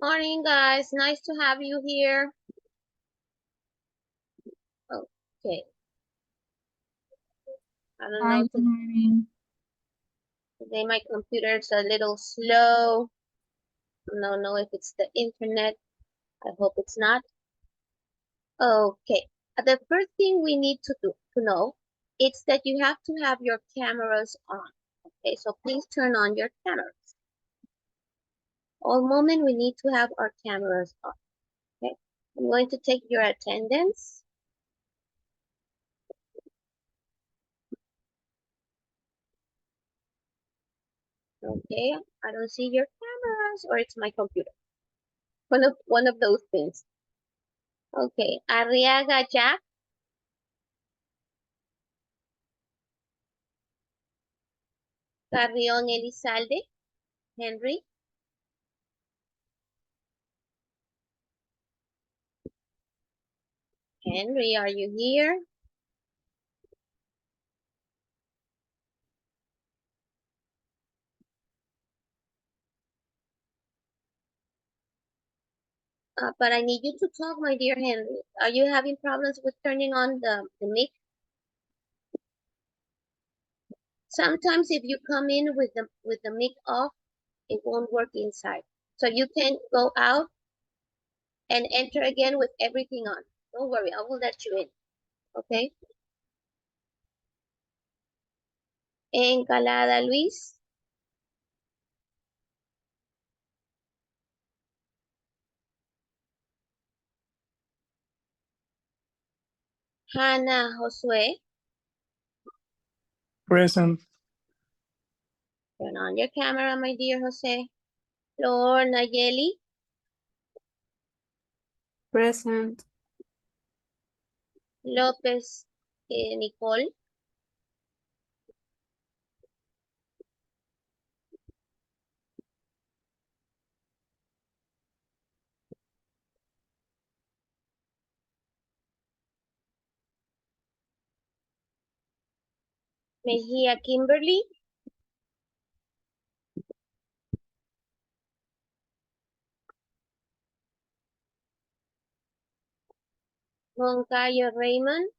Morning, guys. Nice to have you here. Okay. I don't Hi, know. good morning. Today my computer is a little slow. I don't know if it's the internet. I hope it's not. Okay. The first thing we need to know is that you have to have your cameras on. Okay, so please turn on your cameras. All moment we need to have our cameras on. Okay. I'm going to take your attendance. Okay, I don't see your cameras, or it's my computer. One of those things. Okay, Arriaga Jack. Carrión Elizalde. Henry. Henry, are you here? But I need you to talk, my dear Henry. Are you having problems with turning on the mic? Sometimes if you come in with the mic off, it won't work inside. So you can go out and enter again with everything on. Don't worry, I will let you in. Okay? Encalada Luis. Hannah Josue. Present. Turn on your camera, my dear Jose. Flor Nayeli. Present. López Nicole. Mejía Kimberly. Moncayo Raymond.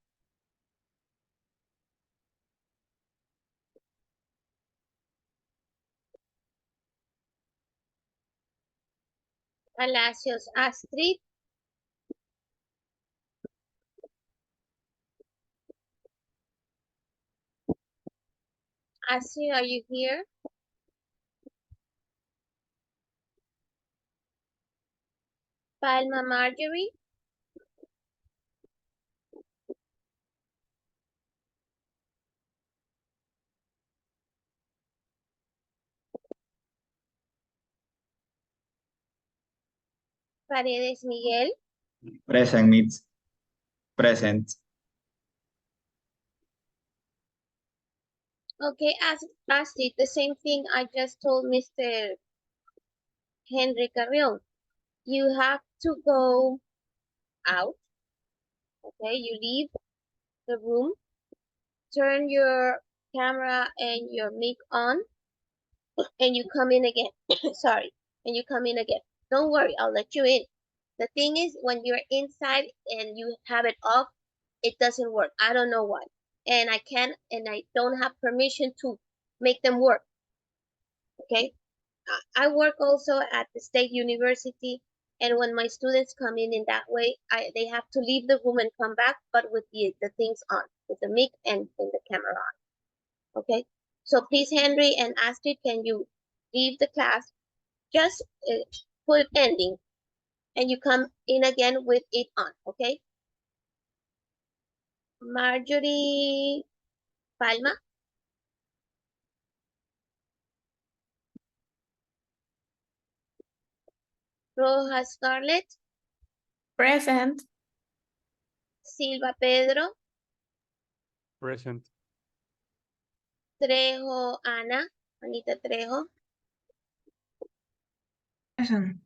Palacios Astrid. Astrid, are you here? Palma Marjorie. Paredes Miguel. Present means present. Okay, Astrid, the same thing I just told Mr. Henry Carrion. You have to go out. Okay, you leave the room, turn your camera and your mic on, and you come in again. Sorry, and you come in again. Don't worry, I'll let you in. The thing is, when you're inside and you have it off, it doesn't work. I don't know why. And I don't have permission to make them work. Okay? I work also at the state university, and when my students come in that way, they have to leave the room and come back, but with the things on, with the mic and the camera on. Okay? So please, Henry and Astrid, can you leave the class? Just put ending, and you come in again with it on, okay? Marjorie Palma. Rojas Scarlett. Present. Silva Pedro. Present. Trejo Ana. Anita Trejo. Present.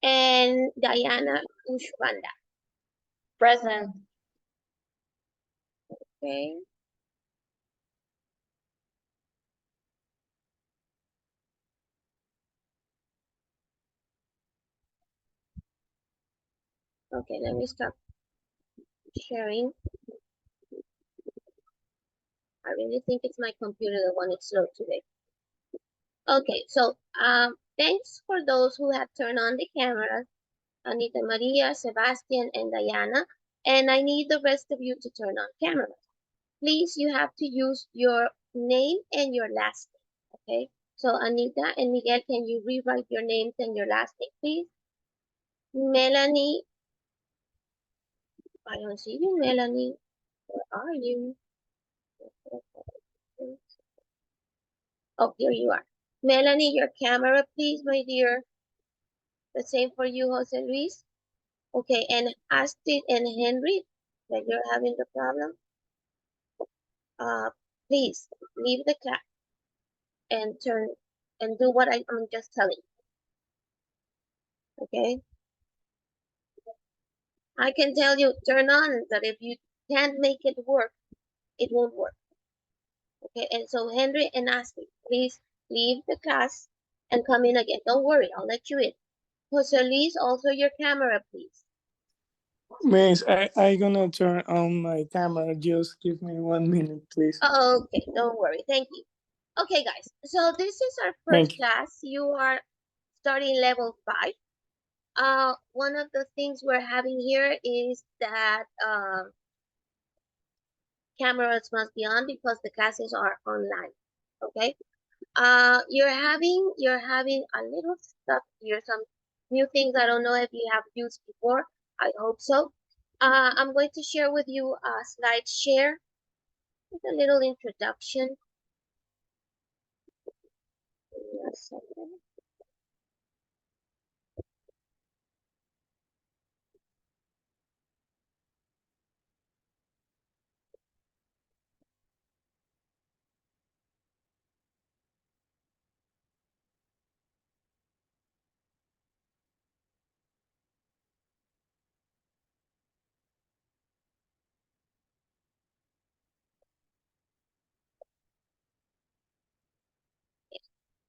And Diana Ushbanda. Present. Okay. Okay, let me stop sharing. I really think it's my computer the one that's slow today. Okay, so thanks for those who have turned on the cameras. Anita Maria, Sebastian, and Diana. And I need the rest of you to turn on cameras. Please, you have to use your name and your last name, okay? So Anita and Miguel, can you rewrite your names and your last name, please? Melanie, I don't see you, Melanie. Where are you? Oh, here you are. Melanie, your camera, please, my dear. The same for you, Jose Luis. Okay, and Astrid and Henry, that you're having the problem. Please leave the class and turn and do what I'm just telling you. Okay? I can tell you, turn on, but if you can't make it work, it won't work. Okay, and so Henry and Astrid, please leave the class and come in again. Don't worry, I'll let you in. Jose Luis, also your camera, please. Miss, I gonna turn on my camera. Just give me 1 minute, please. Okay, don't worry. Thank you. Okay, guys. So this is our Thank first you. class. You are starting level 5. One of the things we're having here is that cameras must be on because the classes are online. Okay. You're having a little stuff here, some new things. I don't know if you have used before. I hope so. I'm going to share with you a slide share with a little introduction. Give me a second.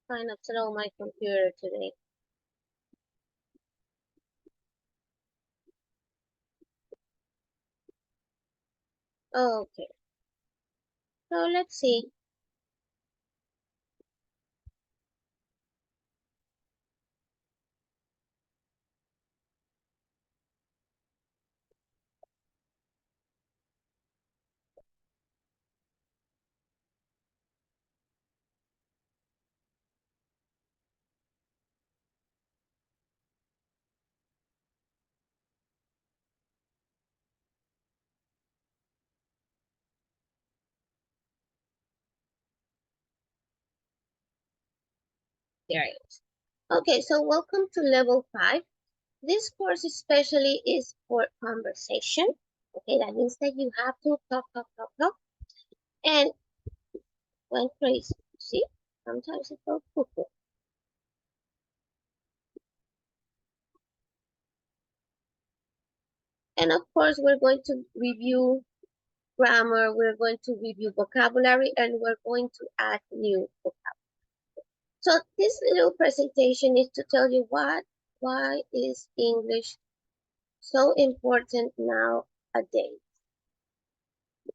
Kind of slow my computer today. Okay. So let's see. There it is. Okay, so welcome to level 5. This course especially is for conversation. Okay, that means that you have to talk. And went crazy. See? Sometimes it goes cuckoo. And of course, we're going to review grammar, we're going to review vocabulary, and we're going to add new vocabulary. So this little presentation is to tell you why is English so important nowadays.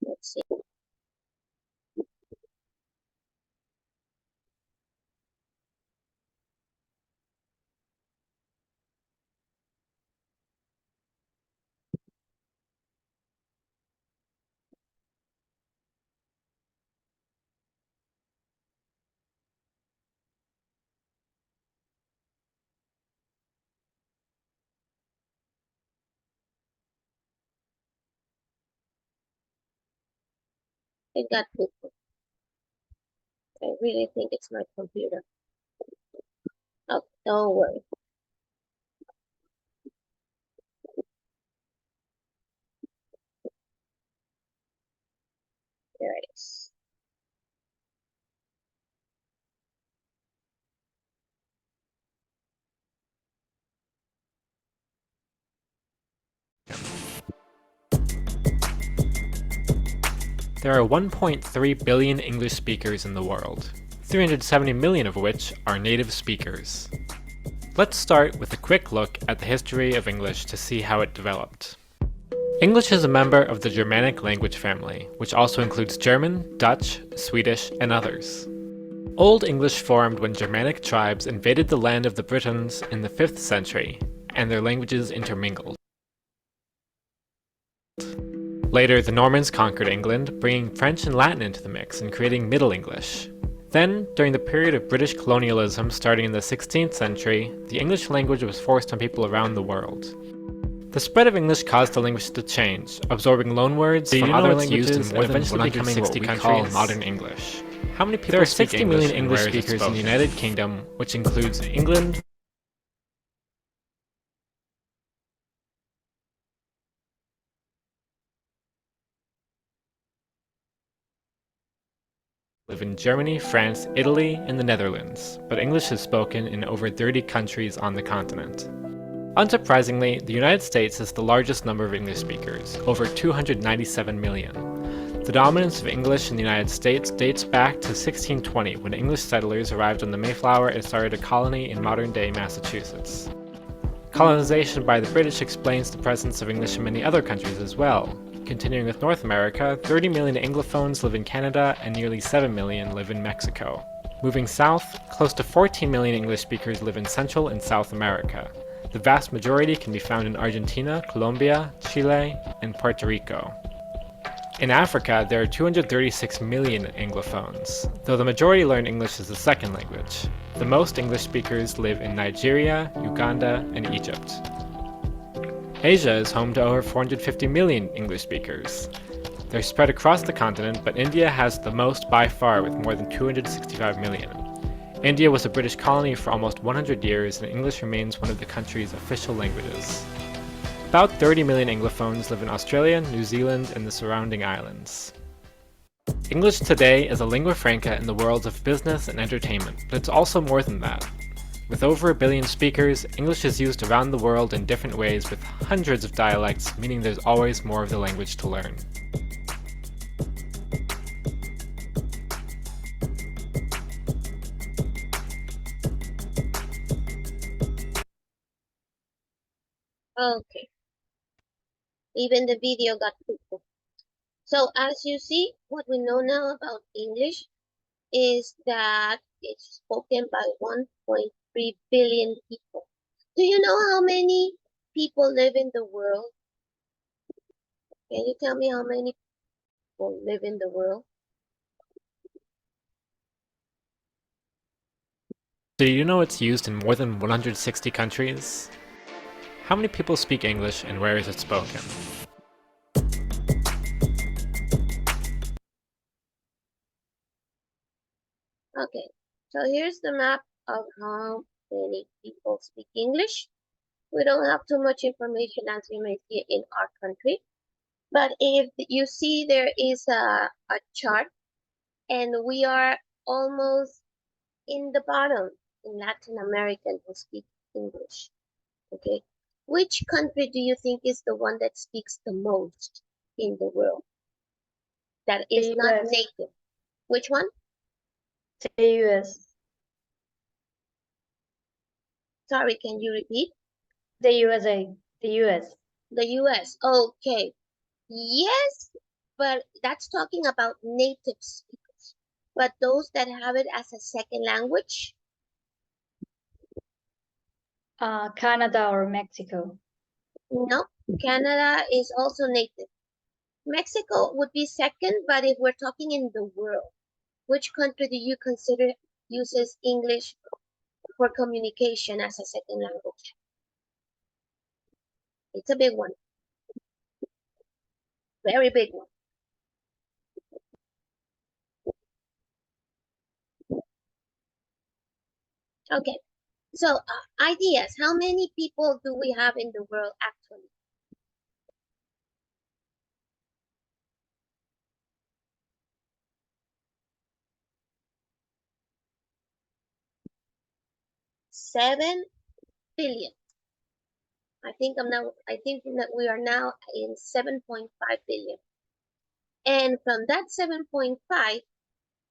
Let's see. It got cuckoo. I really think it's my computer. Oh, don't worry. There it is. There are 1.3 billion English speakers in the world, 370 million of which are native speakers. Let's start with a quick look at the history of English to see how it developed. English is a member of the Germanic language family, which also includes German, Dutch, Swedish, and others. Old English formed when Germanic tribes invaded the land of the Britons in the 5th century, and their languages intermingled. Later, the Normans conquered England, bringing French and Latin into the mix and creating Middle English. Then, during the period of British colonialism starting in the 16th century, the English language was forced on people around the world. The spread of English caused the language to change, absorbing loanwords from other languages and eventually becoming what we call modern English. How many people speak 60 million English speakers in the United Kingdom, which includes England, live in Germany, France, Italy, and the Netherlands, but English is spoken in over 30 countries on the continent. Unsurprisingly, the United States has the largest number of English speakers, over 297 million. The dominance of English in the United States dates back to 1620, when English settlers arrived on the Mayflower and started a colony in modern-day Massachusetts. Colonization by the British explains the presence of English in many other countries as well. Continuing with North America, 30 million Anglophones live in Canada and nearly 7 million live in Mexico. Moving south, close to 14 million English speakers live in Central and South America. The vast majority can be found in Argentina, Colombia, Chile, and Puerto Rico. In Africa, there are 236 million Anglophones, though the majority learn English as a second language. The most English speakers live in Nigeria, Uganda, and Egypt. Asia is home to over 450 million English speakers. They're spread across the continent, but India has the most by far with more than 265 million. India was a British colony for almost 100 years, and English remains one of the country's official languages. About 30 million Anglophones live in Australia, New Zealand, and the surrounding islands. English today is a lingua franca in the worlds of business and entertainment, but it's also more than that. With over a billion speakers, English is used around the world in different ways with hundreds of dialects, meaning there's always more of the language to learn. Okay. Even the video got pooped. So as you see, what we know now about English is that it's spoken by 1.3 billion people. Do you know how many people live in the world? Can you tell me how many people live in the world? Do you know it's used in more than 160 countries? How many people speak English and where is it spoken? Okay, so here's the map of how many people speak English. We don't have too much information as you may see in our country. But if you see there is a chart and we are almost in the bottom in Latin American who speak English. Okay, which country do you think is the one that speaks the most in the world? That is The not US. native. Which one? The US. Sorry, can you repeat? The USA. The US. The US. Okay. Yes, but that's talking about native speakers. But those that have it as a second language, Canada or Mexico. no. Canada is also native. Mexico would be second, but if we're talking in the world, which country do you consider uses English for communication as a second language? It's a big one. Very big one. Okay, so ideas. How many people do we have in the world actually? Seven billion. I think that we are now in 7.5 billion. And from that 7.5,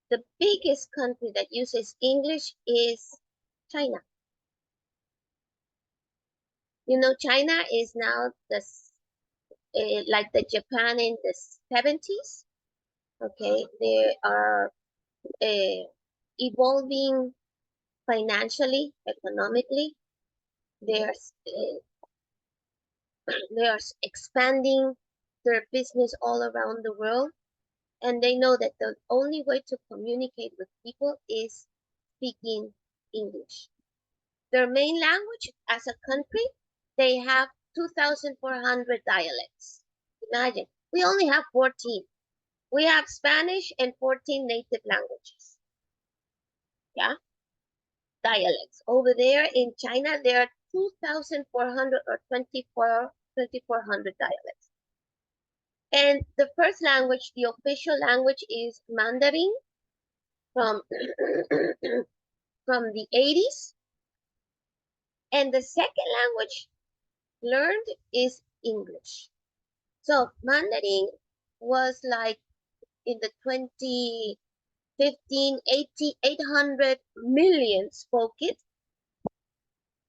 the biggest country that uses English is China. You know, China is now like the Japan in the 70s. Okay, they are evolving financially, economically. They are they are expanding their business all around the world, and they know that the only way to communicate with people is speaking English. Their main language as a country, they have 2,400 dialects. Imagine, we only have 14. We have Spanish and 14 native languages. Yeah, dialects. Over there in China, there are 2,400 or 2,400 dialects. And the first language, the official language, is Mandarin from from the 80s. And the second language learned is English. So Mandarin was like in the 2015, 800 million spoke it.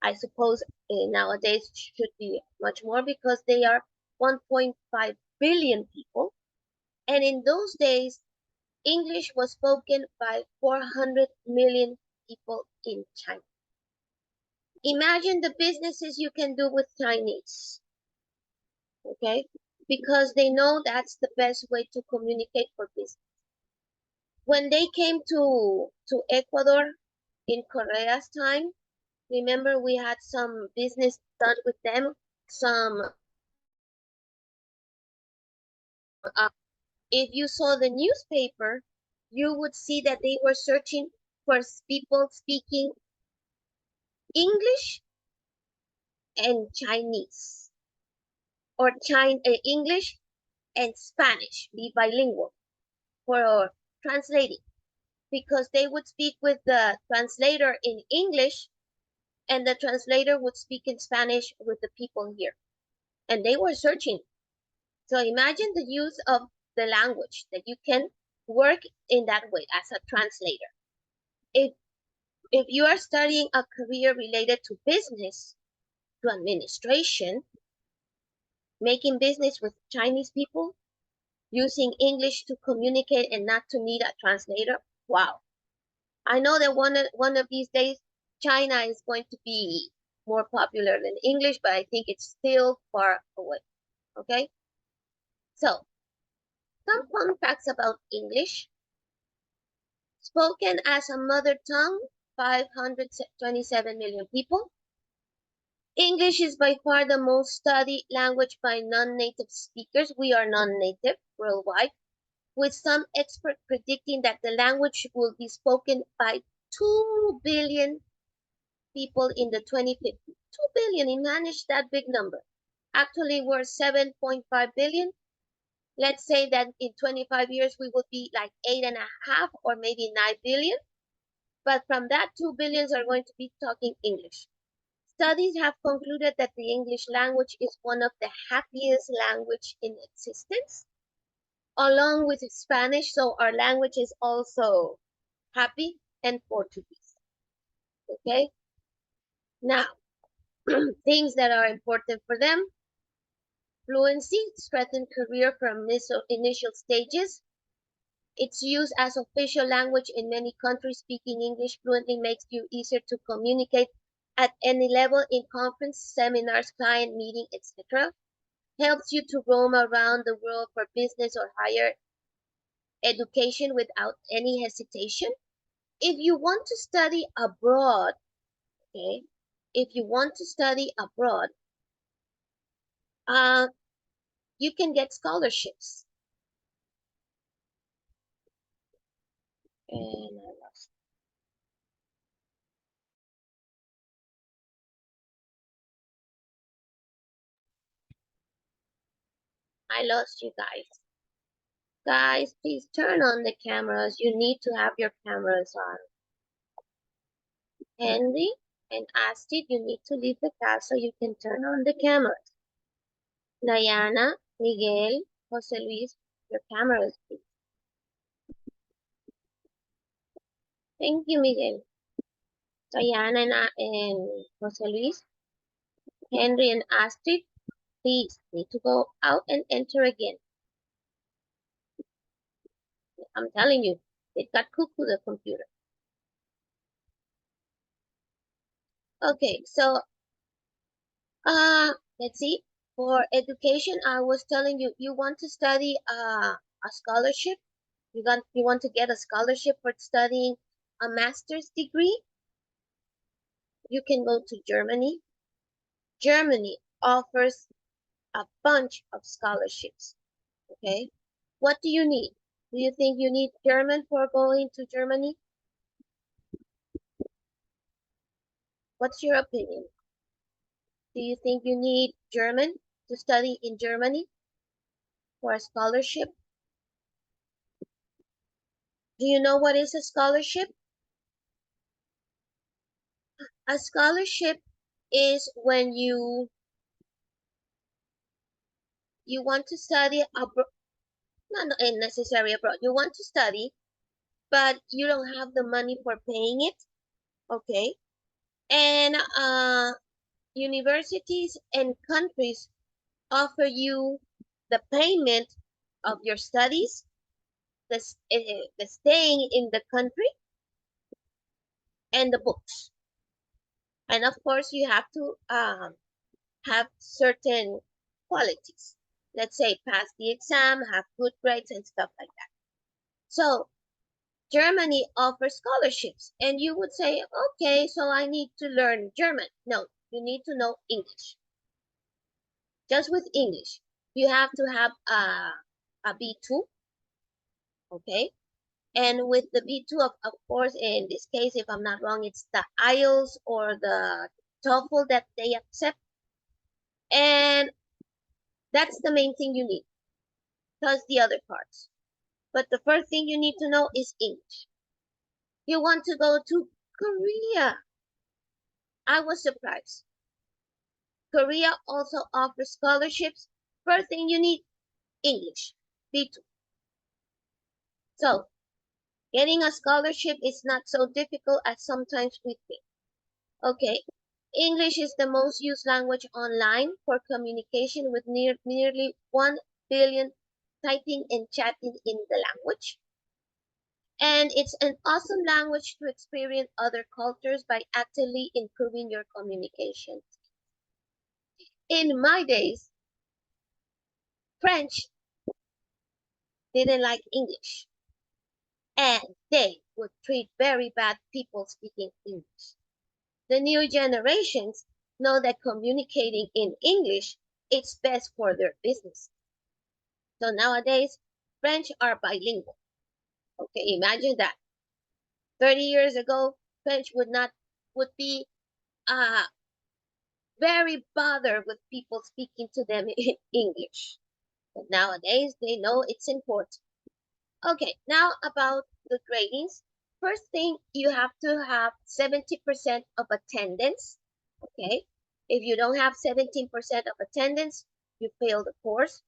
I suppose nowadays should be much more because they are 1.5 billion people. And in those days, English was spoken by 400 million people in China. Imagine the businesses you can do with Chinese, okay? Because they know that's the best way to communicate for business. When they came to Ecuador in Korea's time, remember we had some business done with them, some if you saw the newspaper, you would see that they were searching for people speaking English and Chinese, or English and Spanish, be bilingual for translating, because they would speak with the translator in English and the translator would speak in Spanish with the people here. And they were searching. So imagine the use of the language, that you can work in that way as a translator. If you are studying a career related to business, to administration, making business with Chinese people, using English to communicate and not to need a translator, wow. I know that one of these days, China is going to be more popular than English, but I think it's still far away, okay? So, some fun facts about English. Spoken as a mother tongue, 527 million people. English is by far the most studied language by non-native speakers. We are non-native worldwide, with some experts predicting that the language will be spoken by 2 billion people in the 2050. 2 billion, manage that big number. Actually, we're 7.5 billion. Let's say that in 25 years, we will be like 8.5 or maybe 9 billion. But from that, 2 billions are going to be talking English. Studies have concluded that the English language is one of the happiest language in existence, along with Spanish. So our language is also happy, and Portuguese. Okay. Now, things that are important for them. Fluency, strengthen career from initial stages. Its use as official language in many countries. Speaking English fluently makes you easier to communicate at any level in conference, seminars, client meeting, etc. Helps you to roam around the world for business or higher education without any hesitation. If you want to study abroad, okay, if you want to study abroad, you can get scholarships. And I lost you guys. Guys, please turn on the cameras. You need to have your cameras on. Henry and Astrid, you need to leave the class so you can turn on the cameras. Diana, Miguel, Jose Luis, your cameras, please. Thank you, Miguel. Diana and Jose Luis, Henry and Astrid, please need to go out and enter again. I'm telling you, it got cuckoo, the computer. Okay, so let's see. For education, I was telling you, you want to study a scholarship. You want to get a scholarship for studying a master's degree. You can go to Germany. Germany offers a bunch of scholarships. Okay, what do you need? Do you think you need German for going to Germany? What's your opinion? Do you think you need German to study in Germany for a scholarship? Do you know what is a scholarship? A scholarship is when you want to study abroad, not necessarily abroad. You want to study, but you don't have the money for paying it. Okay, and universities and countries offer you the payment of your studies, the staying in the country, and the books. And of course, you have to have certain qualities. Let's say pass the exam, have good grades, and stuff like that. So Germany offers scholarships, and you would say, okay, so I need to learn German. No, you need to know English. Just with English, you have to have a B2, okay? And with the B2, of course, in this case, if I'm not wrong, it's the IELTS or the TOEFL that they accept. And that's the main thing you need, plus the other parts. But the first thing you need to know is English. You want to go to Korea. I was surprised. Korea also offers scholarships. First thing you need, English, B2. So, getting a scholarship is not so difficult as sometimes we think. Okay, English is the most used language online for communication with nearly 1 billion typing and chatting in the language. And it's an awesome language to experience other cultures by actively improving your communication. In my days, French didn't like English, and they would treat very bad people speaking English. The new generations know that communicating in English is best for their business. So nowadays, French are bilingual. Okay, imagine that. 30 years ago, French would be very bothered with people speaking to them in English. But nowadays, they know it's important. Okay, now about the gradings. First thing, you have to have 70% of attendance. Okay, if you don't have 17% of attendance, you fail the course.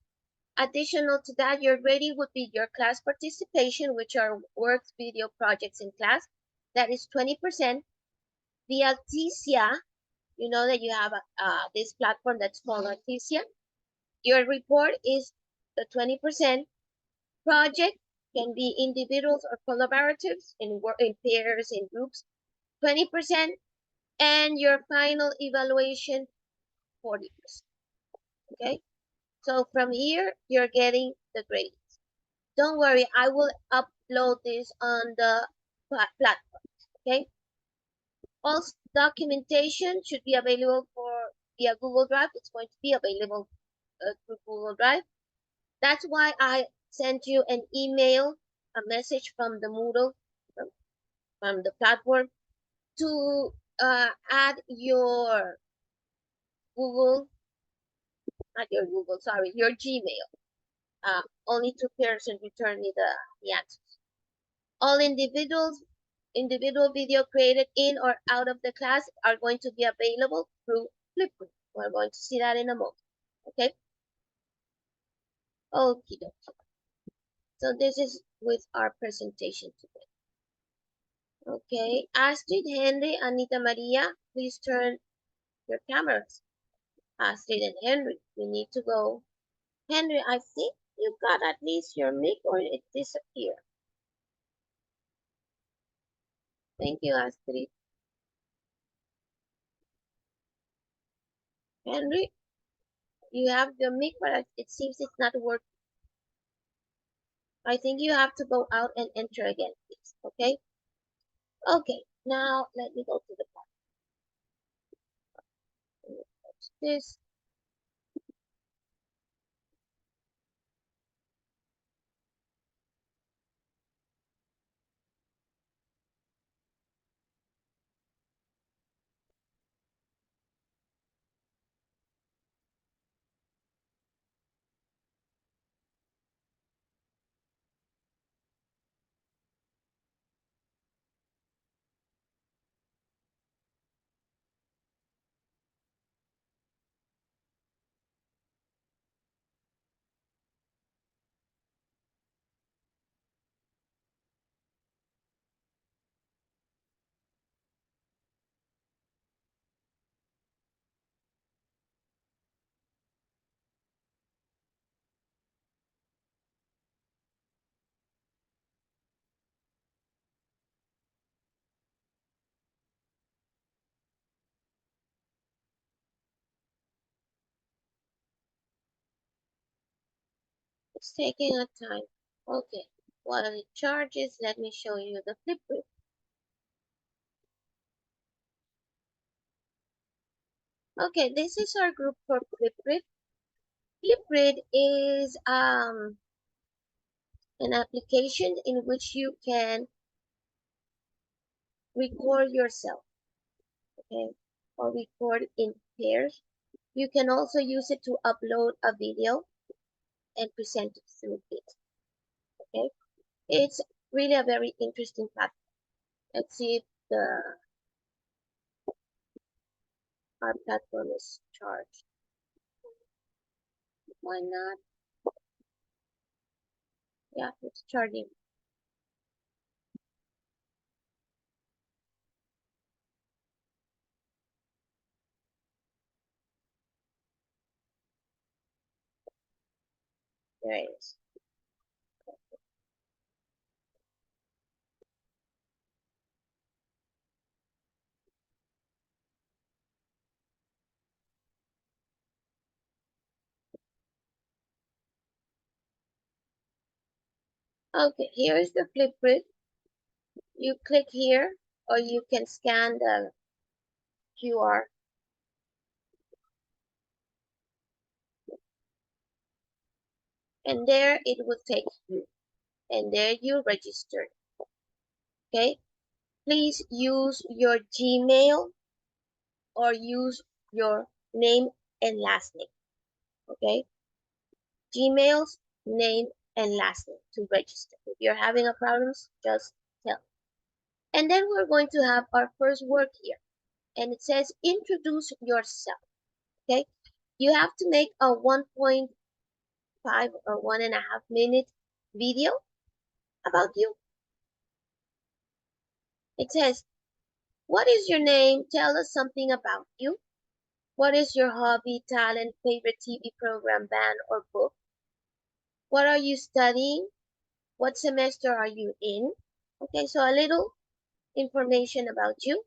Additional to that, your grading would be your class participation, which are works, video projects in class. That is 20%. The Artesia, you know that you have this platform that's called Artesia. Your report is the 20%. Project can be individuals or collaboratives, in pairs, in groups, 20%. And your final evaluation, 40%. Okay? So from here, you're getting the grades. Don't worry, I will upload this on the platform, okay? All documentation should be available via Google Drive. It's going to be available through Google Drive. That's why I sent you an email, a message from the Moodle, from the platform, to add your Google, not your Google, sorry, your Gmail. Only 2 persons return me the answers. All individual video created in or out of the class are going to be available through Flipgrid. We're going to see that in a moment. Okay? Okie dokie. So this is with our presentation today. Okay, Astrid, Henry, Anita Maria, please turn your cameras. Astrid and Henry, you need to go. Henry, I think you got at least your mic or it disappeared. Thank you, Astrid. Henry, you have your mic, but it seems it's not working. I think you have to go out and enter again, please. Okay? Okay, now let me go to the part. This. It's taking a time. Okay, while it charges, let me show you the Flipgrid. Okay, this is our group for Flipgrid. Flipgrid is an application in which you can record yourself, okay, or record in pairs. You can also use it to upload a video and present it through it. Okay, it's really a very interesting platform. Let's see if our platform is charged. Why not? Yeah, it's charging. There it is. Okay, here is the Flipgrid. You click here, or you can scan the QR. And there it will take you. And there you register. Okay, please use your Gmail or use your name and last name. Okay, Gmail's name and last name to register. If you're having a problem, just tell. And then we're going to have our first word here. And it says introduce yourself. Okay, you have to make a 1.5 or 1.5 minute video about you. It says, what is your name? Tell us something about you. What is your hobby, talent, favorite TV program, band, or book? What are you studying? What semester are you in? Okay, so a little information about you.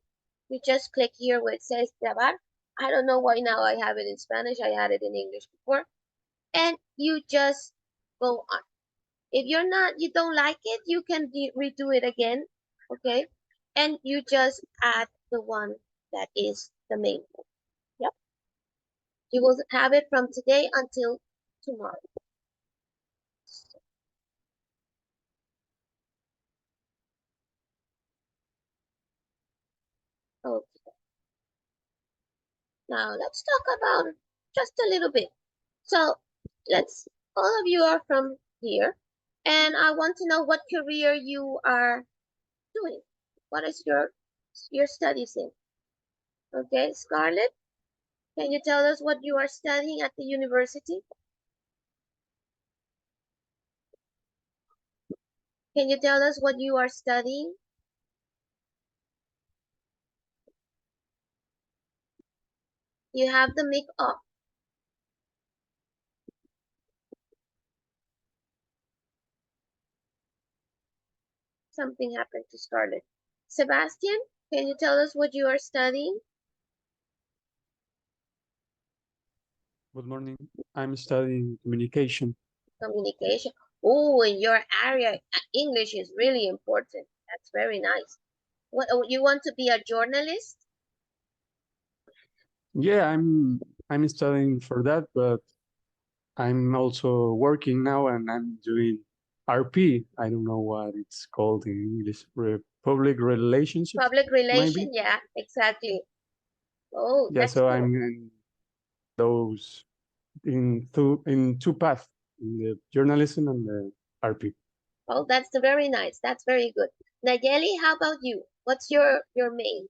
You just click here where it says grabar. I don't know why now I have it in Spanish. I had it in English before. And you just go on. If you don't like it, you can redo it again. Okay, and you just add the one that is the main one. Yep. You will have it from today until tomorrow. Okay. Now let's talk about just a little bit. So all of you are from here, and I want to know what career you are doing. What is your studies in? Okay, Scarlett, can you tell us what you are studying at the university? Can you tell us what you are studying? You have the mic off. something happened to Scarlett. Sebastian, can you tell us what you are studying? Good morning. I'm studying communication. Communication. Oh, in your area, English is really important. That's very nice. What, you want to be a journalist? Yeah, I'm studying for that, but I'm also working now and I'm doing RP. I don't know what it's called in English. Public relationships, Public relation, maybe. yeah, exactly. Oh, Yeah, that's so cool. I'm in those in two paths, in the journalism and the RP. Oh, that's very nice. That's very good. Nayeli, how about you? What's your main?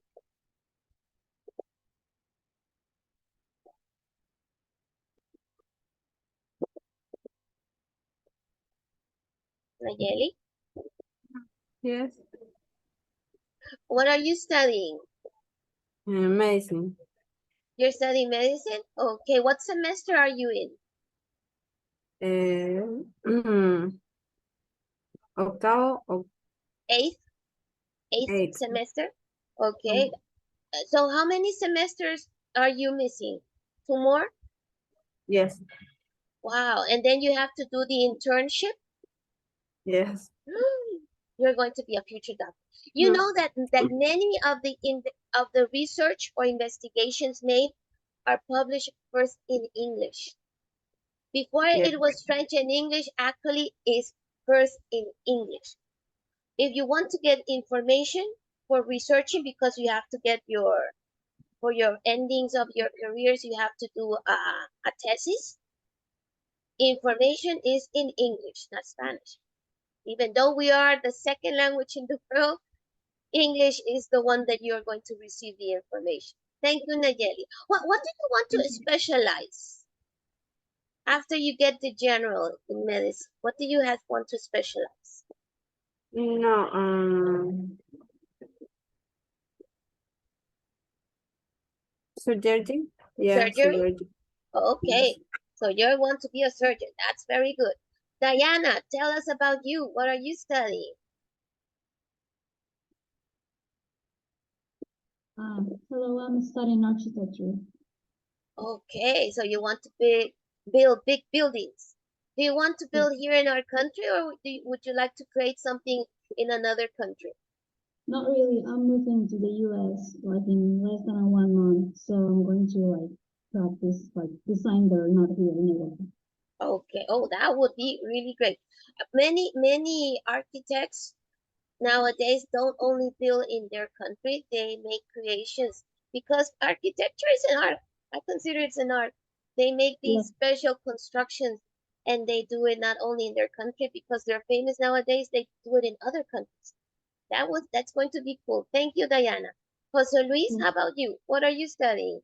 Nayeli, Yes, what are you studying? medicine. You're studying medicine? Okay, what semester are you in? Octavo, Eighth? Eighth eighth. semester? Okay. So how many semesters are you missing? 2 more? Yes, Wow. And then you have to do the internship? yes. You're going to be a future doctor. You know that many of the research or investigations made are published first in English. Before Yes. it was French and English, actually is first in English. If you want to get information for researching, because you have to get for your endings of your careers, you have to do a thesis. Information is in English, not Spanish. Even though we are the second language in the world, English is the one that you're going to receive the information. Thank you, Nayeli. What do you want to specialize? After you get the general in medicine, what do you want to specialize? No, surgery. Yeah, Surgery? surgery. Okay, so you want to be a surgeon. That's very good. Diana, tell us about you. What are you studying? Hello, I'm studying architecture. Okay, so you want to build big buildings. Do you want to build here in our country, or would you like to create something in another country? Not really. I'm moving to the US like in less than 1 month, so I'm going to like practice like design there, not here in Europe. Okay. Oh, that would be really great. Many architects nowadays don't only build in their country, they make creations because architecture is an art. I consider it's an art. They make these special constructions and they do it not only in their country because they're famous nowadays, they do it in other countries. That's going to be cool. Thank you, Diana. Jose Luis, how about you? What are you studying?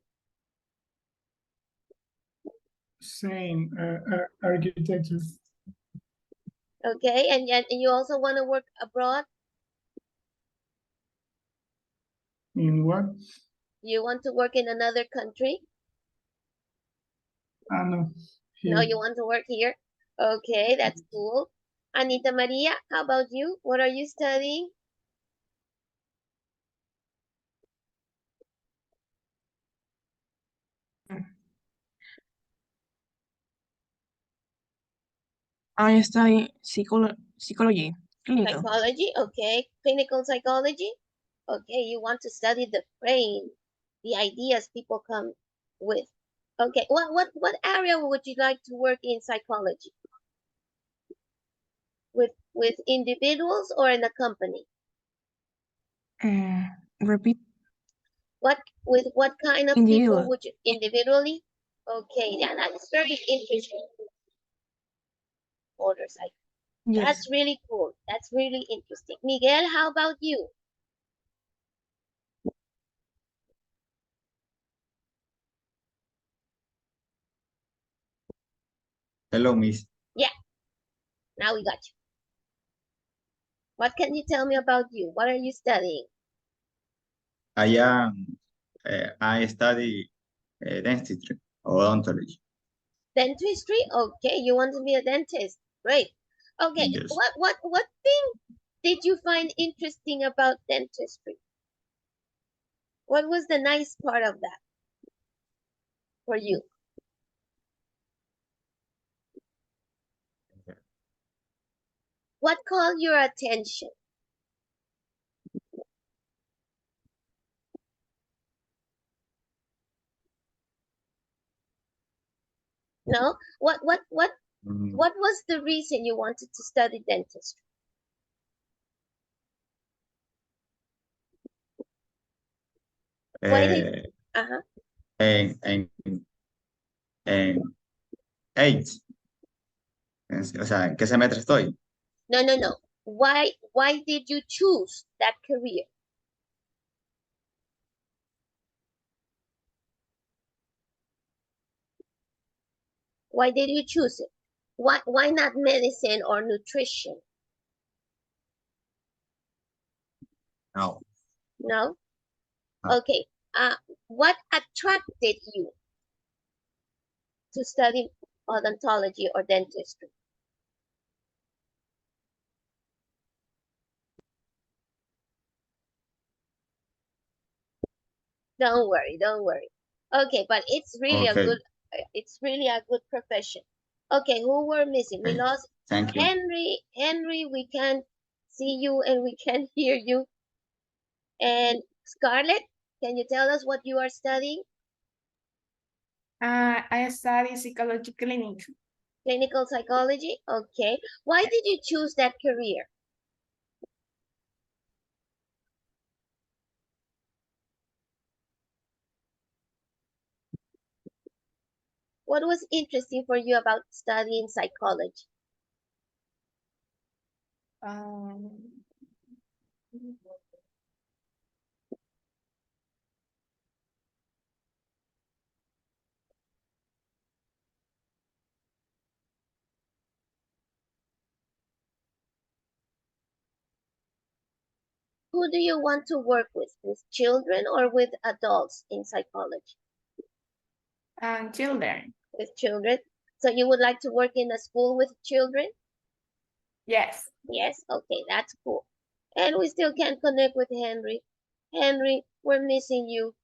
Same, architecture. Okay, and you also want to work abroad? In what? You want to work in another country? No. No, Here. you want to work here? Okay, that's cool. Anita Maria, how about you? What are you studying? I study psychology, clinical. Psychology, okay. Clinical psychology? Okay, you want to study the brain, the ideas people come with. Okay, what area would you like to work in psychology? With individuals or in a company? Repeat. With what kind of Individual. people would you individually? Okay, yeah, that's very interesting. Motorcycle. Yes. That's really cool. That's really interesting. Miguel, how about you? Hello, Miss. Yeah, now we got you. What can you tell me about you? What are you studying? I study dentistry or odontology. Dentistry? Okay, you want to be a dentist. Great. Okay, Yes. what thing did you find interesting about dentistry? What was the nice part of that for you? What called your attention? No? What was the reason you wanted to study dentistry? Why did En 8. O sea, ¿en qué semestre estoy? No. Why did you choose that career? Why did you choose it? Why not medicine or nutrition? No. No? No. Okay. What attracted you to study odontology or dentistry? Don't worry. Okay, but it's really Okay. a good profession. Okay, who we're missing? We Okay. lost Thank you. Henry, we can't see you and we can't hear you. And Scarlett, can you tell us what you are studying? I study psychology clinic. Clinical psychology? Okay. Why did you choose that career? What was interesting for you about studying psychology? Um, Who do you want to work with children or with adults in psychology? children. With children. So you would like to work in a school with children? Yes. Yes, okay, that's cool. And we still can't connect with Henry. Henry, we're missing you.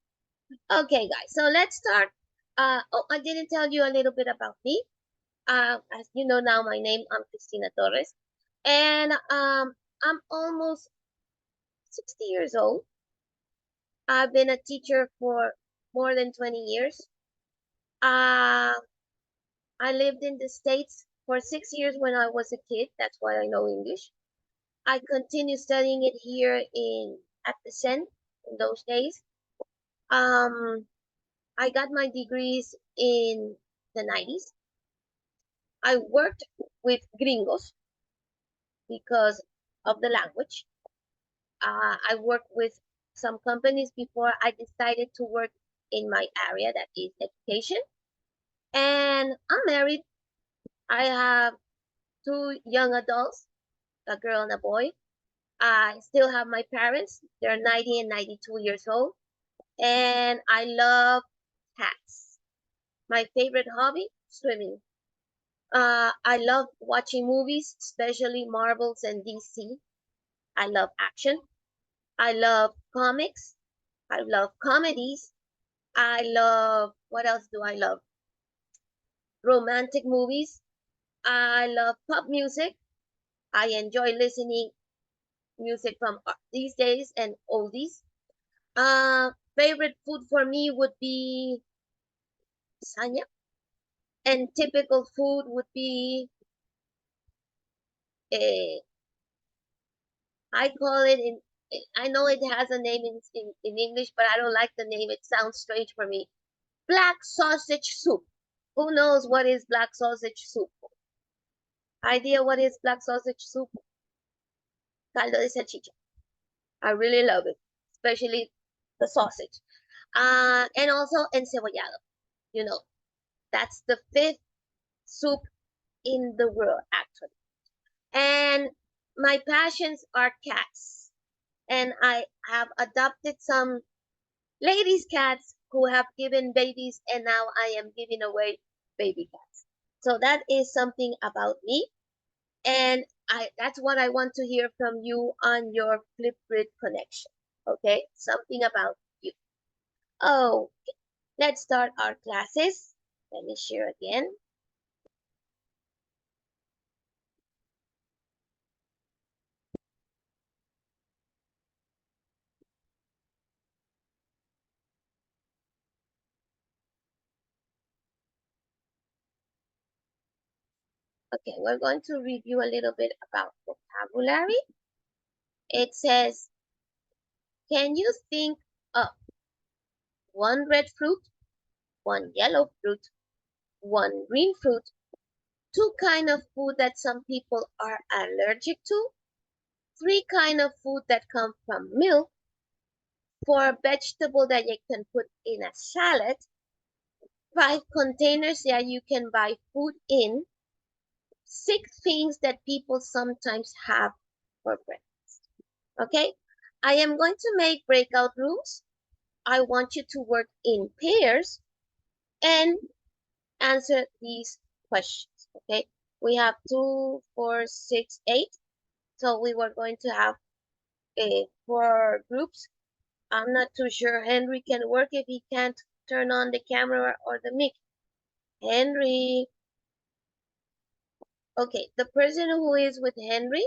Okay, guys, so let's start. I didn't tell you a little bit about me. As you know now, my name, I'm Cristina Torres. And I'm almost 60 years old. I've been a teacher for more than 20 years. I lived in the States for 6 years when I was a kid. That's why I know English. I continued studying it here at the Sen in those days. I got my degrees in the 90s. I worked with gringos because of the language. I worked with some companies before I decided to work in my area, that is education. And I'm married. I have 2 young adults, a girl and a boy. I still have my parents. They're 90 and 92 years old. And I love cats. My favorite hobby, swimming. I love watching movies, especially Marvels and DC. I love action. I love comics. I love comedies. I love, what else do I love? Romantic movies. I love pop music. I enjoy listening music from these days and oldies. Favorite food for me would be lasagna. And typical food would be, I call it I know it has a name in English, but I don't like the name. It sounds strange for me. Black sausage soup. Who knows what is black sausage soup? Idea what is black sausage soup? Caldo de salchicha. I really love it, especially the sausage. And also encebollado. You know, that's the 5th soup in the world, actually. And my passions are cats. And I have adopted some ladies' cats who have given babies, and now I am giving away baby cats. So that is something about me. And That's what I want to hear from you on your Flipgrid connection. Okay, something about you. Oh, let's start our classes. Let me share again. Okay, we're going to review a little bit about vocabulary. It says, can you think of one red fruit, one yellow fruit, one green fruit, two kinds of food that some people are allergic to, three kinds of food that come from milk, four vegetables that you can put in a salad, five containers that you can buy food in, six things that people sometimes have for breakfast. Okay, I am going to make breakout rooms. I want you to work in pairs and answer these questions. Okay, we have 2, 4, 6, 8. So we were going to have 4 groups. I'm not too sure Henry can work if he can't turn on the camera or the mic. Henry. Okay, the person who is with Henry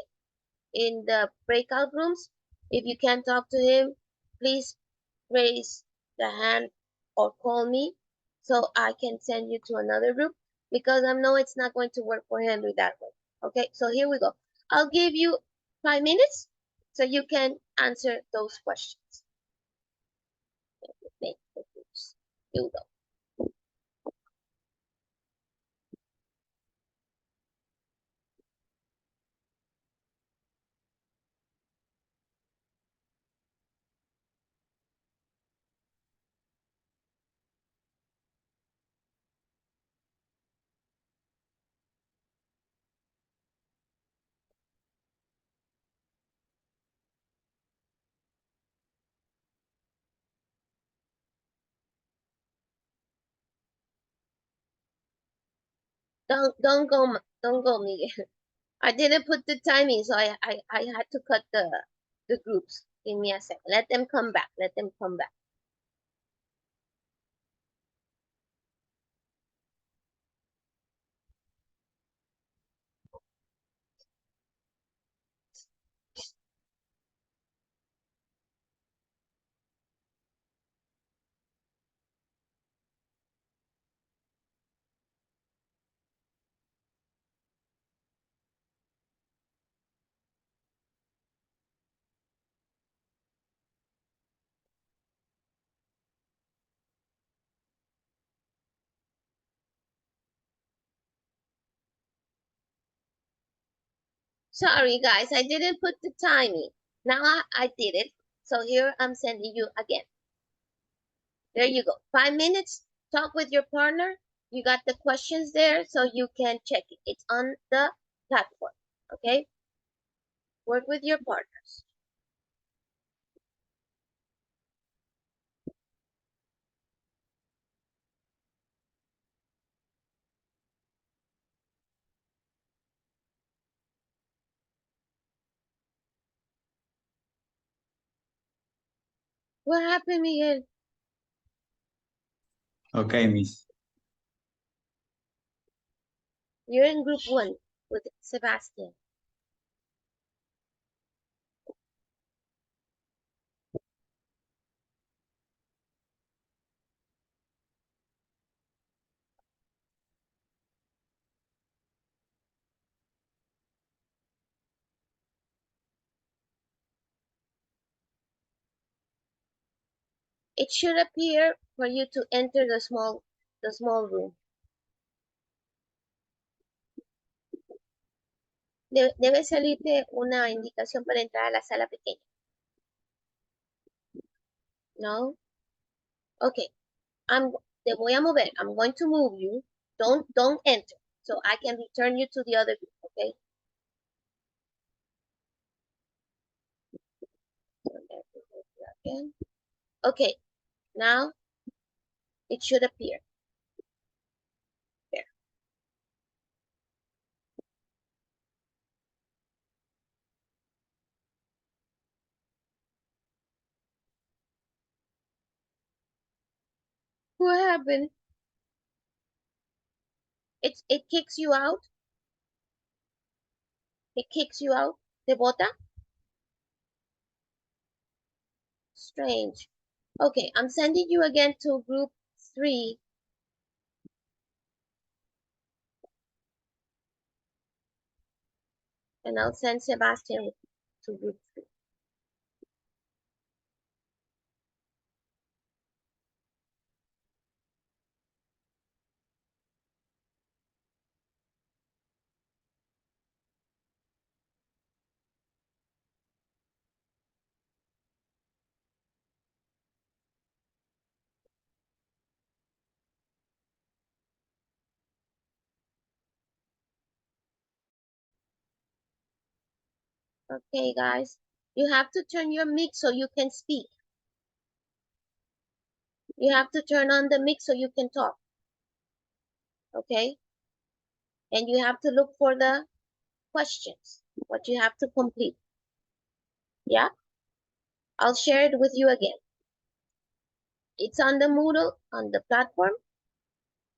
in the breakout rooms, if you can talk to him, please raise the hand or call me so I can send you to another group, because I know it's not going to work for Henry that way. Okay, so here we go. I'll give you 5 minutes so you can answer those questions. Make the groups. Here we go. Don't go, Miguel. I didn't put the timing, so I had to cut the groups. Give me a second. Let them come back. Let them come back. Sorry, guys, I didn't put the timing. Now I did it. So here I'm sending you again. There you go. 5 minutes. Talk with your partner. You got the questions there, so you can check it. It's on the platform. Okay? Work with your partners. What happened, Miguel? Okay, Miss. You're in group 1 with Sebastian. It should appear for you to enter the small room. Debe salirte una indicación para entrar a la sala pequeña. No? Okay. Te voy a mover. I'm going to move you. Don't enter. So I can return you to the other group, okay? Okay, now it should appear. There. What happened? It kicks you out? It kicks you out? ¿Te bota? Strange. Okay, I'm sending you again to group 3. And I'll send Sebastian to group 3. Okay, guys, you have to turn your mic so you can speak. You have to turn on the mic so you can talk. Okay? And you have to look for the questions, what you have to complete. Yeah? I'll share it with you again. It's on the Moodle, on the platform,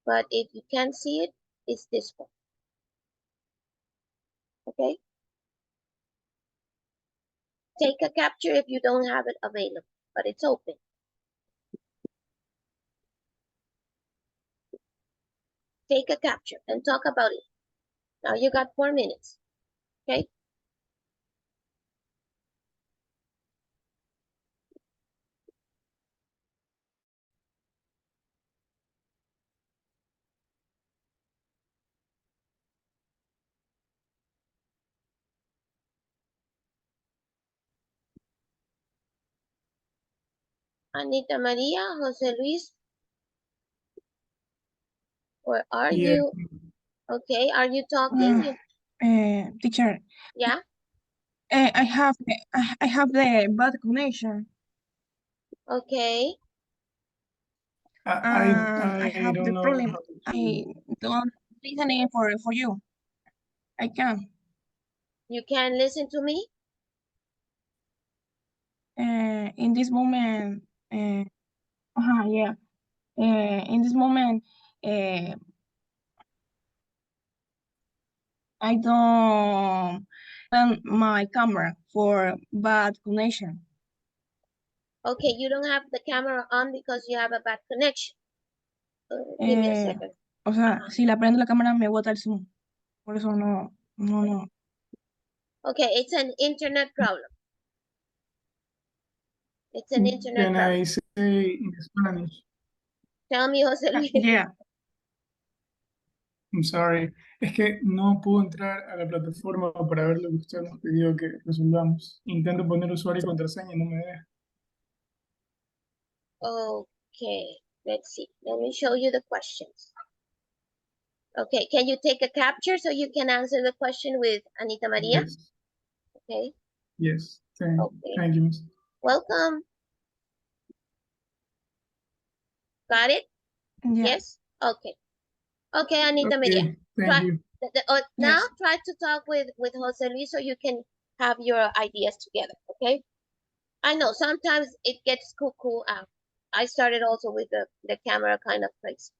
but if you can't see it, it's this one. Okay? Take a capture if you don't have it available, but it's open. Take a capture and talk about it. Now you got 4 minutes. Okay? Anita Maria, Jose Luis, where are Yeah. you? Okay, are you talking? Teacher, Yeah? I have the bad connection. Okay. I I have the don't know problem. how to I don't listen for you. I can. You can listen to me? In this moment, yeah. In this moment, I don't turn my camera for bad connection. Okay, you don't have the camera on because you have a bad connection. Give me a second. O sea, si la prendo la cámara me bota el zoom. Por eso no. Okay, it's an internet problem. It's an internet Can problem. I say in Spanish? Tell me, Jose Luis. Yeah. I'm sorry. Es que no puedo entrar a la plataforma para ver lo que usted nos pidió que resolvamos. Intento poner usuario y contraseña y no me deja. Okay, let's see. Let me show you the questions. Okay, can you take a capture so you can answer the question with Anita Maria? Yes. Okay, Yes. Okay. Thank you, Miss. welcome. Got it? Yeah. Yes? Okay. Okay, Anita Maria. Okay, thank you. Now Yes. try to talk with Jose Luis so you can have your ideas together, okay? I know sometimes it gets cuckoo out. I started also with the camera kind of place.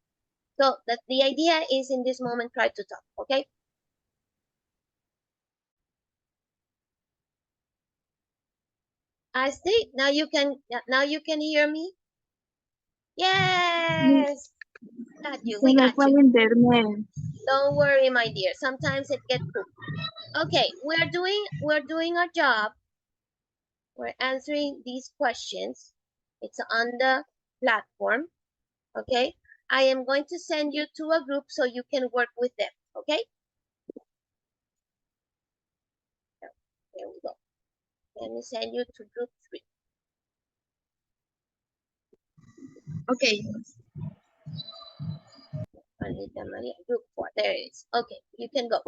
So the idea is in this moment, try to talk, okay? I see. Now you can hear me? Yes! Got you. We got you. internet. Don't worry, my dear. Sometimes it gets cool. Okay, we're doing our job. We're answering these questions. It's on the platform. Okay. I am going to send you to a group so you can work with them. Okay. There we go. Let me send you to group 3. Okay. Anita Maria, group 4. There it is. Okay, you can go.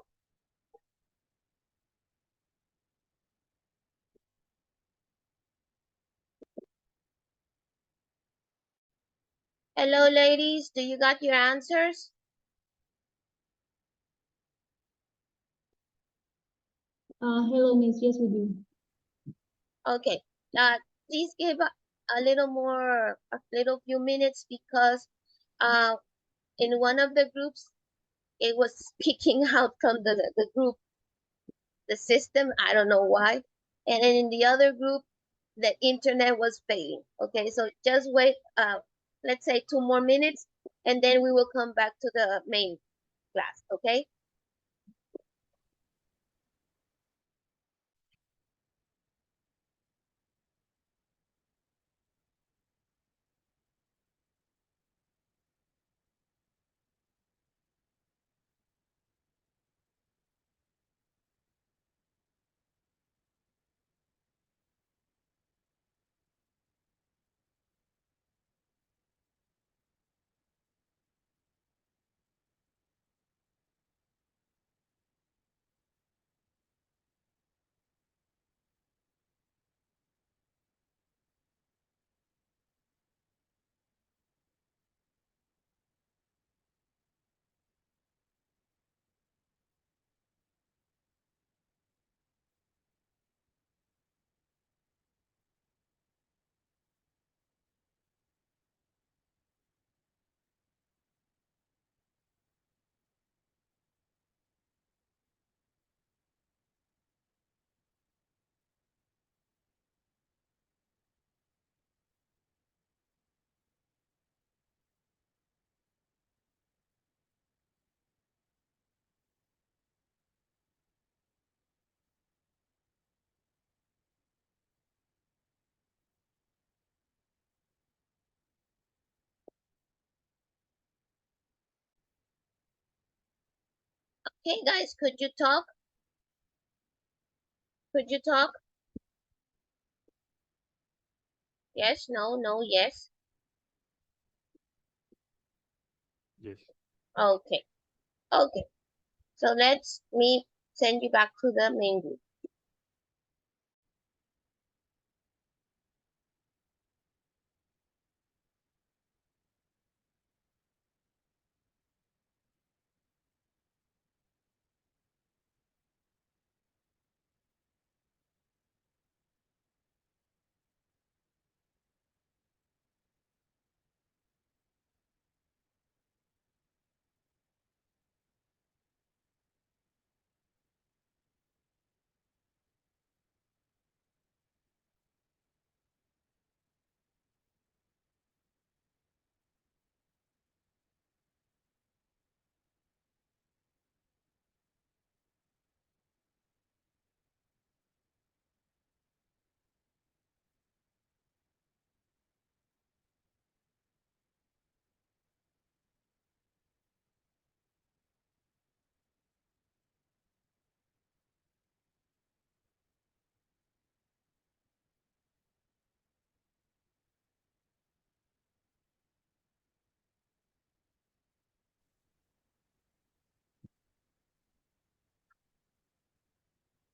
Hello, ladies. Do you got your answers? Hello, Miss. Yes, we do. Okay. Please give a little few minutes because In one of the groups, it was speaking out from the group, the system, I don't know why. And then in the other group, the internet was failing. Okay, so just wait, let's say 2 more minutes, and then we will come back to the main class, okay? Okay, guys, could you talk? Could you talk? Yes, no, no, yes. Yes. Okay, okay. So let's me send you back to the main group.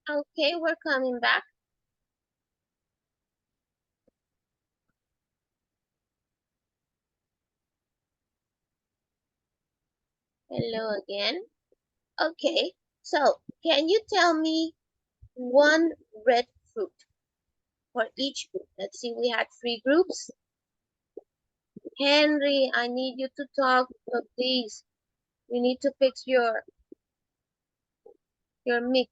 Okay, we're coming back. Hello again. Okay, so can you tell me one red fruit for each group? Let's see, we had 3 groups. Henry, I need you to talk, please. You need to fix your mic.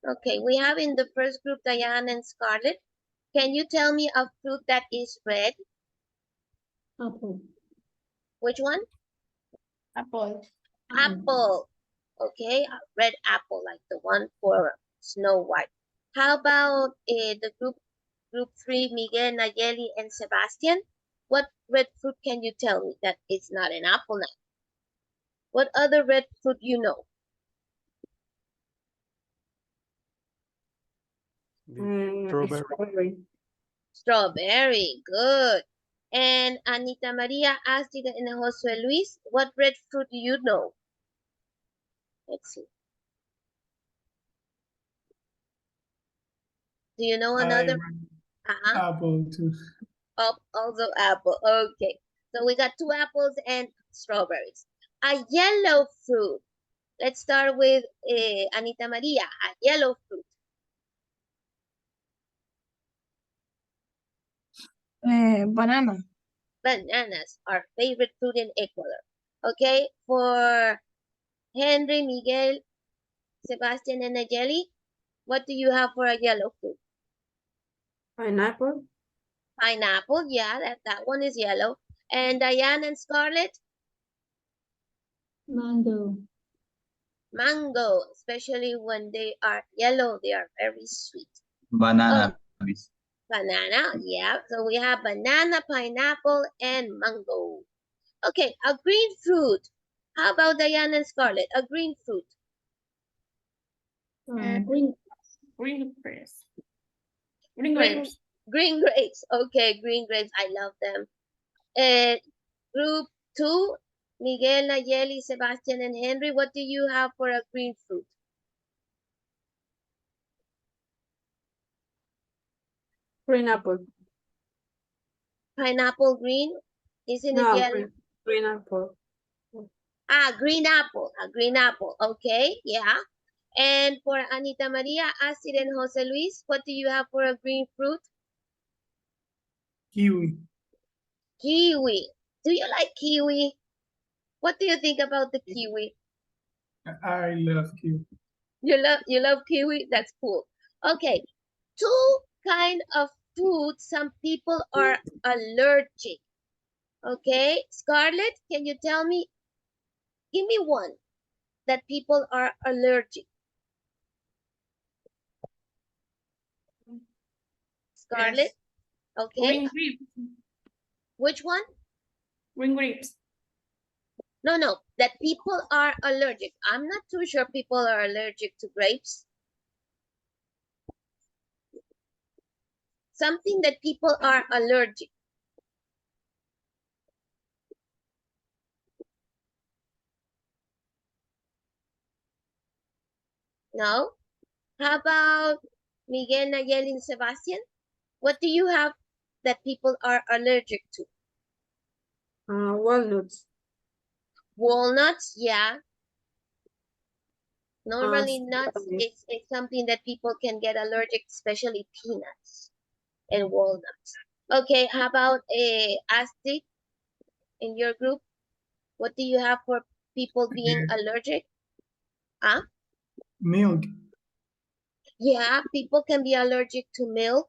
Okay, we have in the first group Diane and Scarlett. Can you tell me a fruit that is red? Apple. Which one? Apple. Apple. Okay, a red apple, like the one for Snow White. How about the group 3, Miguel, Nayeli, and Sebastian? What red fruit can you tell me that is not an apple now? What other red fruit you know? Strawberry. Strawberry. Strawberry, good. And Anita Maria asked it and Jose Luis, what red fruit do you know? Let's see. Do you know I another? read apple too. Oh, also apple. Okay. So we got 2 apples and strawberries. A yellow fruit. Let's start with Anita Maria. A yellow fruit. Banana. Bananas, our favorite fruit in Ecuador. Okay, for Henry, Miguel, Sebastian, and Nayeli, what do you have for a yellow fruit? Pineapple. Pineapple, yeah, that one is yellow. And Diane and Scarlett? Mango. Mango, especially when they are yellow, they are very sweet. Banana, Miss. Banana, yeah. So we have banana, pineapple, and mango. Okay, a green fruit. How about Diane and Scarlett? A green fruit. Green. Green grapes. Green Green grapes. Green grapes. Okay, green grapes. I love them. Group 2, Miguel, Nayeli, Sebastian, and Henry. What do you have for a green fruit? Green apple. Pineapple green? Isn't it No, yellow? green apple. Green apple. A green apple. Okay, yeah. And for Anita Maria, Astrid, and Jose Luis, what do you have for a green fruit? Kiwi. Kiwi. Do you like kiwi? What do you think about the kiwi? I love kiwi. You love kiwi? That's cool. Okay, two kind of food some people are allergic. Okay, Scarlett, can you tell me? Give me one that people are allergic. Scarlett, okay. Green grapes. Which one? Green grapes. No, that people are allergic. I'm not too sure people are allergic to grapes. Something that people are allergic. No? How about Miguel, Nayeli, and Sebastian? What do you have that people are allergic to? Walnuts. Walnuts, yeah. Normally nuts strawberry. is something that people can get allergic, especially peanuts and walnuts. Okay, how about Astrid in your group? What do you have for people being allergic? Huh? Milk. Yeah, people can be allergic to milk.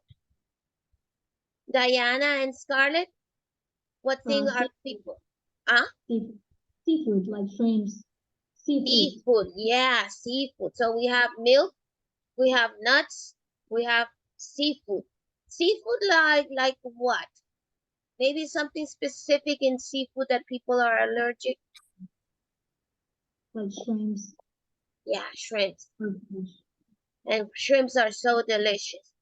Diana and Scarlett, what thing are people? Huh? Seafood, like shrimps. Seafood, yeah, seafood. So we have milk, we have nuts, we have seafood. Seafood like what? Maybe something specific in seafood that people are allergic. Like shrimps. Yeah, shrimps. Mm-hmm. And shrimps are so delicious.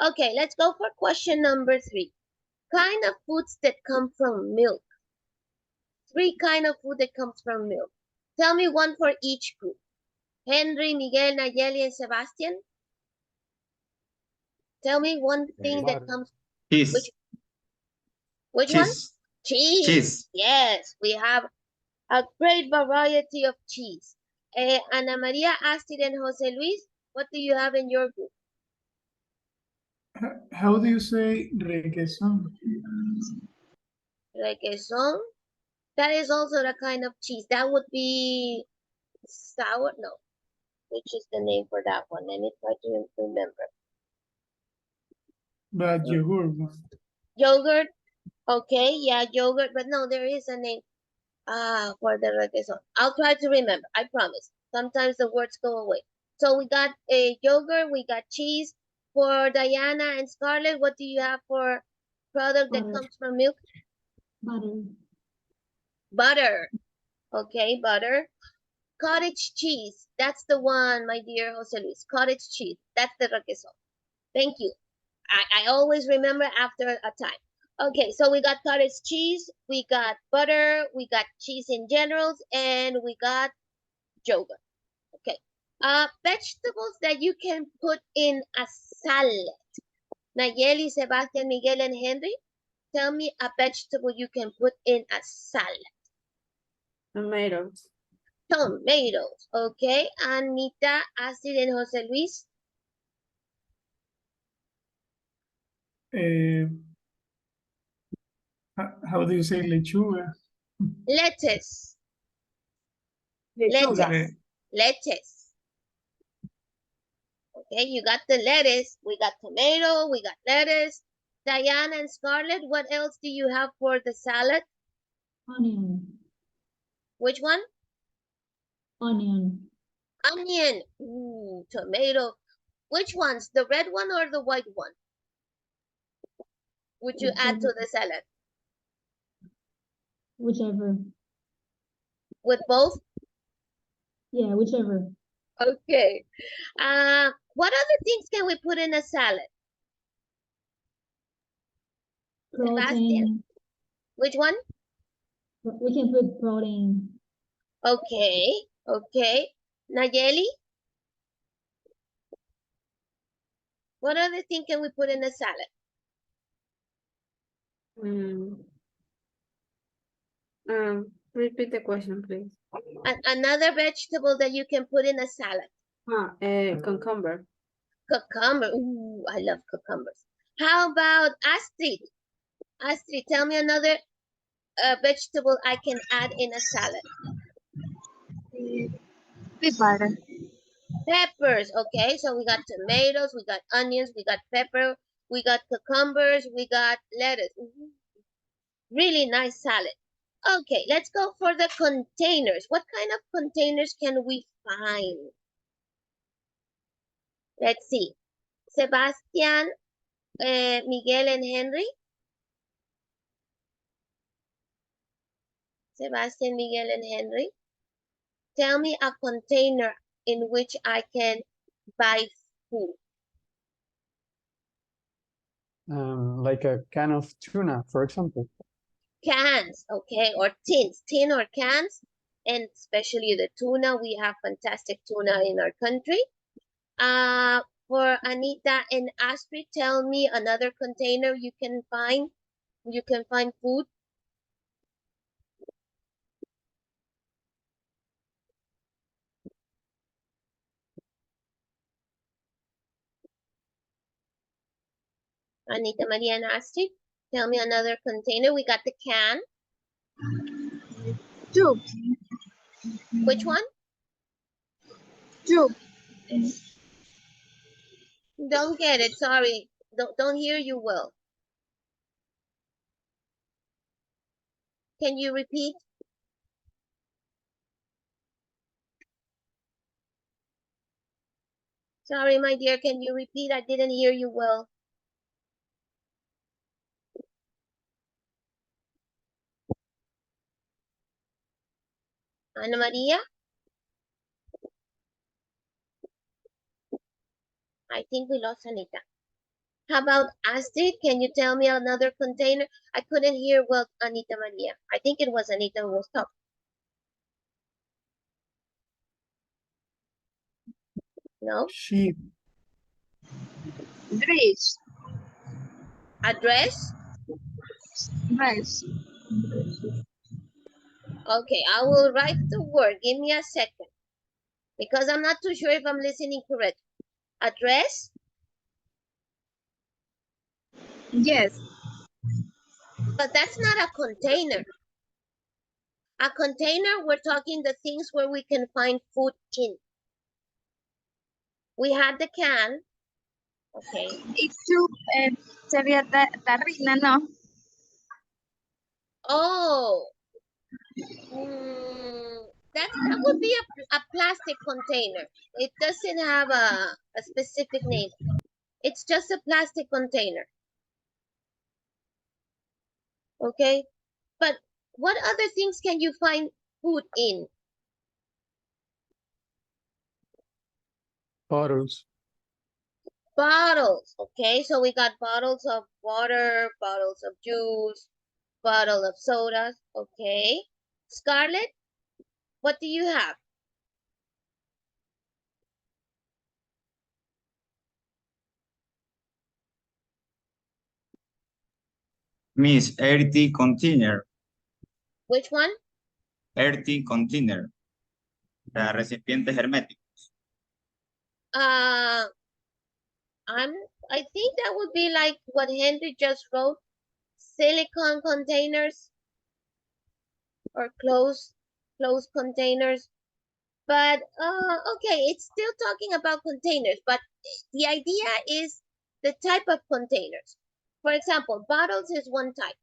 Okay, let's go for question number 3. Kind of foods that come from milk. 3 kind of food that comes from milk. Tell me one for each group. Henry, Miguel, Nayeli, and Sebastian. Tell me one thing that comes. Cheese. Which one? Cheese. Cheese. Cheese. Yes, we have a great variety of cheese. Ana Maria, Astrid, and Jose Luis, what do you have in your group? How do you say requesón? Requesón. That is also the kind of cheese. That would be sour. No. Which is the name for that one? Let me try to remember. But yogurt. Yogurt. Okay, yeah, yogurt. But no, there is a name for the requesón. I'll try to remember. I promise. Sometimes the words go away. So we got a yogurt. We got cheese. For Diana and Scarlett, what do you have for product that comes from milk? Butter. Butter. Okay, butter. Cottage cheese. That's the one, my dear Jose Luis. Cottage cheese. That's the requesón. Thank you. I always remember after a time. Okay, so we got cottage cheese, we got butter, we got cheese in general, and we got yogurt. Okay. Vegetables that you can put in a salad. Nayeli, Sebastian, Miguel, and Henry, tell me a vegetable you can put in a salad. Tomatoes. Tomatoes. Okay. Anita, Astrid, and Jose Luis. How do you say lechuga? Lettuce. Lechuga. Okay. Lettuce. Okay, you got the lettuce. We got tomato. We got lettuce. Diana and Scarlett, what else do you have for the salad? Onion. Which one? Onion. Onion. Ooh, tomato. Which ones? The red one or the white one? Would you add to the salad? Whichever. With both? Yeah, whichever. Okay. What other things can we put in a salad? Sebastian. Protein. Which one? We can put protein. Okay. Okay. Nayeli? What other thing can we put in a salad? Repeat the question, please. Another vegetable that you can put in a salad. Cucumber. Cucumber. Ooh, I love cucumbers. How about Astrid? Astrid, tell me another vegetable I can add in a salad. Pepper. Peppers. Okay, so we got tomatoes, we got onions, we got pepper, we got cucumbers, we got lettuce. Ooh, really nice salad. Okay, let's go for the containers. What kind of containers can we find? Let's see. Sebastian, Miguel, and Henry. Sebastian, Miguel, and Henry. Tell me a container in which I can buy food. Like a can of tuna, for example. Cans, okay, or tins, tin or cans, and especially the tuna. We have fantastic tuna in our country. For Anita and Astrid, tell me another container you can find. You can find food. Anita, Maria, and Astrid, tell me another container. We got the can. Tube. Which one? Tube. Don't get it. Sorry, don't hear you well. Can you repeat? Sorry, my dear. Can you repeat? I didn't hear you well. Ana Maria? I think we lost Anita. How about Astrid? Can you tell me another container? I couldn't hear well Anita Maria. I think it was Anita who was talking. No? Sheep. Dress. Address? Dress. Okay, I will write the word. Give me a second. Because I'm not too sure if I'm listening correct. Address? Yes. But that's not a container. A container, we're talking the things where we can find food in. We had the can. Okay. It's tube. Sería tarrina, no? Oh. That would be a plastic container. It doesn't have a specific name. It's just a plastic container. Okay? But what other things can you find food in? Bottles. Bottles. Okay, so we got bottles of water, bottles of juice, bottle of sodas. Okay. Scarlett, what do you have? Miss, empty container. Which one? Empty container. La recipientes herméticos. I think that would be like what Henry just wrote. silicone containers or closed containers. But okay, it's still talking about containers, but the idea is the type of containers. For example, bottles is one type.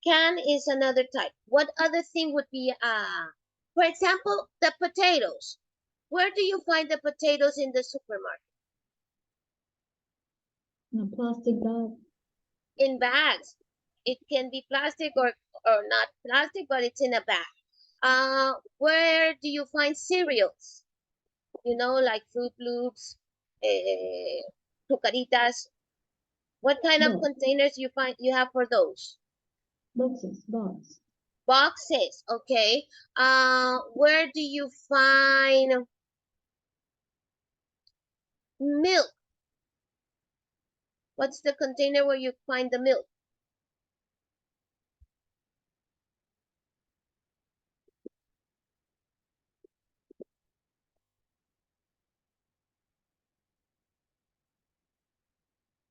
Can is another type. What other thing would be, for example, the potatoes. Where do you find the potatoes in the supermarket? In a plastic bag. In bags. It can be plastic or not plastic, but it's in a bag. Where do you find cereals? You know, like Fruit Loops, Tucaritas. What kind of Box. containers you have for those? Boxes. Boxes, okay. Where do you find milk? What's the container where you find the milk?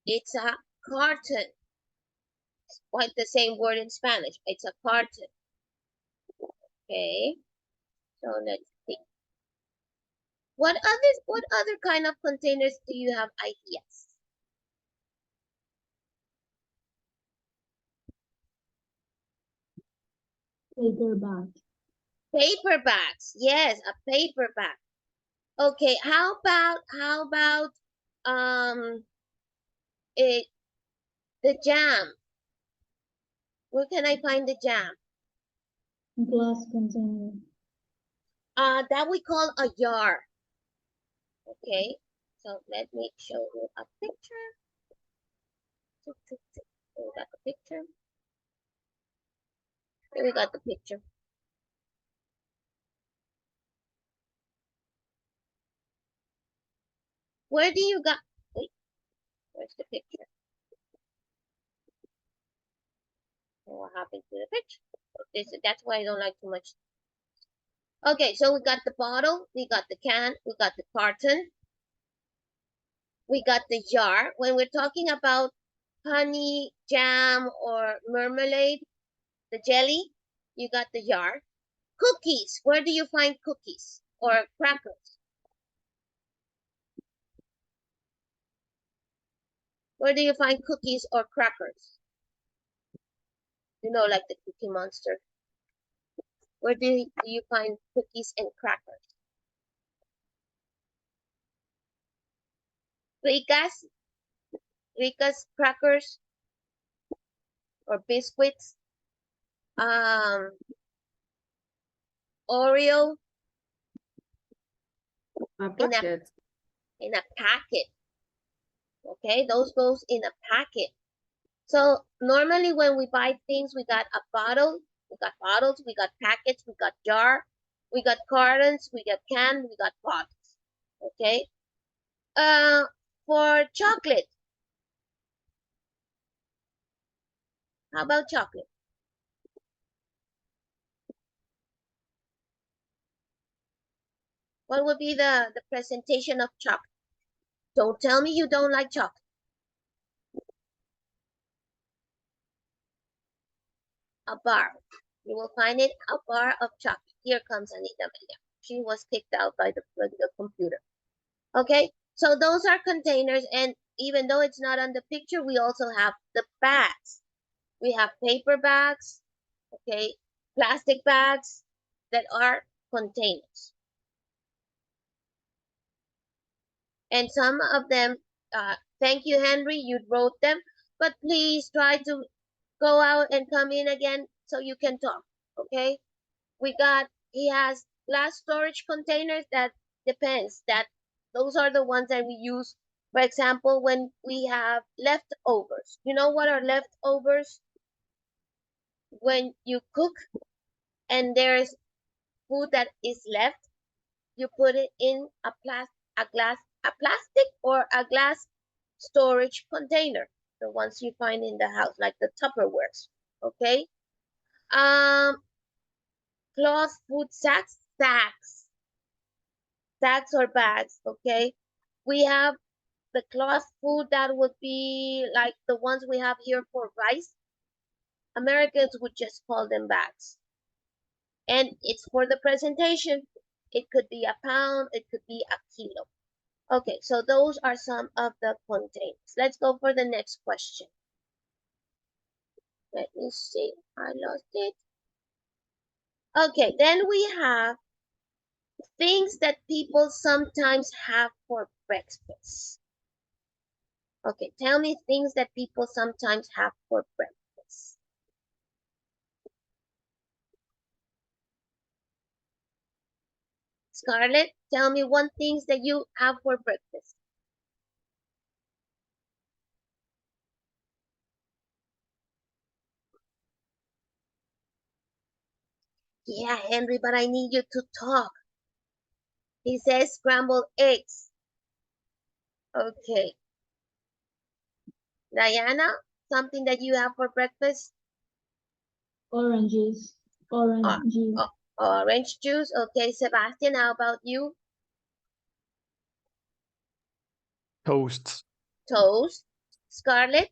It's a carton. It's quite the same word in Spanish. It's a carton. Okay. So let's see. What other kind of containers do you have ideas? Paper bag. Paper bags. Yes, a paper bag. Okay, how about the jam? Where can I find the jam? Glass container. That we call a jar. Okay, so let me show you a picture. We got the picture. Here we got the picture. Where do you got? Wait, where's the picture? What happened to the picture? That's why I don't like too much. Okay, so we got the bottle, we got the can, we got the carton, we got the jar. When we're talking about honey, jam, or marmalade, the jelly, you got the jar. Cookies, where do you find cookies or crackers? Where do you find cookies or crackers? You know, like the Cookie Monster. Where do you find cookies and crackers? Ricas crackers or biscuits. Oreo A packet. in a packet. Okay, those goes in a packet. So normally when we buy things, we got a bottle, we got bottles, we got packets, we got jar, we got cartons, we got cans, we got bottles. Okay. For chocolate. How about chocolate? What would be the presentation of chocolate? Don't tell me you don't like chocolate. A bar. You will find it, a bar of chocolate. Here comes Anita Maria. She was kicked out by the computer. Okay, so those are containers, and even though it's not on the picture, we also have the bags. We have paper bags, okay, plastic bags that are containers. And some of them, thank you, Henry, you wrote them, but please try to go out and come in again so you can talk, okay? He has glass storage containers. That depends. Those are the ones that we use, for example, when we have leftovers. You know what are leftovers? When you cook and there's food that is left, you put it in a plastic or a glass storage container, the ones you find in the house, like the Tupperwares, okay? Cloth food sacks or bags, okay? We have the cloth food that would be like the ones we have here for rice. Americans would just call them bags. And it's for the presentation. It could be a pound, it could be a kilo. Okay, so those are some of the containers. Let's go for the next question. Let me see, I lost it. Okay, then we have things that people sometimes have for breakfast. Okay, tell me things that people sometimes have for breakfast. Scarlett, tell me one thing that you have for breakfast. Yeah, Henry, but I need you to talk. He says scrambled eggs. Okay. Diana, something that you have for breakfast? Oranges. Orange juice. Orange juice. Okay, Sebastian, how about you? Toast. Toast. Scarlett?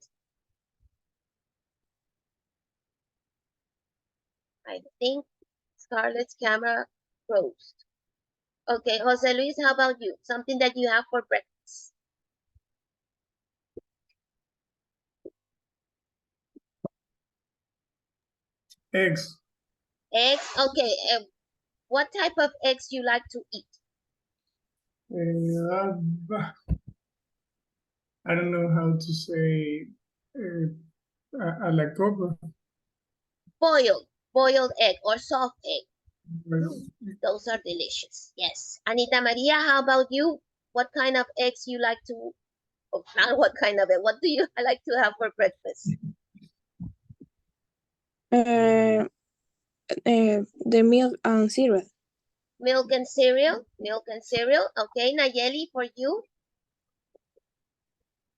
I think Scarlett's camera froze. Okay, Jose Luis, how about you? Something that you have for breakfast? Eggs. Eggs. Okay, what type of eggs you like to eat? I don't know how to say a la copa. Boiled egg or soft egg. Those are delicious. Yes. Anita Maria, how about you? What kind of eggs you like to, oh, not what kind of egg, what do you like to have for breakfast? The milk and cereal. Milk and cereal. Milk and cereal. Okay, Nayeli, for you?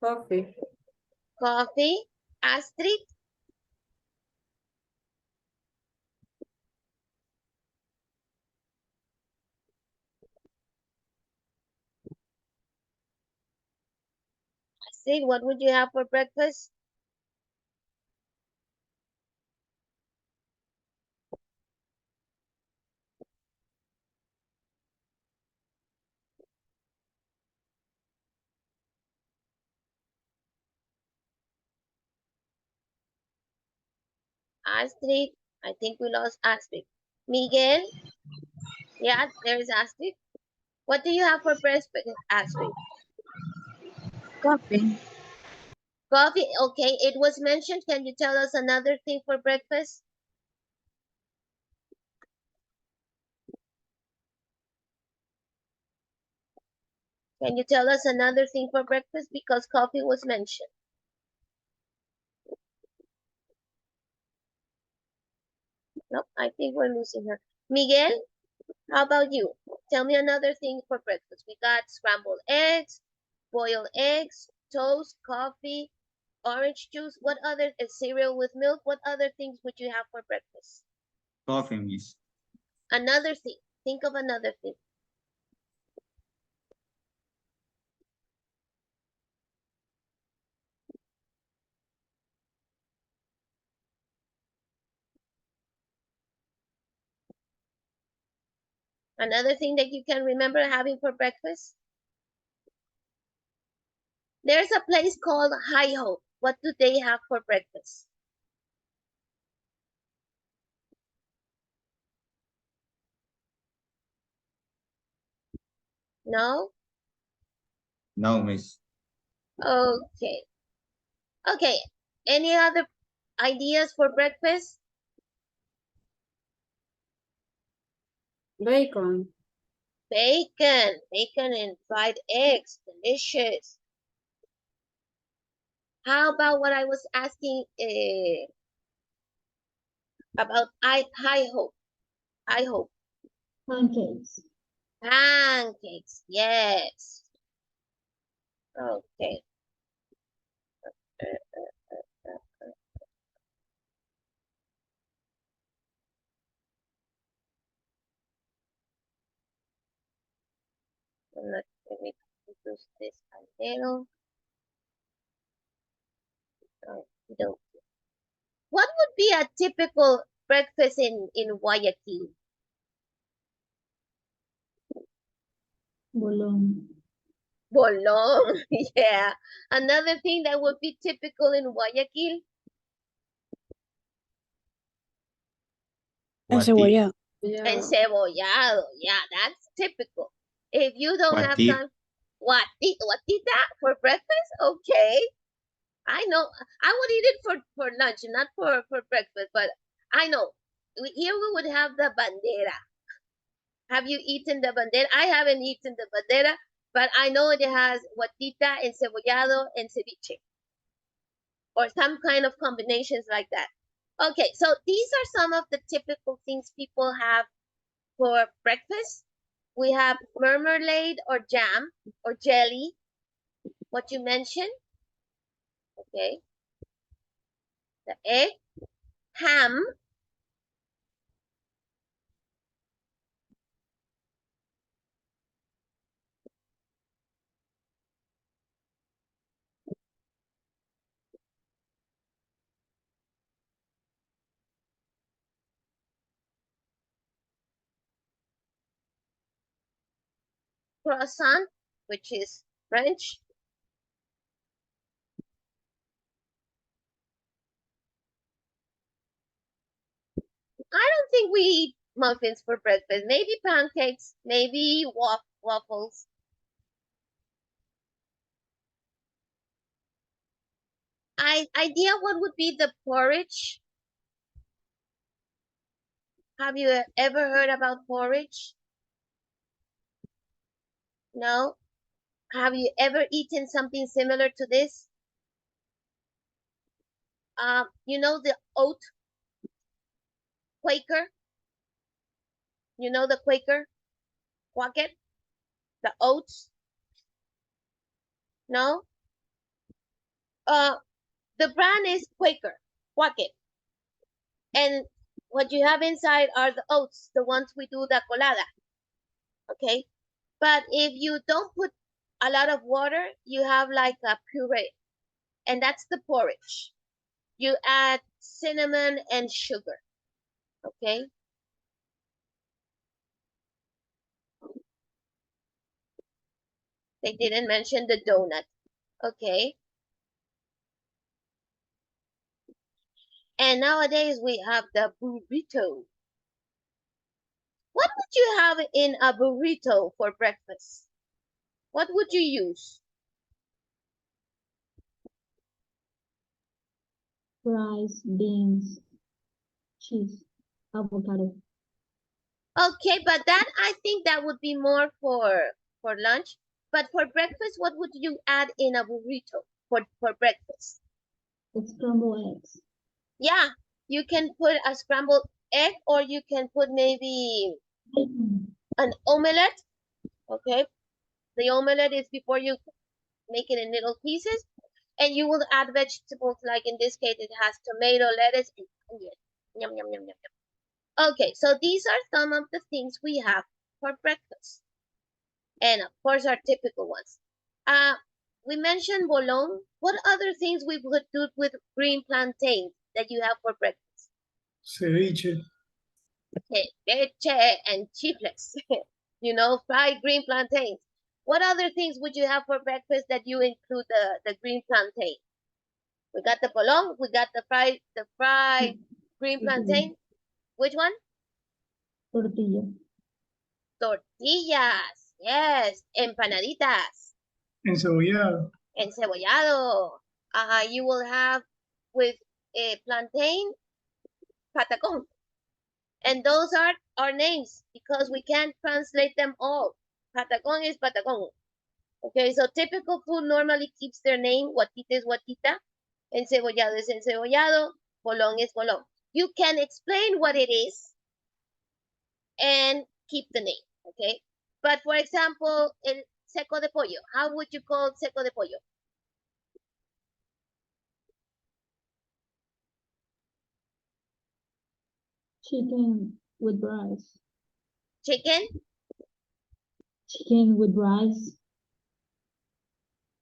Coffee. Coffee. Astrid? Astrid, what would you have for breakfast? Astrid, I think we lost Astrid. Miguel? Yeah, there's Astrid. What do you have for breakfast, Astrid? Coffee. Coffee, okay, it was mentioned. Can you tell us another thing for breakfast? Can you tell us another thing for breakfast? Because coffee was mentioned. Nope, I think we're losing her. Miguel, how about you? Tell me another thing for breakfast. We got scrambled eggs, boiled eggs, toast, coffee, orange juice. What other, cereal with milk? What other things would you have for breakfast? Coffee, miss. Another thing. Think of another thing. Another thing that you can remember having for breakfast? There's a place called High Hope. What do they have for breakfast? No? No, miss. Okay. Okay. Any other ideas for breakfast? Bacon. Bacon. Bacon and fried eggs. Delicious. How about what I was asking about High Hope? High Hope. Pancakes. Pancakes. Yes. Okay. Let me reduce this a little. What would be a typical breakfast in Guayaquil? Bolón. Bolón, yeah. Another thing that would be typical in Guayaquil. Encebollado. Yeah. Encebollado, yeah, that's typical. If you don't have Guatita. time, guatita for breakfast? Okay. I know. I would eat it for lunch, not for breakfast, but I know. Here we would have the bandera. Have you eaten the bandera? I haven't eaten the bandera, but I know it has guatita, encebollado, and ceviche. Or some kind of combinations like that. Okay, so these are some of the typical things people have for breakfast. We have marmalade or jam or jelly, what you mentioned. Okay. The egg, ham, croissant, which is French. I don't think we eat muffins for breakfast. Maybe pancakes, maybe waffles. Idea what would be the porridge? Have you ever heard about porridge? No? Have you ever eaten something similar to this? You know the oat Quaker? You know the Quaker? Quacket? The oats? No? The brand is Quaker, Quacket. And what you have inside are the oats, the ones we do the colada. Okay? But if you don't put a lot of water, you have like a puree. And that's the porridge. You add cinnamon and sugar. Okay? They didn't mention the donut. Okay? And nowadays we have the burrito. What would you have in a burrito for breakfast? What would you use? Rice, beans, cheese, avocado. Okay, but that I think that would be more for lunch. But for breakfast, what would you add in a burrito for breakfast? Scrambled eggs. Yeah, you can put a scrambled egg, or you can put maybe an omelette. Okay, the omelette is before you make it in little pieces, and you will add vegetables. Like in this case, it has tomato, lettuce, and onion. Yum yum yum yum yum. Okay, so these are some of the things we have for breakfast. And of course our typical ones. We mentioned bologna. What other things we would do with green plantains that you have for breakfast? Ceviche. Okay, leche and chifles. You know, fried green plantains. What other things would you have for breakfast that you include the green plantain? We got the bologna, we got the fried green plantain. Which one? Tortilla. Tortillas. Yes, empanaditas. Encebollado. Encebollado. You will have with a plantain, patacón. And those are our names because we can't translate them all. Patacón is patacón. Okay, so typical food normally keeps their name. Guatita is guatita. Encebollado is encebollado. Bolón is bolón. You can explain what it is and keep the name. Okay, but for example, el seco de pollo. How would you call seco de pollo? Chicken with rice. Chicken? Chicken with rice.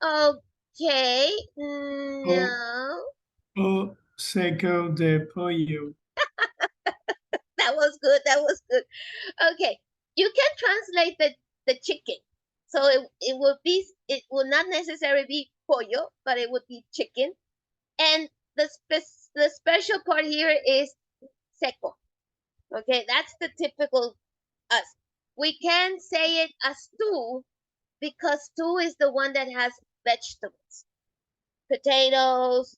Okay, no. Seco de pollo. That was good. That was good. Okay, you can translate the chicken. So it will not necessarily be pollo, but it would be chicken. And the special part here is seco. Okay, that's the typical us. We can say it as stew because stew is the one that has vegetables, potatoes,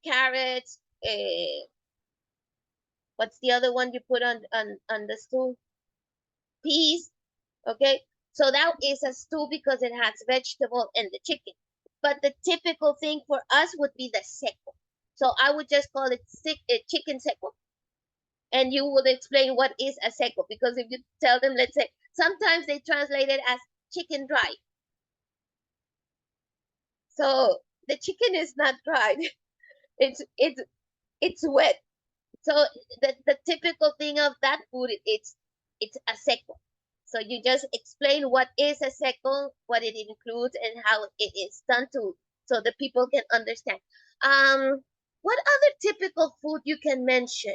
carrots, what's the other one you put on the stew? Peas. Okay, so that is a stew because it has vegetable and the chicken. But the typical thing for us would be the seco. So I would just call it chicken seco. And you would explain what is a seco, because if you tell them, let's say, sometimes they translate it as chicken dry. So the chicken is not dried. It's wet. So the typical thing of that food, it's a seco. So you just explain what is a seco, what it includes, and how it is done so the people can understand. What other typical food you can mention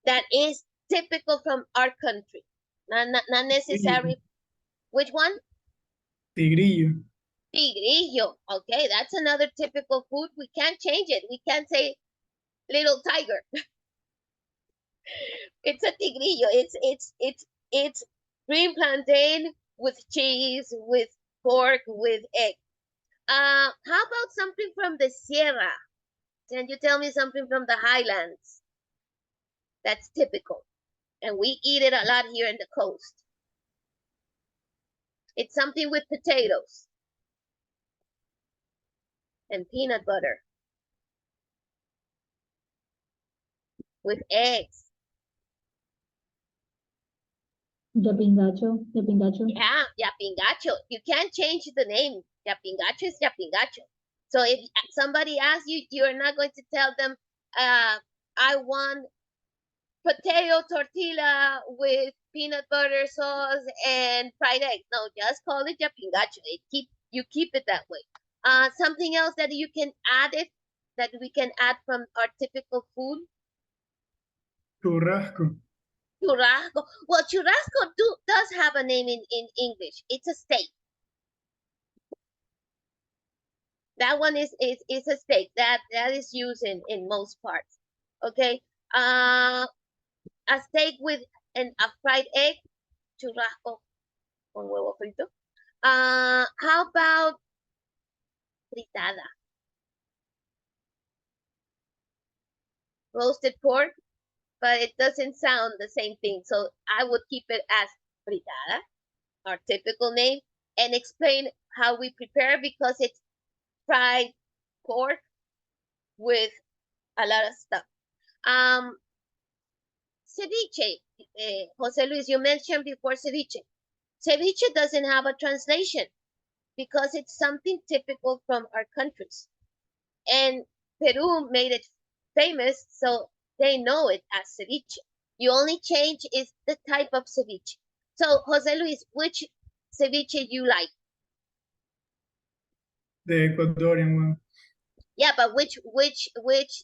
that is typical from our country? Not necessarily. Which one? Tigrillo. Tigrillo. Okay, that's another typical food. We can't change it. We can't say little tiger. It's a tigrillo. It's green plantain with cheese, with pork, with egg. How about something from the Sierra? Can you tell me something from the highlands that's typical? And we eat it a lot here in the coast. It's something with potatoes and peanut butter with eggs. Yapingacho. Yeah, yapingacho. You can't change the name. Yapingacho is yapingacho. So if somebody asks you, you're not going to tell them, I want potato tortilla with peanut butter sauce and fried egg. No, just call it yapingacho. You keep it that way. Something else that you can add that we can add from our typical food. Churrasco. Churrasco. Well, churrasco does have a name in English. It's a steak. That one is a steak that is used in most parts. Okay. A steak with a fried egg, churrasco con huevo frito. How about fritada? Roasted pork, but it doesn't sound the same thing. So I would keep it as fritada, our typical name, and explain how we prepare, because it's fried pork with a lot of stuff. Ceviche, Jose Luis, you mentioned before ceviche. Ceviche doesn't have a translation because it's something typical from our countries. And Peru made it famous, so they know it as ceviche. You only change is the type of ceviche. So, Jose Luis, which ceviche you like? The Ecuadorian one. Yeah, but which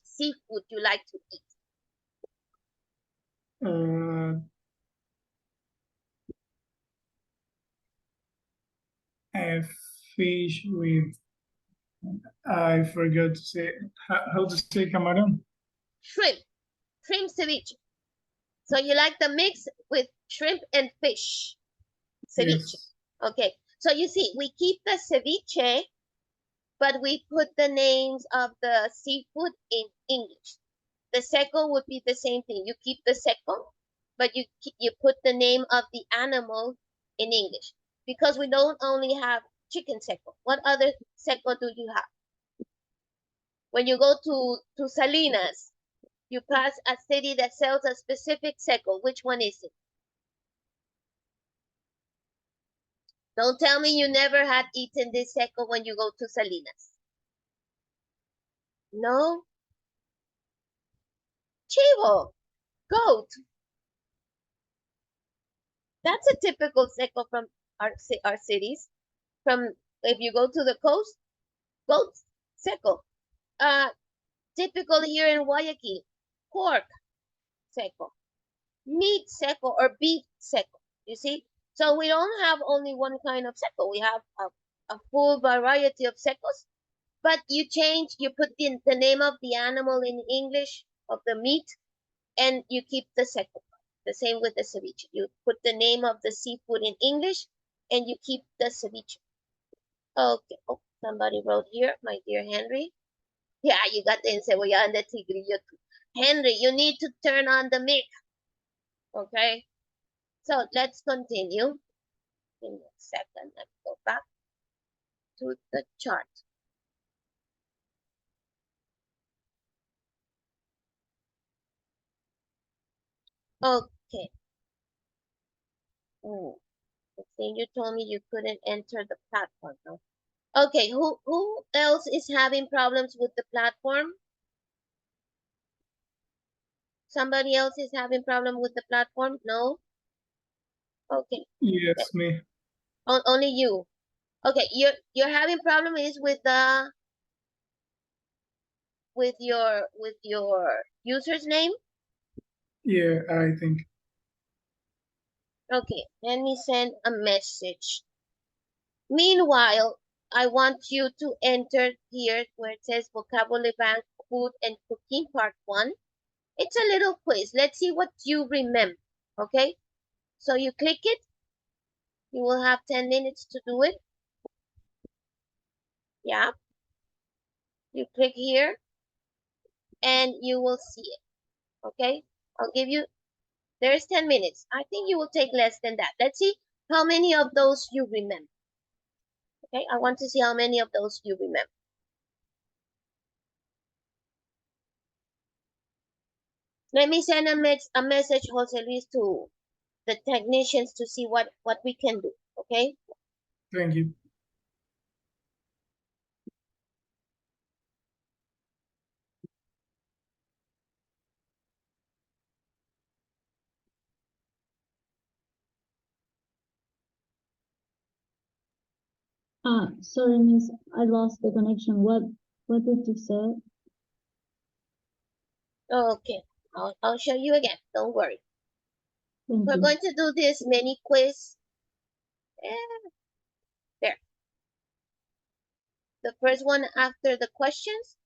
seafood you like to eat? A fish with, I forgot to say, how to say camarón? Shrimp ceviche. So you like the mix with shrimp and fish ceviche. Yes. Okay, so you see, we keep the ceviche, but we put the names of the seafood in English. The seco would be the same thing. You keep the seco, but you put the name of the animal in English, because we don't only have chicken seco. What other seco do you have? When you go to Salinas, you pass a city that sells a specific seco. Which one is it? Don't tell me you never had eaten this seco when you go to Salinas. No? Chivo, goat. That's a typical seco from our cities. From if you go to the coast, goat seco. typical here in Guayaquil, pork seco, meat seco, or beef seco. You see? So we don't have only one kind of seco. We have a full variety of secos, but you change, you put in the name of the animal in English, of the meat, and you keep the seco. The same with the ceviche. You put the name of the seafood in English, and you keep the ceviche. Okay. Oh, somebody wrote here, my dear Henry. Yeah, you got the encebollada and the tigrillo too. Henry, you need to turn on the mic. Okay. So let's continue. Give me a second. Let's go back to the chart. Okay. The thing you told me you couldn't enter the platform, no? Okay, who else is having problems with the platform? Somebody else is having problem with the platform? No? Okay. Yes, me. Only you. Okay, you're having problem is with the with your user's name? Yeah, I think. Okay, let me send a message. Meanwhile, I want you to enter here where it says vocabulary bank, food and cooking part 1. It's a little quiz. Let's see what you remember. Okay, so you click it. You will have 10 minutes to do it. Yeah, you click here and you will see it. Okay, I'll give you, there's 10 minutes. I think you will take less than that. Let's see how many of those you remember. Okay, I want to see how many of those you remember. Let me send a message, Jose Luis, to the technicians to see what we can do. Okay. Thank you. Sorry, Miss, I lost the connection. What did you say? Okay, I'll show you again. Don't worry. Thank We're you. going to do this mini quiz. There. The first one after the questions.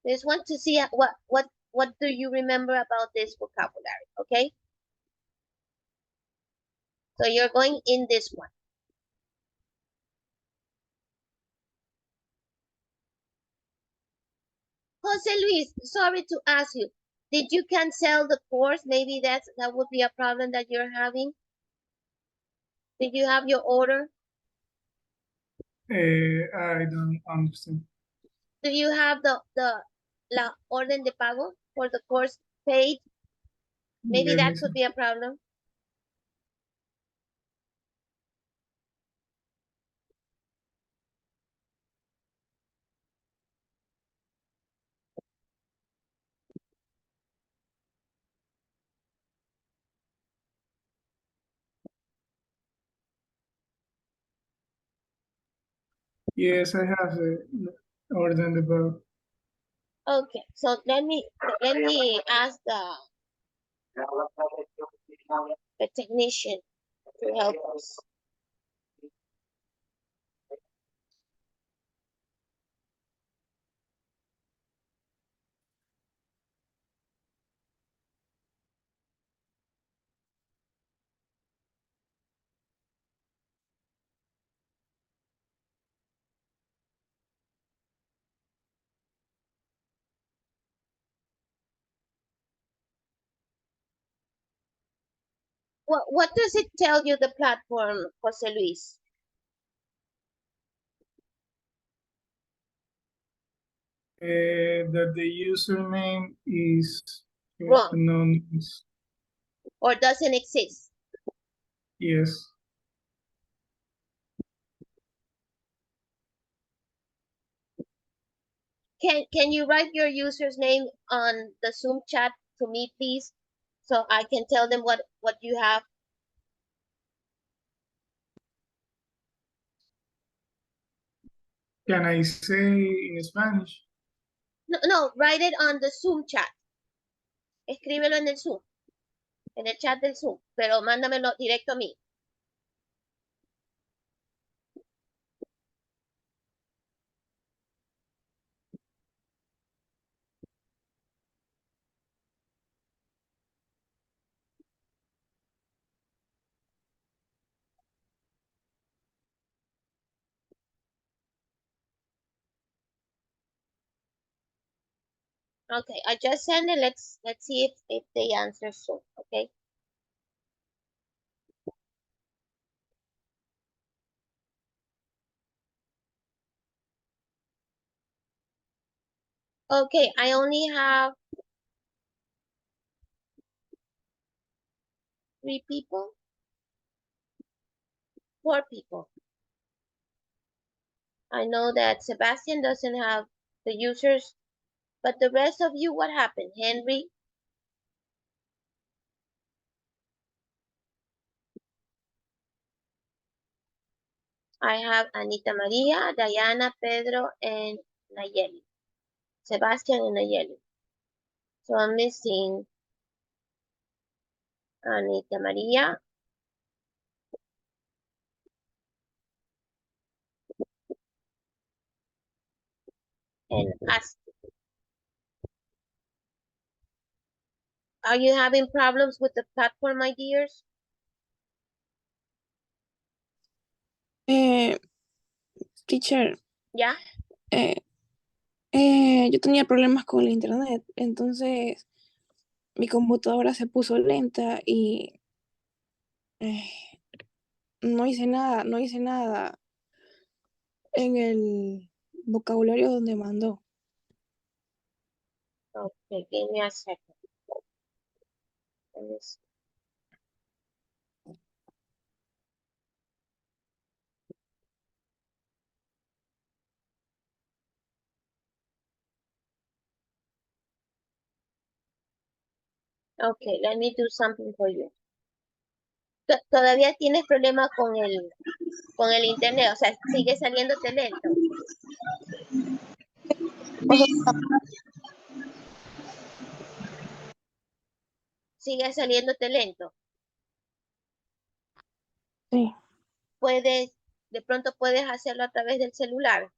This one to see what do you remember about this vocabulary. Okay. So you're going in this one. Jose Luis, sorry to ask you. Did you cancel the course? Maybe that would be a problem that you're having. Did you have your order? I don't understand. Do you have the la orden de pago for the course paid? Maybe Let me that see. could be a problem. Yes, I have the orden de pago. Okay, so let me ask the technician to help us. What does it tell you, the platform, Jose Luis? That the username is Wrong. anonymous. Or doesn't exist? Yes. Can you write your user's name on the Zoom chat to me, please? So I can tell them what you have. Can I say in Spanish? No, write it on the Zoom chat. Escríbelo en el Zoom, en el chat del Zoom, pero mándamelo directo a mí. Okay, I just sent it. Let's see if they answer soon. Okay. Okay, I only have 3 people, 4 people. I know that Sebastian doesn't have the users, but the rest of you, what happened? Henry? I have Anita Maria, Diana, Pedro, and Nayeli. Sebastian and Nayeli. So I'm missing Anita Maria. And Asti. Are you having problems with the platform, my dears? Teacher, Yeah? yo tenía problemas con el internet, entonces mi computadora se puso lenta y eh, no hice nada en el vocabulario donde mandó. Okay, give me a second. Let me see. Okay, let me do something for you. Todavía tienes problemas con el internet, o sea, sigue saliéndote lento. O sea, Sigue saliéndote lento. sí, De pronto puedes hacerlo a través del celular.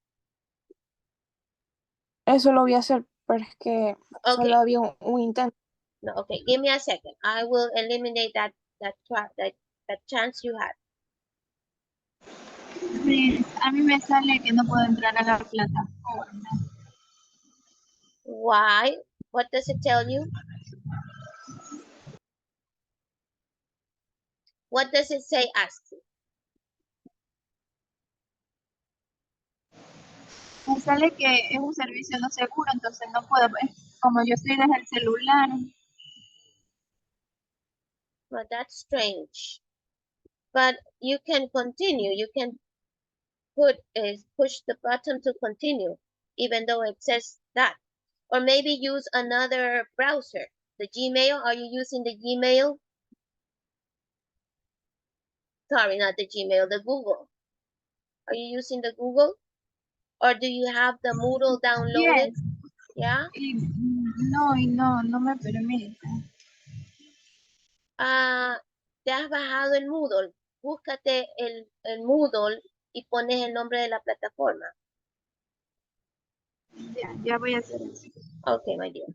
eso lo voy a hacer, pero es que Okay. solo había un intento. No, okay, give me a second. I will eliminate that chance you had. A mí me sale que no puedo entrar a la plataforma. Why? What does it tell you? What does it say, Asti? Me sale que es un servicio no seguro, entonces no puedo, como yo estoy desde el celular. Well, that's strange. But you can continue. You can push the button to continue, even though it says that. Or maybe use another browser. The Gmail, are you using the Gmail? Sorry, not the Gmail, the Google. Are you using the Google? Or do you have the Moodle downloaded? Yes. Yeah? No me permite. Te has bajado el Moodle. Búscate el Moodle y pones el nombre de la plataforma. Ya voy a hacer eso. Okay, my dear.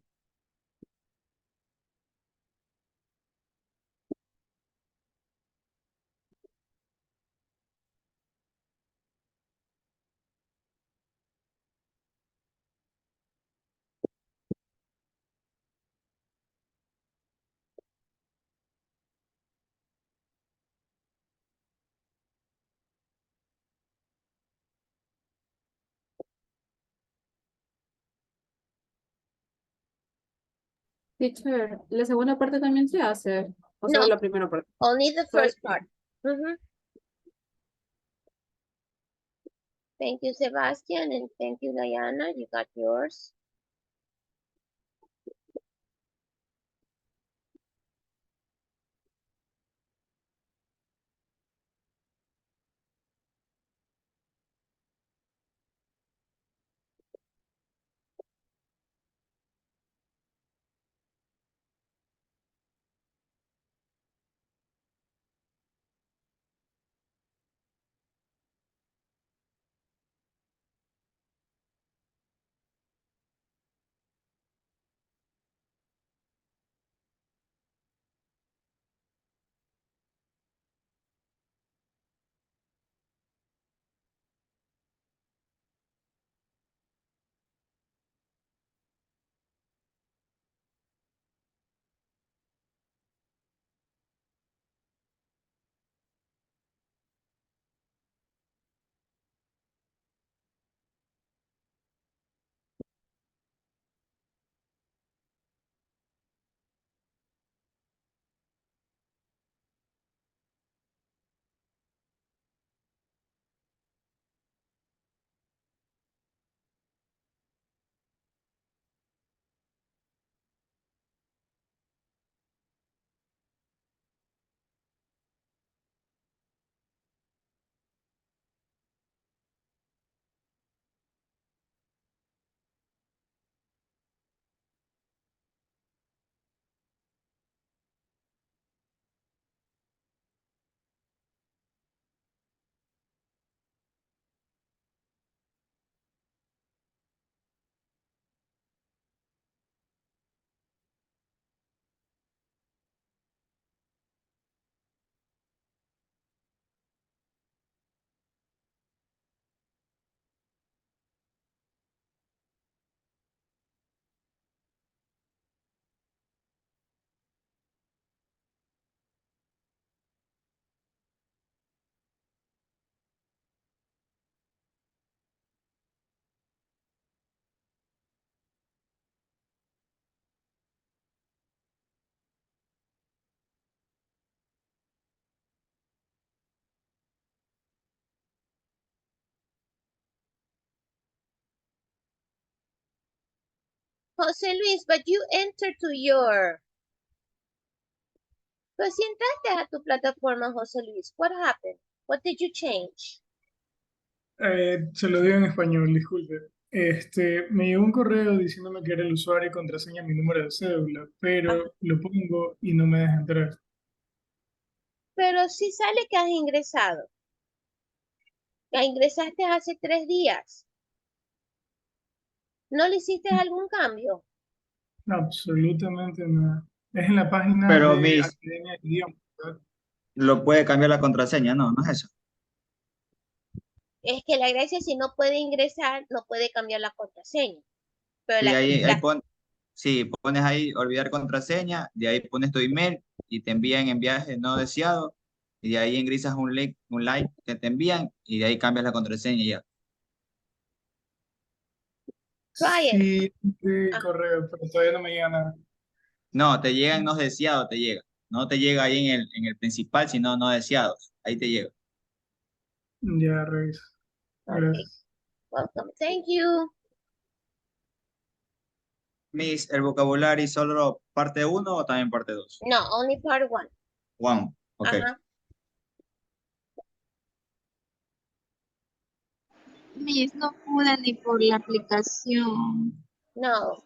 Teacher, ¿la segunda parte también se hace? ¿O solo No, la primera parte? only the Solo- first part. Thank you, Sebastian, and thank you, Diana. You got yours. Jose Luis, but you enter to your... Pues si entraste a tu plataforma, Jose Luis, what happened? What did you change? Se lo digo en español, disculpe. Me llegó un correo diciéndome que era el usuario y contraseña mi número de cédula, pero lo pongo y no me deja entrar. Pero sí sale que has ingresado. Que ingresaste hace 3 días. ¿No le hiciste algún cambio? Absolutamente nada. Es en la página Pero de Miss, Academia de Idiomas, ¿verdad? lo puede cambiar la contraseña, no, no es eso. Es que la gracia, si no puede ingresar, no puede cambiar la contraseña. Pero Sí, sí, pones ahí olvidar contraseña, de ahí pones tu email y te envían en viaje no deseado, y de ahí ingresas un like que te envían y de ahí cambias la contraseña y ya. Try it. Sí, Ah, correo, pero todavía no me llega nada. No, te llega en no deseado, te llega. No te llega ahí en el principal, sino no deseados. Ahí te llega. Ya, reviso. okay. Gracias. Welcome. Thank you. Miss, ¿el vocabulario solo parte uno o también parte 2? No, only part 1. One, ok. Ajá. Miss, no pude ni por la aplicación. No.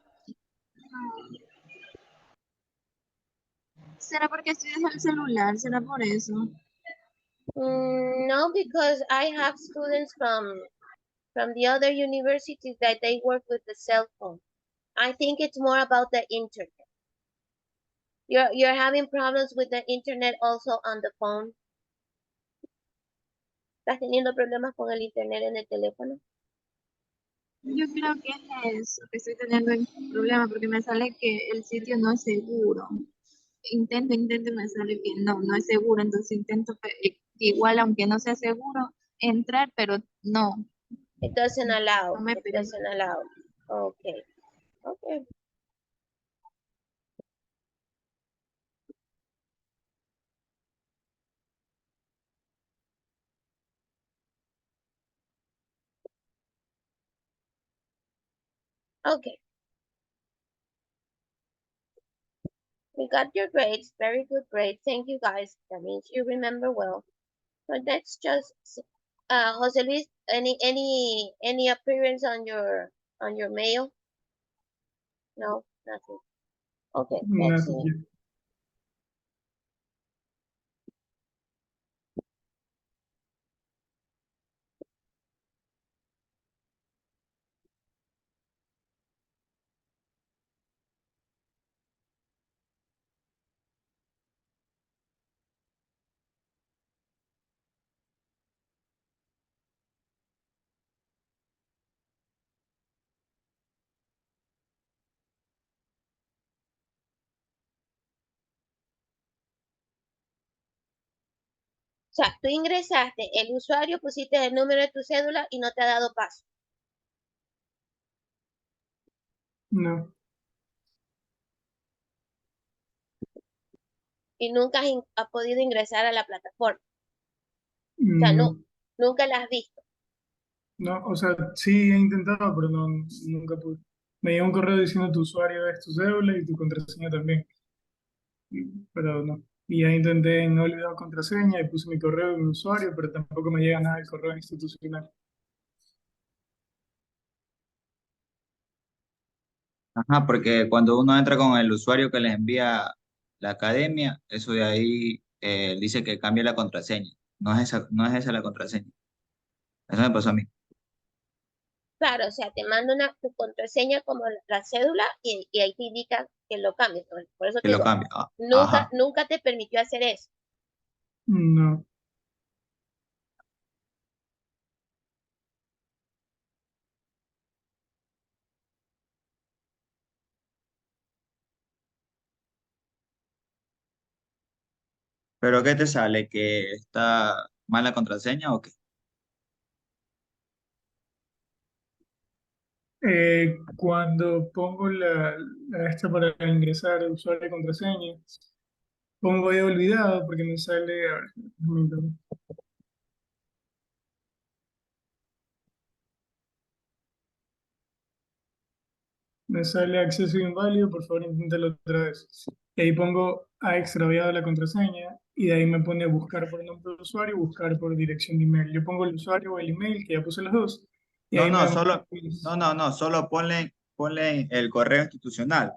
¿Será porque estoy desde el celular? ¿Será por eso? No, because I have students from the other universities that they work with the cell phone. I think it's more about the internet. You're having problems with the internet also on the phone. ¿Estás teniendo problemas con el internet en el teléfono? Yo creo que es eso, que estoy teniendo un problema porque me sale que el sitio no es seguro. Intento y me sale que no es seguro, entonces intento igual aunque no sea seguro entrar, pero no. It doesn't allow. No me It permite. doesn't allow. Okay. Okay. Okay. We got your grades. Very good grades. Thank you guys. That means you remember well. But that's just Jose Luis, any appearance on your mail? No, nothing. Okay, let's Nada, see. O sea, tú ingresaste el usuario, pusiste el número de tu cédula y no te ha dado paso. no, Y nunca has podido ingresar a la plataforma. O sea, no, nunca la has visto. no, o sea, sí he intentado, pero no, nunca pude. Me llegó un correo diciendo tu usuario es tu cédula y tu contraseña también, pero no. Y ya intenté, no he olvidado contraseña y puse mi correo y mi usuario, pero tampoco me llega nada del correo institucional. Ajá, porque cuando uno entra con el usuario que les envía la academia, eso de ahí dice que cambia la contraseña. No es esa la contraseña. Eso me pasó a mí, Claro, o sea, te manda tu contraseña como la cédula y ahí te indica que lo cambies. Por eso que te lo digo, cambia. nunca, Ajá. nunca te permitió hacer eso. No, ¿Pero qué te sale? ¿Que está mal la contraseña o qué? Cuando pongo la esta para ingresar el usuario y contraseña, pongo he olvidado porque me sale, a ver, un momento. Me me sale acceso inválido, por favor inténtalo otra vez. Y ahí pongo ha extraviado la contraseña y de ahí me pone buscar por nombre de usuario y buscar por dirección de email. Yo pongo el usuario o el email, que ya puse los dos, y No, ahí me no, da solo, no, solo ponle el correo institucional,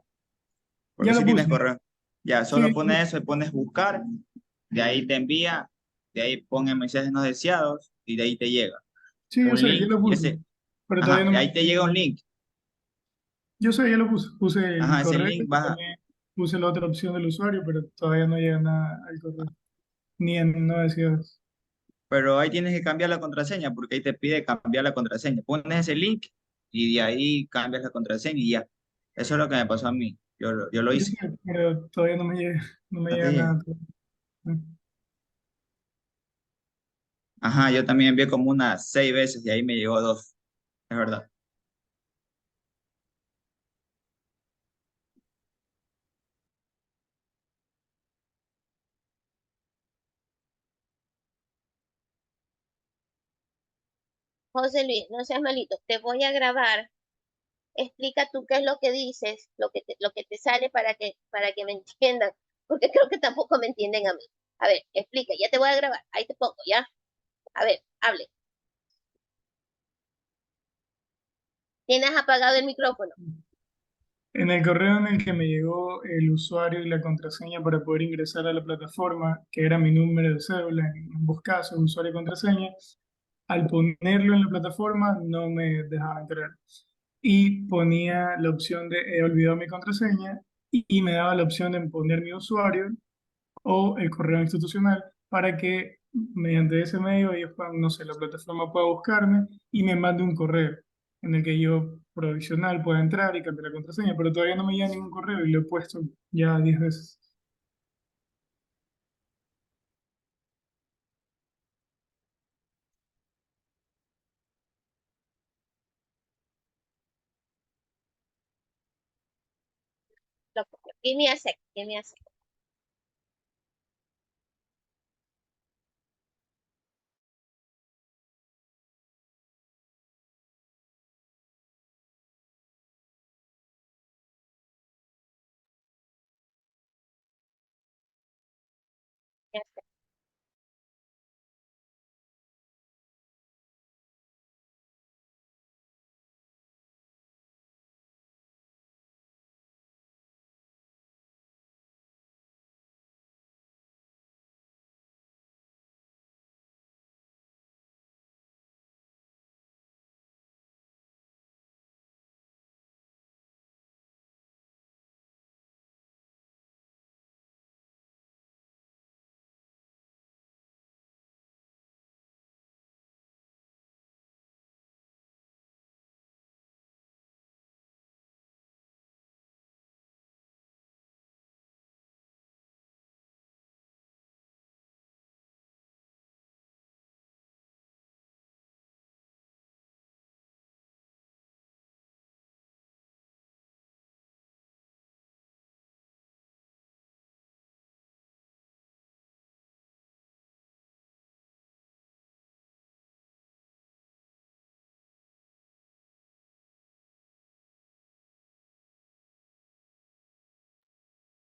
porque Ya si lo tienes puse. correo. Ya, Sí, solo pones eso y pones buscar, de ahí te envía, de ahí pone mensajes no deseados y de ahí te llega sí, yo un sé, ya link lo y puse, ese, pero todavía ajá, no de me... ahí te llega un link, Yo sé, ya lo puse. Puse el ajá, ese correo link y vas, también puse la otra opción del usuario, pero todavía no llega nada al correo. Ni en no deseados. pero ahí tienes que cambiar la contraseña porque ahí te pide cambiar la contraseña. Pones ese link y de ahí cambias la contraseña y ya. Eso es lo que me pasó a mí. Yo lo Yo hice. sé, pero todavía no me ¿No te llega llega? nada. Ajá, yo también envié como unas 6 veces y ahí me llegó dos. Es verdad. José Luis, no seas malito, te voy a grabar. Explica tú qué es lo que dices, lo que te sale para que me entiendan, porque creo que tampoco me entienden a mí. A ver, explica, ya te voy a grabar, ahí te pongo, ¿ya? A ver, hable. Tienes apagado el micrófono. En el correo en el que me llegó el usuario y la contraseña para poder ingresar a la plataforma, que era mi número de cédula, en ambos casos, usuario y contraseña, al ponerlo en la plataforma no me dejaba entrar. Y ponía la opción de he olvidado mi contraseña y me daba la opción de poner mi usuario o el correo institucional para que mediante ese medio ellos puedan, no sé, la plataforma pueda buscarme y me mande un correo en el que yo provisional pueda entrar y cambiar la contraseña, pero todavía no me llega ningún correo y lo he puesto ya 10 veces. Give me a sec, give me a sec.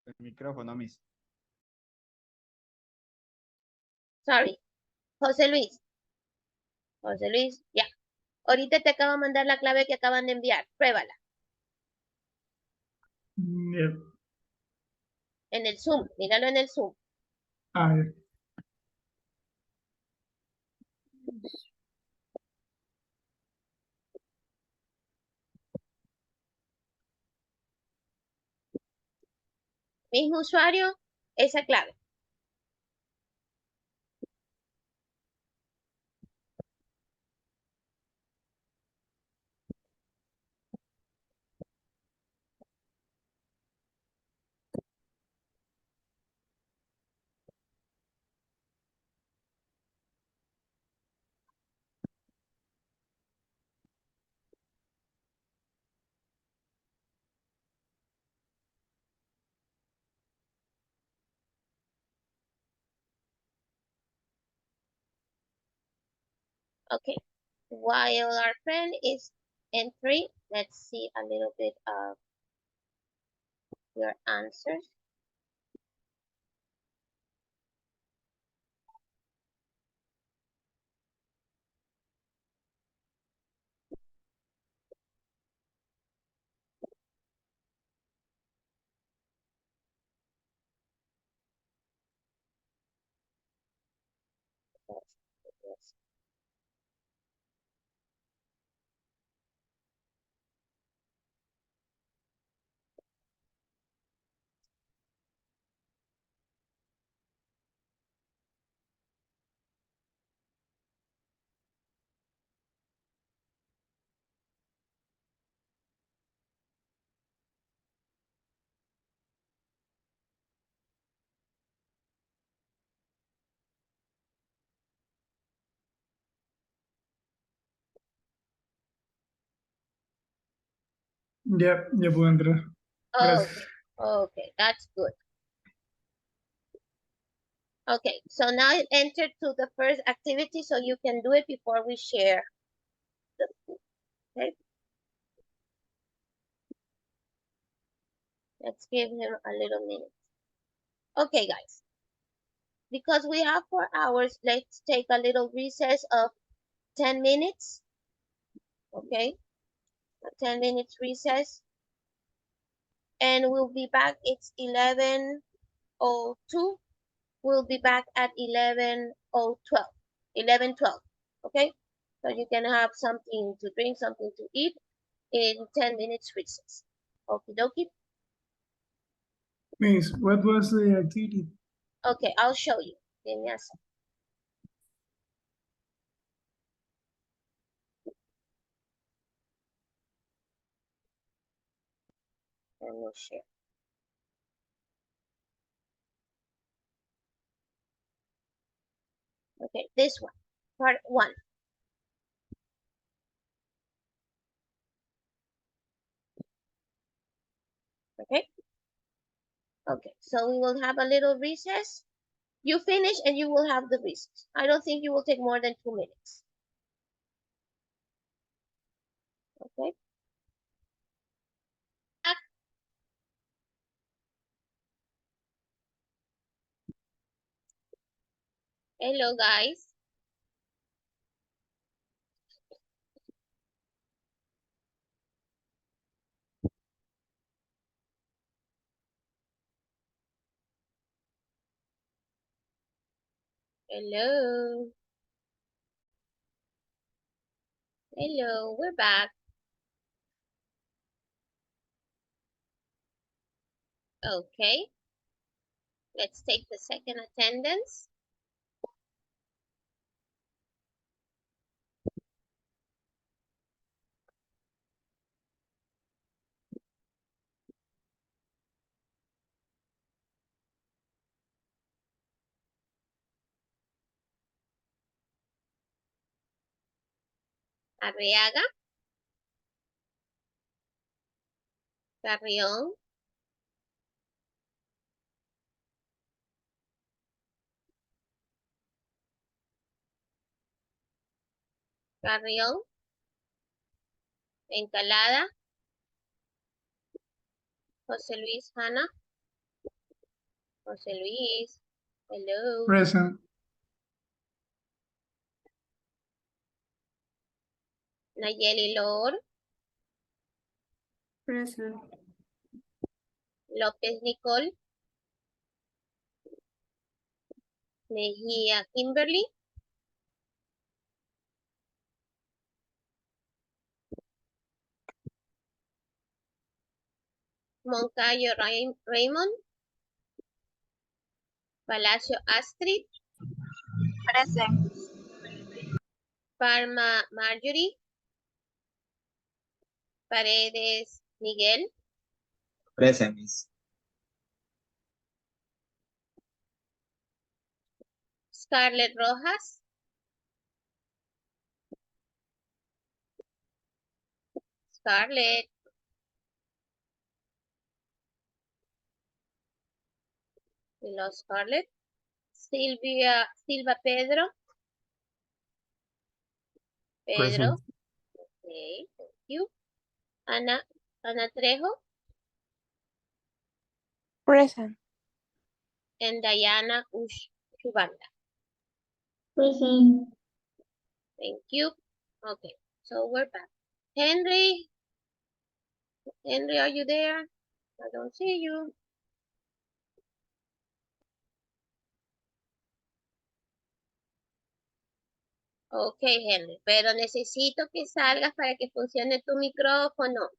El micrófono, Miss. Sorry. José Luis, ya. Ahorita te acabo de mandar la clave que acaban de enviar. Pruébala. Ya. En el Zoom. Míralo en el Zoom. Ah, ya. Mismo usuario, esa clave. Okay. While our friend is entering, let's see a little bit of your answers. Yes. Ya puedo entrar. Gracias. Okay, that's good. Okay, so now enter to the first activity so you can do it before we share the food. Okay. Let's give him a little minute. Okay, guys. Because we have 4 hours, let's take a little recess of 10 minutes. Okay, a 10 minutes recess. And we'll be back. It's 11:02. We'll be back at 11:12. Okay, so you can have something to drink, something to eat in 10 minutes recess. Okie dokie. Miss, what was the activity? Okay, I'll show you. Give me a second. Let me share. Okay, this one, part 1. Okay. Okay, so we will have a little recess. You finish and you will have the recess. I don't think you will take more than 2 minutes. Okay. Hello, guys. Hello. Hello, we're back. Okay. Let's take the second attendance. Arriaga. Carrión. Carrión. Encalada. José Luis Hanna. José Luis. Hello. Present. Nayeli Lor. Present. López Nicole. Mejía Kimberly. Moncayo Raymond. Palacio Astrid. Present. Parma Marjorie. Paredes Miguel. Present, Miss. Scarlett Rojas. Scarlett. We lost Scarlett. Silva Pedro. Pedro. Present. Okay, thank you. Ana Trejo. Present. And Diana Ushubanda. Present. Thank you. Okay, so we're back. Henry, are you there? I don't see you. Ok, Henry, pero necesito que salgas para que funcione tu micrófono.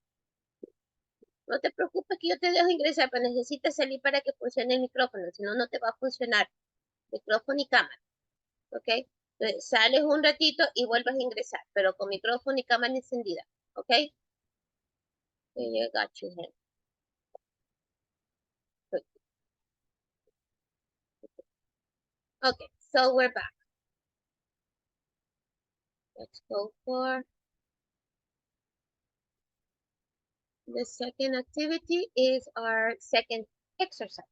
No te preocupes que yo te dejo ingresar, pero necesitas salir para que funcione el micrófono, si no, no te va a funcionar micrófono y cámara. ¿Ok? Entonces, sales un ratito y vuelves a ingresar, pero con micrófono y cámara encendida. ¿Ok? Okay, I got you, Henry. Good. Okay, so we're back. Let's go for the second activity is our second exercise.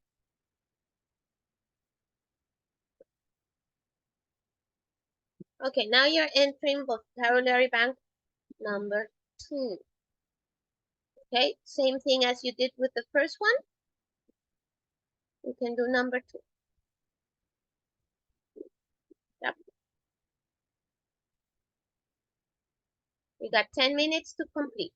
Okay, now you're entering vocabulary bank number 2. Okay, same thing as you did with the first one. You can do number 2. Yep. You got 10 minutes to complete.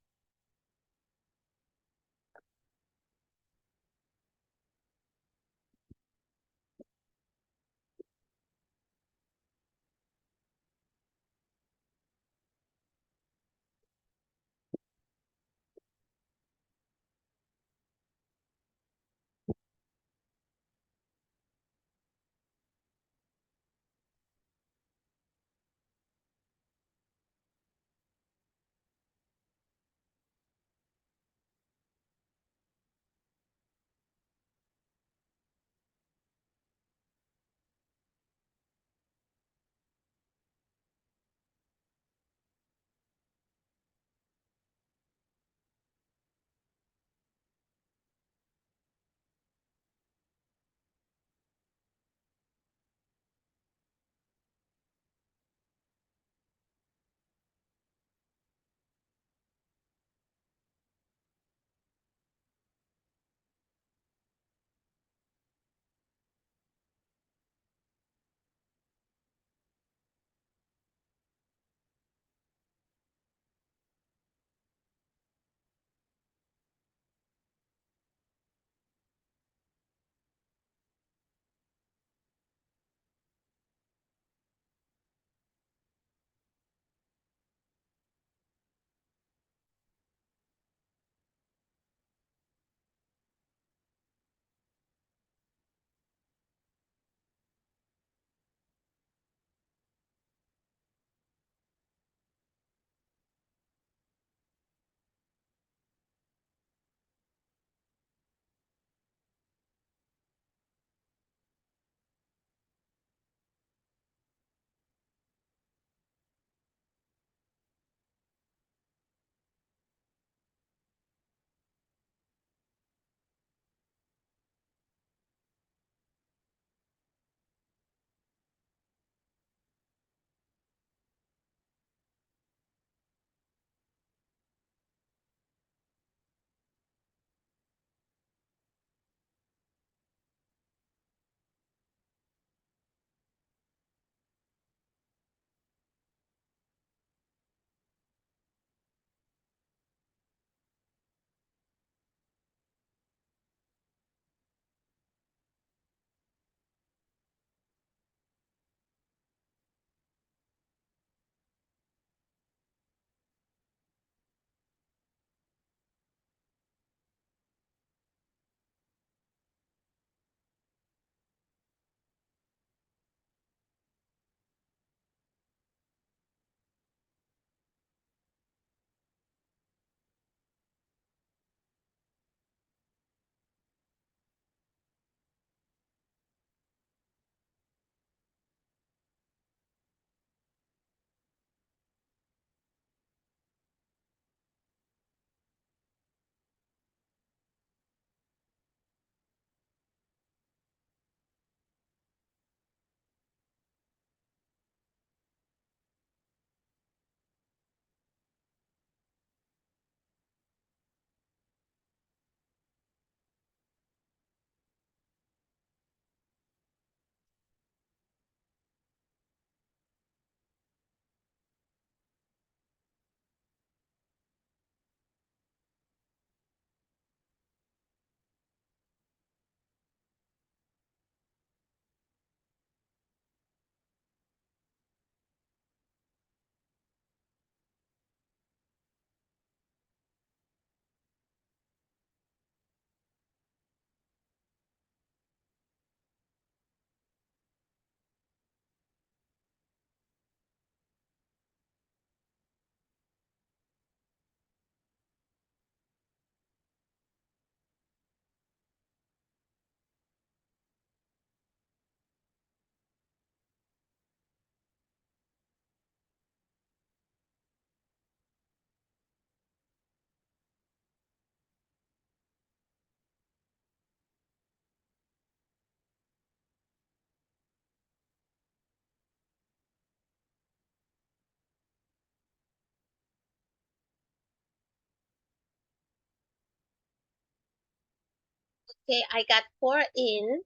Okay, I got 4 in.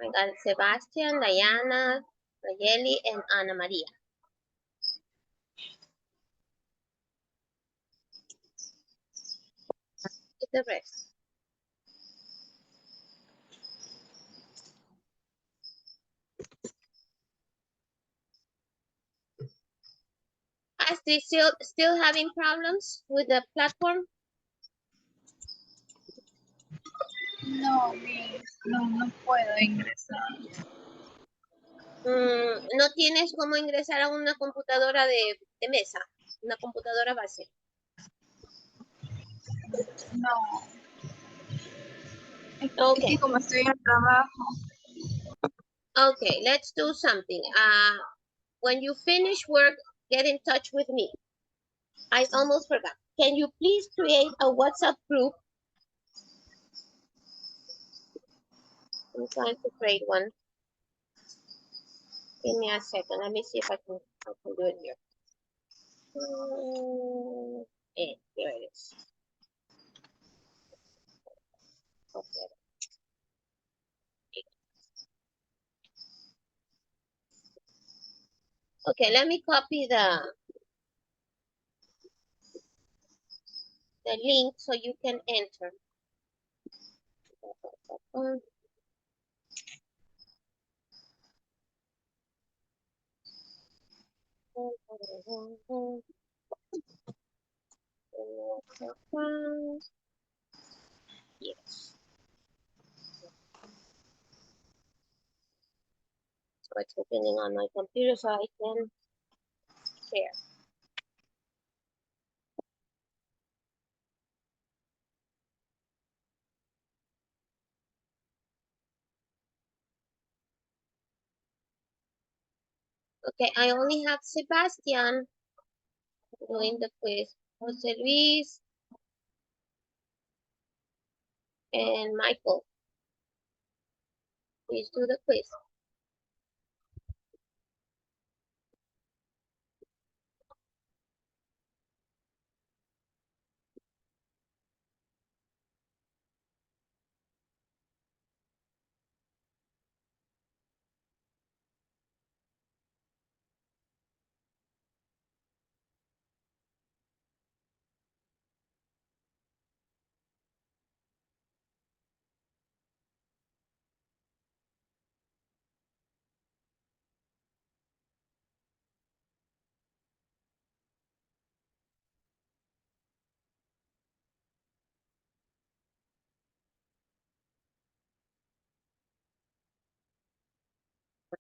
I got Sebastian, Diana, Nayeli, and Ana Maria. The rest. Are they still having problems with the platform? No, Miss, no puedo ingresar. No tienes cómo ingresar a una computadora de mesa, una computadora base. No. Es Okay. que como estoy en trabajo. Okay, let's do something. When you finish work, get in touch with me. I almost forgot. Can you please create a WhatsApp group? I'm trying to create one. Give me a second. Let me see if I can do it here. Here it is. Okay. Okay, let me copy the link so you can enter. Yes. So it's opening on my computer so I can share. Okay, I only have Sebastian doing the quiz. Jose Luis and Michael. Please do the quiz.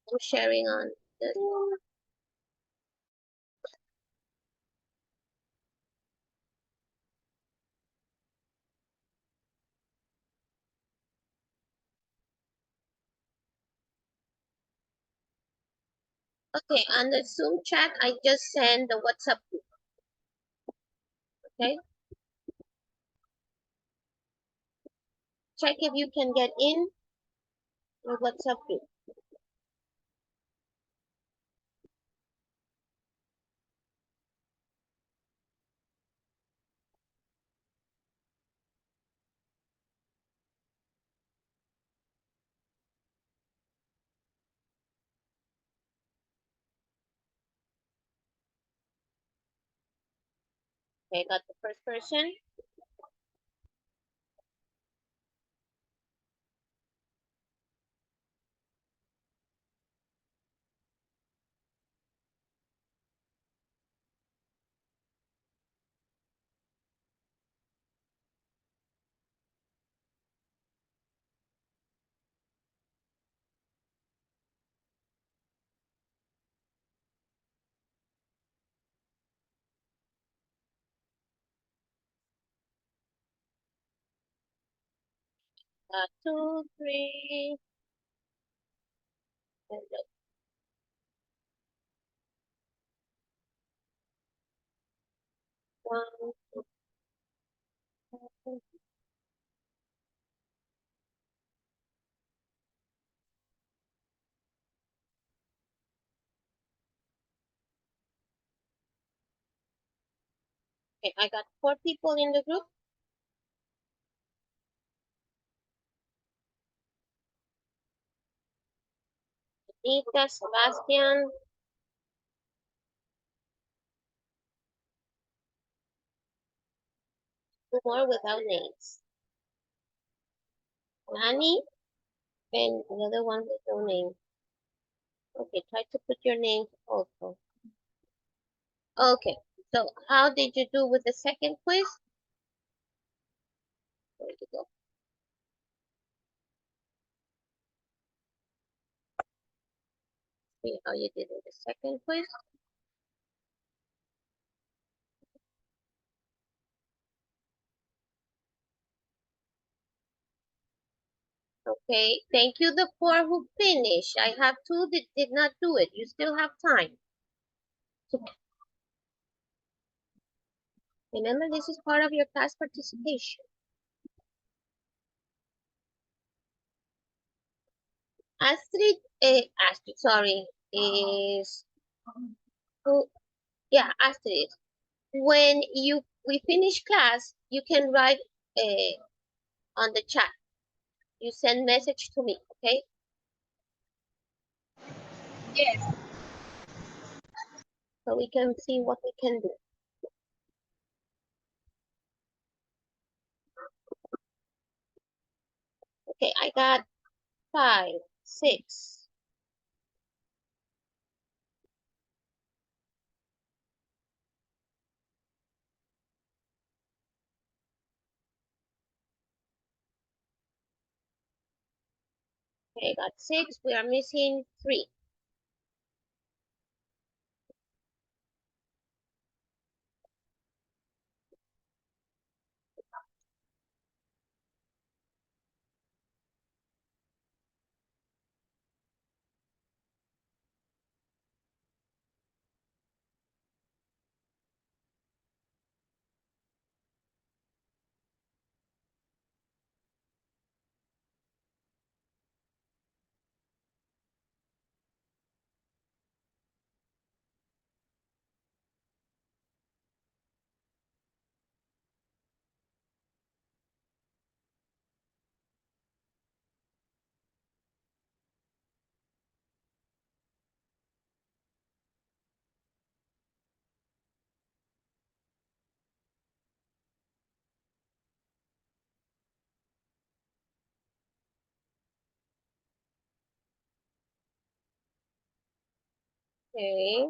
I'm sharing on this. Okay, on the Zoom chat, I just send the WhatsApp group. Okay. Check if you can get in the WhatsApp group. Okay, got the first person. Got 2, 3. And the 1, 2, 3. Okay, I got 4 people in the group. Ita, Sebastian. Two more without names. Nani, and the other one with no name. Okay, try to put your names also. Okay, so how did you do with the second quiz? Where did you go? See how you did with the second quiz. Okay, thank you the four who finished. I have two that did not do it. You still have time. Remember, this is part of your class participation. Astrid, Astrid, sorry, is who? Yeah, Astrid. When we finish class, you can write on the chat. You send message to me, okay? Yes. So we can see what we can do. Okay, I got 5, 6. Okay, got 6. We are missing 3. Okay.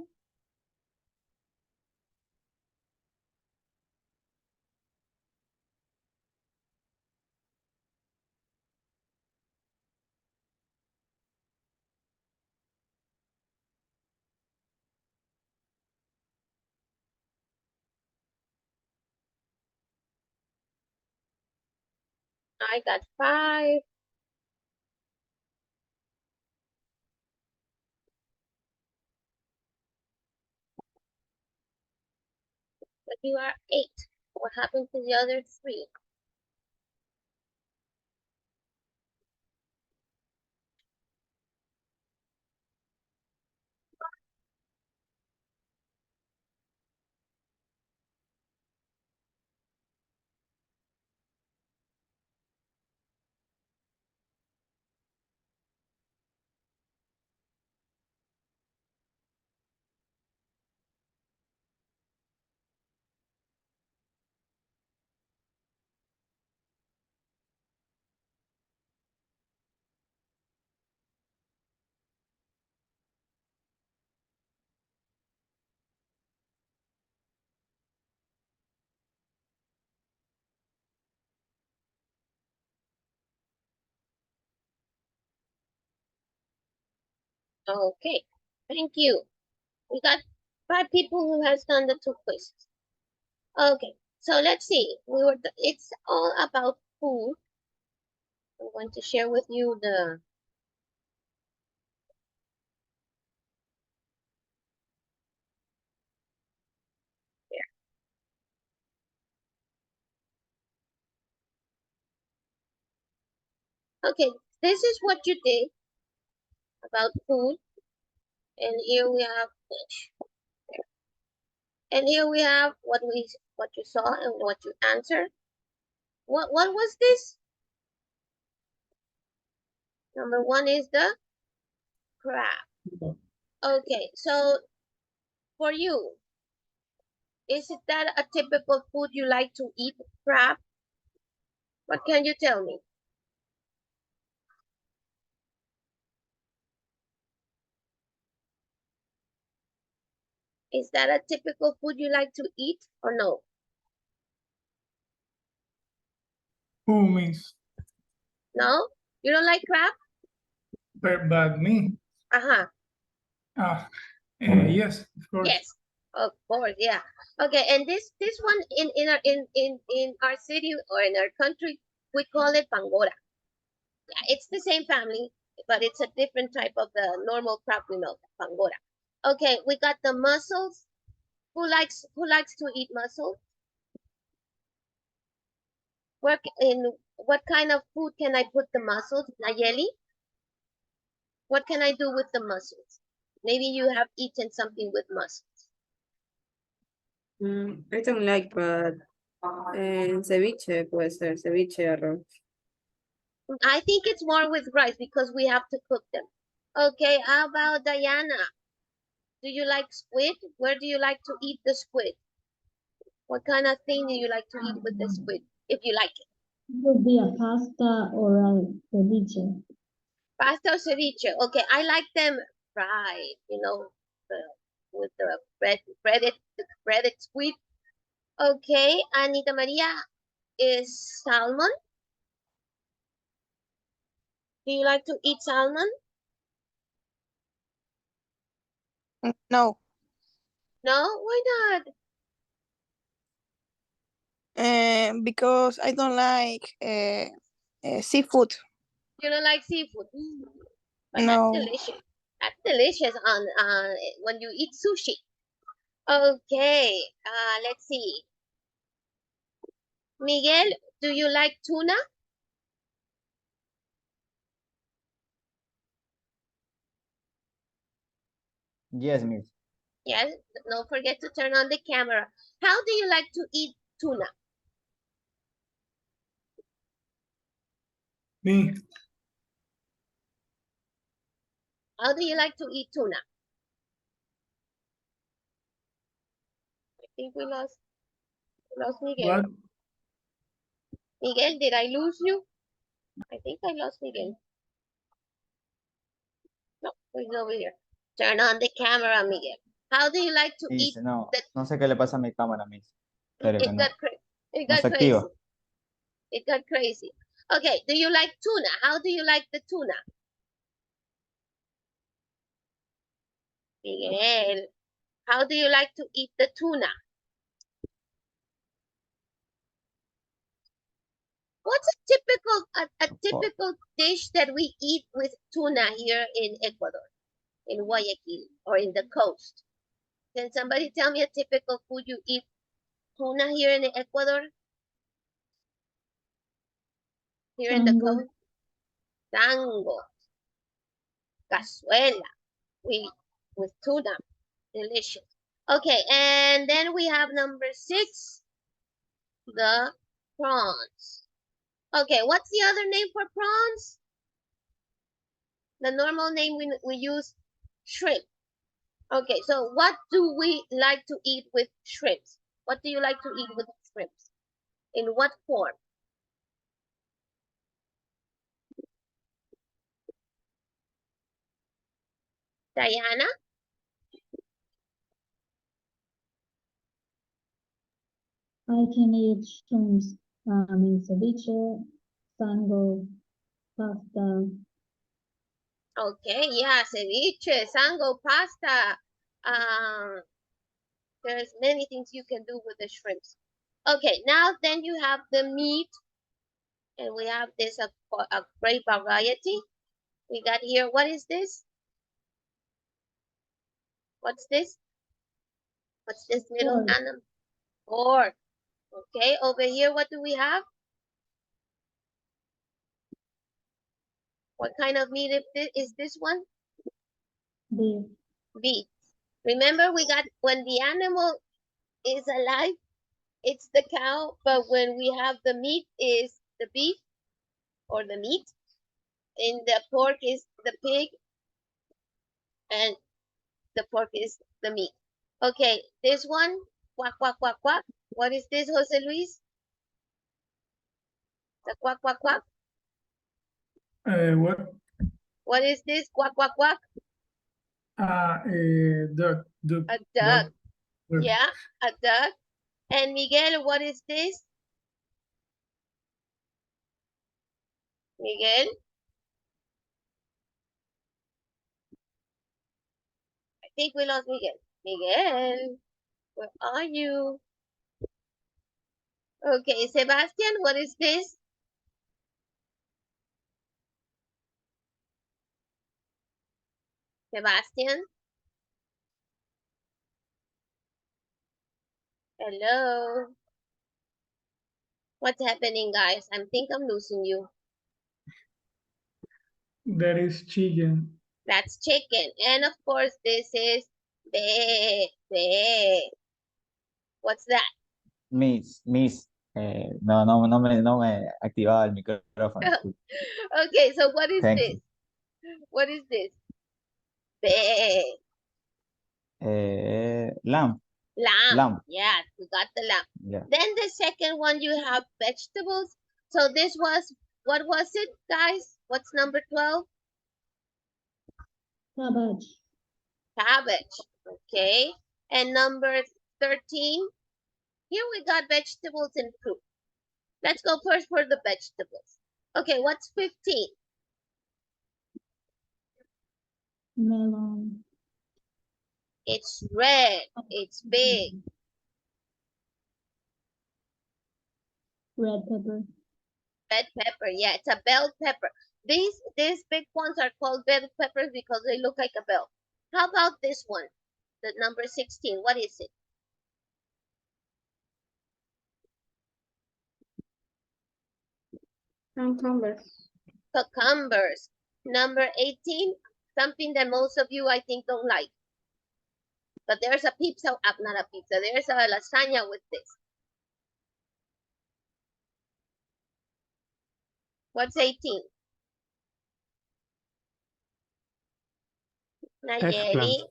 I got 5. But you are 8. What happened to the other 3? Okay, thank you. We got 5 people who has done the 2 quizzes. Okay, so let's see. It's all about food. I'm going to share with you the Okay, this is what you did about food, and here we have fish. And here we have what you saw and what you answered. What was this? Number 1 is the crab. Okay, so for you, is it that a typical food you like to eat, crab? What can you tell me? Is that a typical food you like to eat or no? Who means? No? You don't like crab? But me? Uh-huh. Ah, yes, of course. Yes, of course, yeah. Okay, and this one in our city or in our country, we call it pangora. Yeah, it's the same family, but it's a different type of the normal crab we know, pangora. Okay, we got the mussels. Who likes to eat mussels? What kind of food can I put the mussels? Nayeli? What can I do with the mussels? Maybe you have eaten something with mussels. I don't like, but ceviche puede ser, ceviche, arroz. I think it's more with rice because we have to cook them. Okay, how about Diana? Do you like squid? Where do you like to eat the squid? What kind of thing do you like to eat with the squid, if you like it? Would be a pasta or a ceviche. Pasta or ceviche? Okay, I like them fried, with the breaded squid. Okay, Anita Maria is salmon. Do you like to eat salmon? No, No, why not? because I don't like seafood. You don't like seafood? But that's No. delicious. That's delicious on when you eat sushi. Okay, let's see. Miguel, do you like tuna? Yes, miss. Yes, don't forget to turn on the camera. How do you like to eat tuna? Me? How do you like to eat tuna? I think we lost Miguel. What? Miguel, did I lose you? I think I lost Miguel. No, he's over here. Turn on the camera, Miguel. How do you like to eat Miss, no, the no sé qué le pasa a mi cámara, miss. Serio que it no. got crazy. It No got se crazy. activa. It got crazy. Okay, do you like tuna? How do you like the tuna? Miguel, how do you like to eat the tuna? What's a typical dish that we eat with tuna here in Ecuador, in Guayaquil, or in the coast? Can somebody tell me a typical food you eat tuna here in Ecuador? Here in the Tango. coast? Tango, cazuela, with tuna, delicious. Okay, and then we have number 6, the prawns. Okay, what's the other name for prawns? The normal name we use, shrimp. Okay, so what do we like to eat with shrimps? What do you like to eat with shrimps? In what form? Diana? I can eat shrimps, in ceviche, tango, pasta. Okay, yeah, ceviche, sango, pasta. There's many things you can do with the shrimps. Okay, now then you have the meat, and we have this a great variety. We got here, what is this? What's this? What's this little Pork. animal? Pork. Okay, over here, what do we have? What kind of meat is this one? Beef. Beef. Remember, we got when the animal is alive, it's the cow, but when we have the meat is the beef or the meat, and the pork is the pig. and the pork is the meat. Okay, this one, quack, quack, quack, quack. What is this, Jose Luis? The quack, quack, quack. What? What is this? Quack, quack, quack. Duck. A duck. Duck. Yeah, a duck. And Miguel, what is this? Miguel? I think we lost Miguel. Miguel, where are you? Okay, Sebastian, what is this? Sebastian? Hello? What's happening, guys? I think I'm losing you. That is chicken. That's chicken. And of course, this is be. What's that? Miss. No me activaba el micrófono. Okay, so what is Thank this? you. What is this? Be. Lamb. Lamb. Yeah, you got the lamb. Yeah. Then the second one, you have vegetables. So this was, what was it, guys? What's number 12? Cabbage. Cabbage. Okay. And number 13, here we got vegetables and fruit. Let's go first for the vegetables. Okay, what's 15? Melon. It's red. It's big. Red pepper. Red pepper. Yeah, it's a bell pepper. These big ones are called bell peppers because they look like a bell. How about this one? The number 16. What is it? Cucumbers. Cucumbers. Number 18. Something that most of you, I think, don't like. But there's a pizza, not a pizza. There's a lasagna with this. What's 18? Nayeli.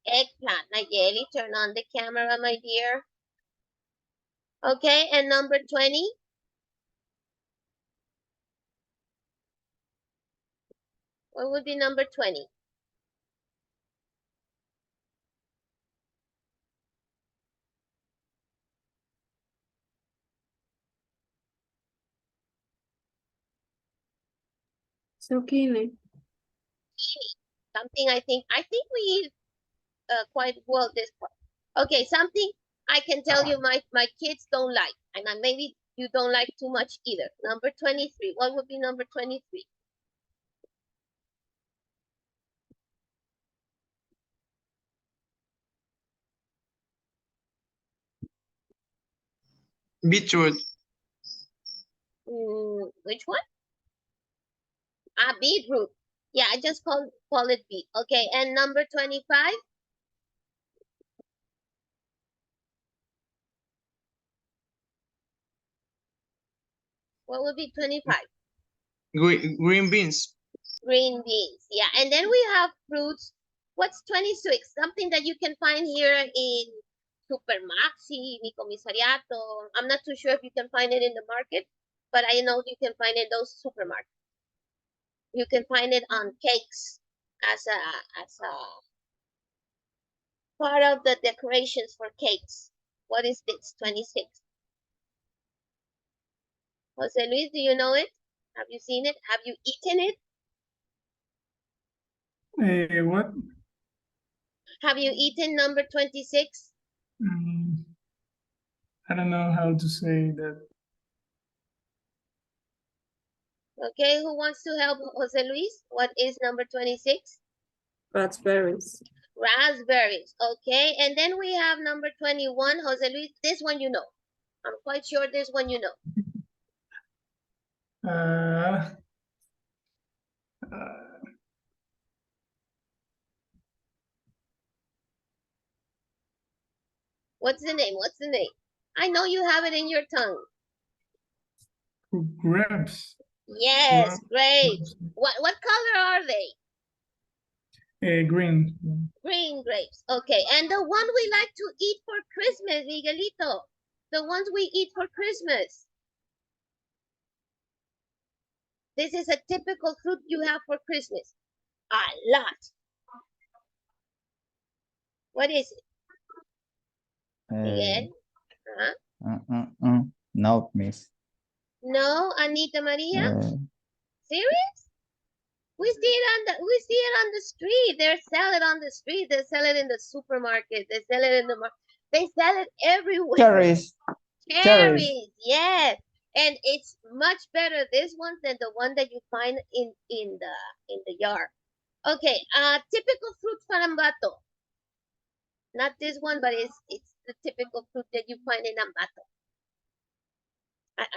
Eggplant. Nayeli, turn on the camera, my dear. Okay, and number 20? What would be number 20? Zucchini. Something I think we eat quite well this part. Okay, something I can tell you my kids don't like, and maybe you don't like too much either. Number 23. What would be number 23? Beetroot. Which one? Beetroot. Yeah, I just call it beet. Okay, and number 25? What would be 25? Green beans. Green beans. Yeah, and then we have fruits. What's 26? Something that you can find here in Supermaxi, Mi Comisariato. I'm not too sure if you can find it in the market, but I know you can find it in those supermarkets. You can find it on cakes as a part of the decorations for cakes. What is this? 26. Jose Luis, do you know it? Have you seen it? Have you eaten it? What? Have you eaten number 26? I don't know how to say that. Okay, who wants to help Jose Luis? What is number 26? Raspberries. Raspberries. Okay, and then we have number 21, Jose Luis. This one you know. I'm quite sure this one you know. What's the name? What's the name? I know you have it in your tongue. Grapes. Yes, grapes. What color are they? Green. Green grapes. Okay, and the one we like to eat for Christmas, Miguelito. The ones we eat for Christmas. This is a typical fruit you have for Christmas. A lot. What is it? Miguel? No, miss. No, Anita Maria? Serious? We see it on the street. They sell it on the street. They sell it in the supermarket. They sell it in the market. They sell it everywhere. Cherries. Cherries, yes. And it's much better this one than the one that you find in the yard. Okay, typical fruit for Ambato. Not this one, but it's the typical fruit that you find in Ambato.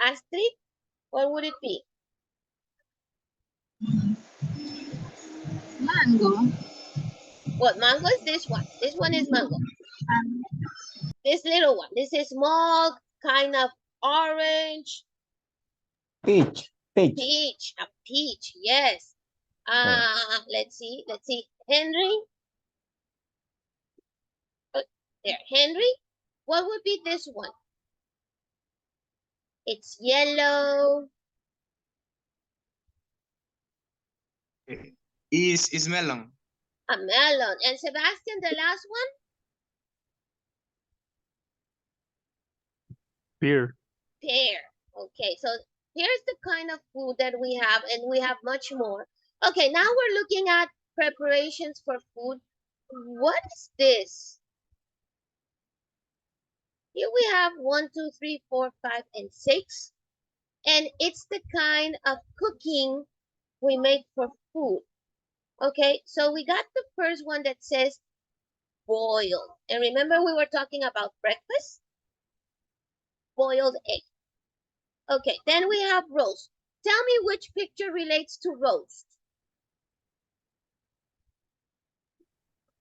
Astrid, what would it be? Mango. What mango is this one? This one is mango. This little one. This is small, kind of orange. Peach. Peach. A peach, yes. Let's see. Henry. Oh, there, Henry. What would be this one? It's yellow. Is melon. A melon. And Sebastian, the last one? Pear. Pear. Okay, so here's the kind of food that we have, and we have much more. Okay, now we're looking at preparations for food. What is this? Here we have 1, 2, 3, 4, 5, and 6. And it's the kind of cooking we make for food. Okay, so we got the first one that says boiled. And remember we were talking about breakfast? Boiled egg. Okay, then we have roast. Tell me which picture relates to roast.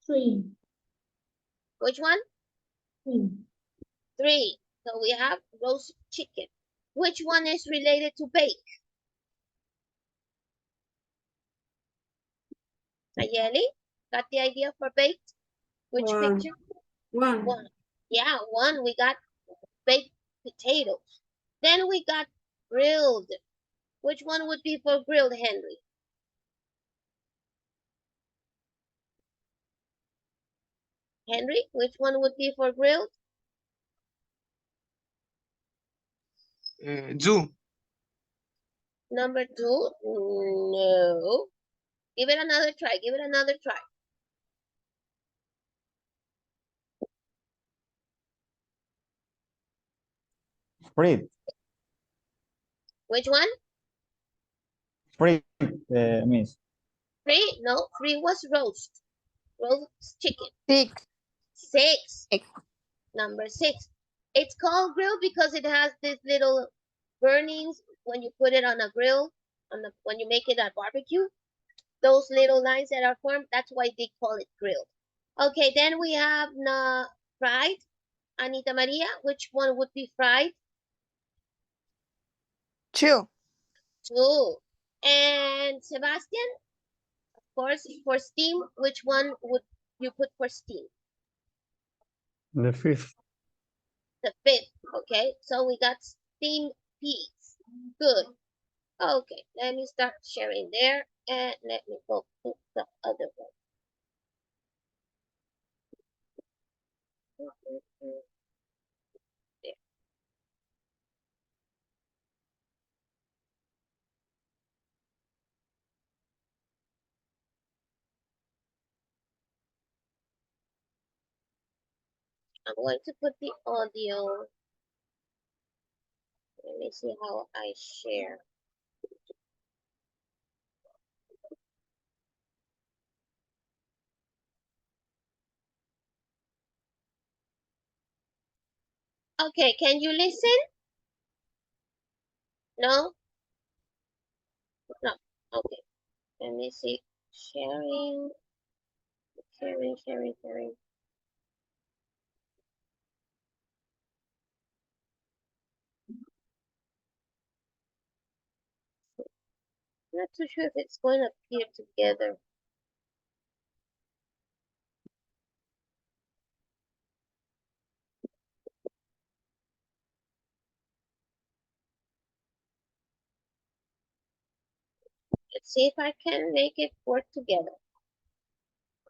3. Which one? 3. 3. So we have roast chicken. Which one is related to bake? Ayeli, got the idea for baked? Which One. picture? One. 1. Yeah, 1. We got baked potatoes. Then we got grilled. Which one would be for grilled, Henry? Henry, which one would be for grilled? Zoo. Number 2? No. Give it another try. Give it another try. Fried. Which one? Fried, miss. 3? No, 3 was roast. Roast chicken. 6. 6. Number 6. It's called grill because it has these little burnings when you put it on a grill, when you make it at barbecue. Those little lines that are formed, that's why they call it grilled. Okay, then we have fried. Anita Maria, which one would be fried? 2. 2. And Sebastian, of course, for steam, which one would you put for steam? The 5th. The 5th, okay? So we got steamed peas. Good. Okay, let me start sharing there, and let me go to the other one. There. I'm going to put the audio. Let me see how I share. Okay, can you listen? No? No. Okay. Let me see. Sharing. Sharing. Not too sure if it's going to appear together. Let's see if I can make it work together.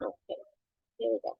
Okay, here we go.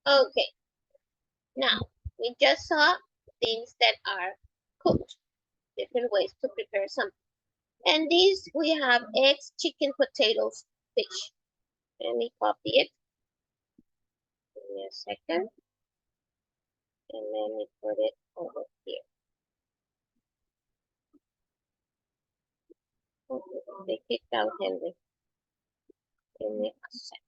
Okay, now we just saw things that are cooked, different ways to prepare something. And these we have eggs, chicken, potatoes, fish. Let me copy it. Give me a second. And let me put it over here. Okay, they kicked out Henry. Give me a second.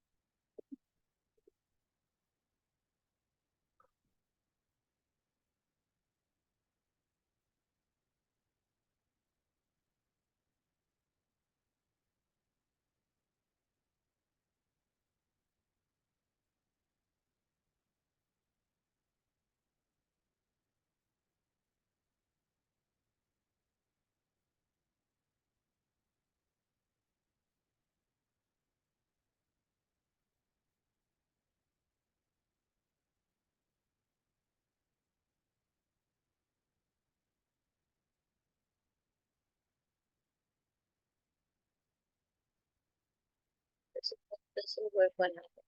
This doesn't work what happened.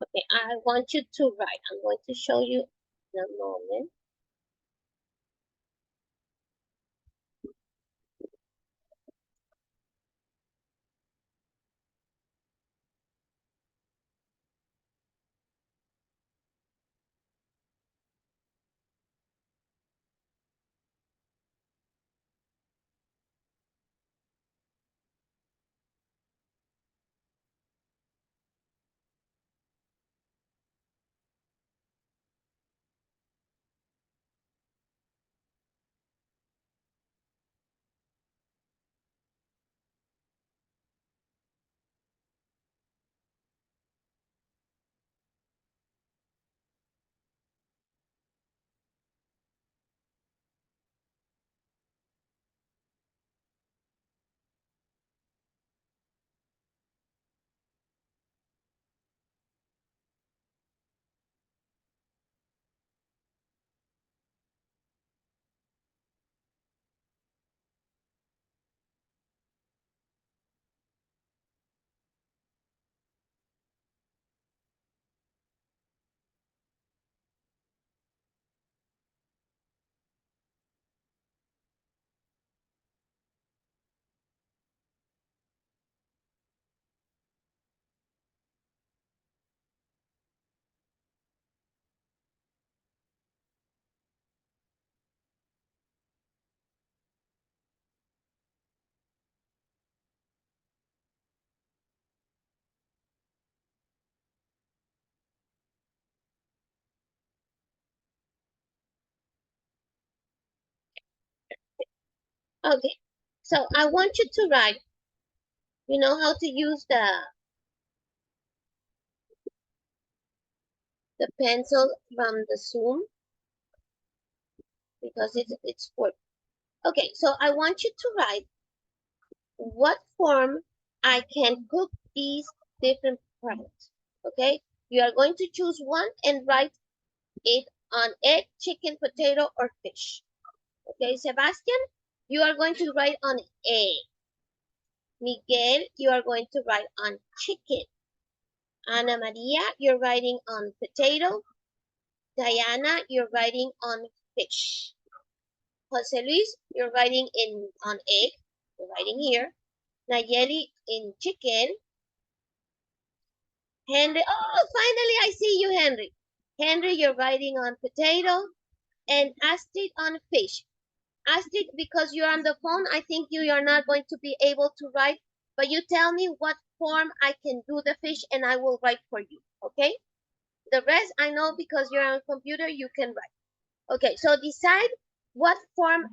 Okay, I want you to write. I'm going to show you in a moment. Okay, so I want you to write. You know how to use the pencil from the Zoom because it's for. Okay, so I want you to write what form I can cook these different products. Okay, you are going to choose one and write it on egg, chicken, potato, or fish. Okay, Sebastian, you are going to write on egg. Miguel, you are going to write on chicken. Ana Maria, you're writing on potato. Diana, you're writing on fish. Jose Luis, you're writing on egg. You're writing here. Nayeli in chicken. Henry, oh, finally I see you, Henry. Henry, you're writing on potato. And Astrid on fish. Astrid, because you're on the phone, I think you are not going to be able to write, but you tell me what form I can do the fish and I will write for you, okay? The rest I know because you're on computer, you can write. Okay, so decide what form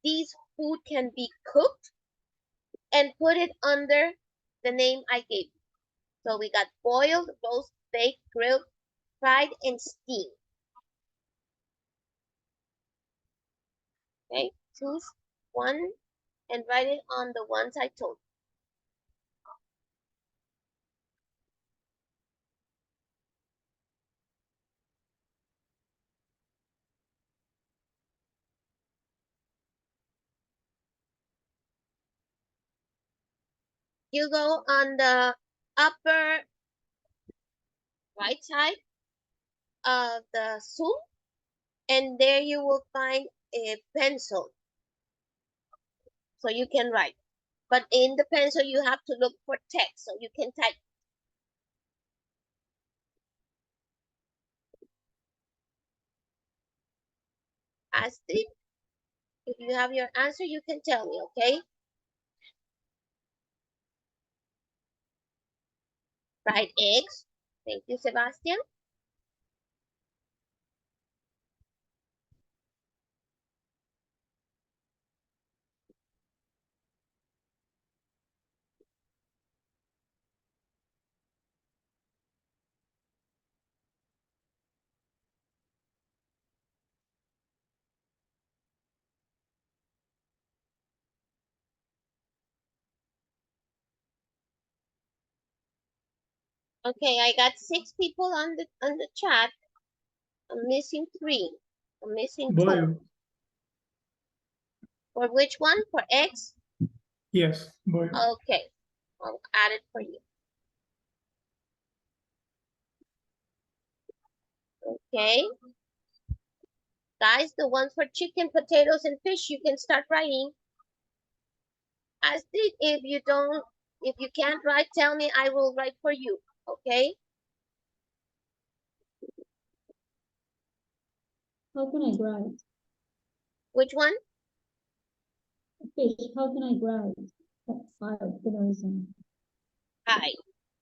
this food can be cooked and put it under the name I gave you. So we got boiled, roast, baked, grilled, fried, and steamed. Okay, choose one and write it on the ones I told you. You go on the upper right side of the Zoom, and there you will find a pencil. So you can write. But in the pencil, you have to look for text, so you can type. Astrid, if you have your answer, you can tell me, okay? Fried eggs. Thank you, Sebastian. Okay, I got 6 people on the chat. I'm missing 3. I'm missing 2. Boiled. For which one? For eggs? Yes, boiled. Okay, I'll add it for you. Okay. Guys, the ones for chicken, potatoes, and fish, you can start writing. Astrid, if you can't write, tell me, I will write for you, okay? How can I write? Which one? Fish, how can I write? For the reason. Fried.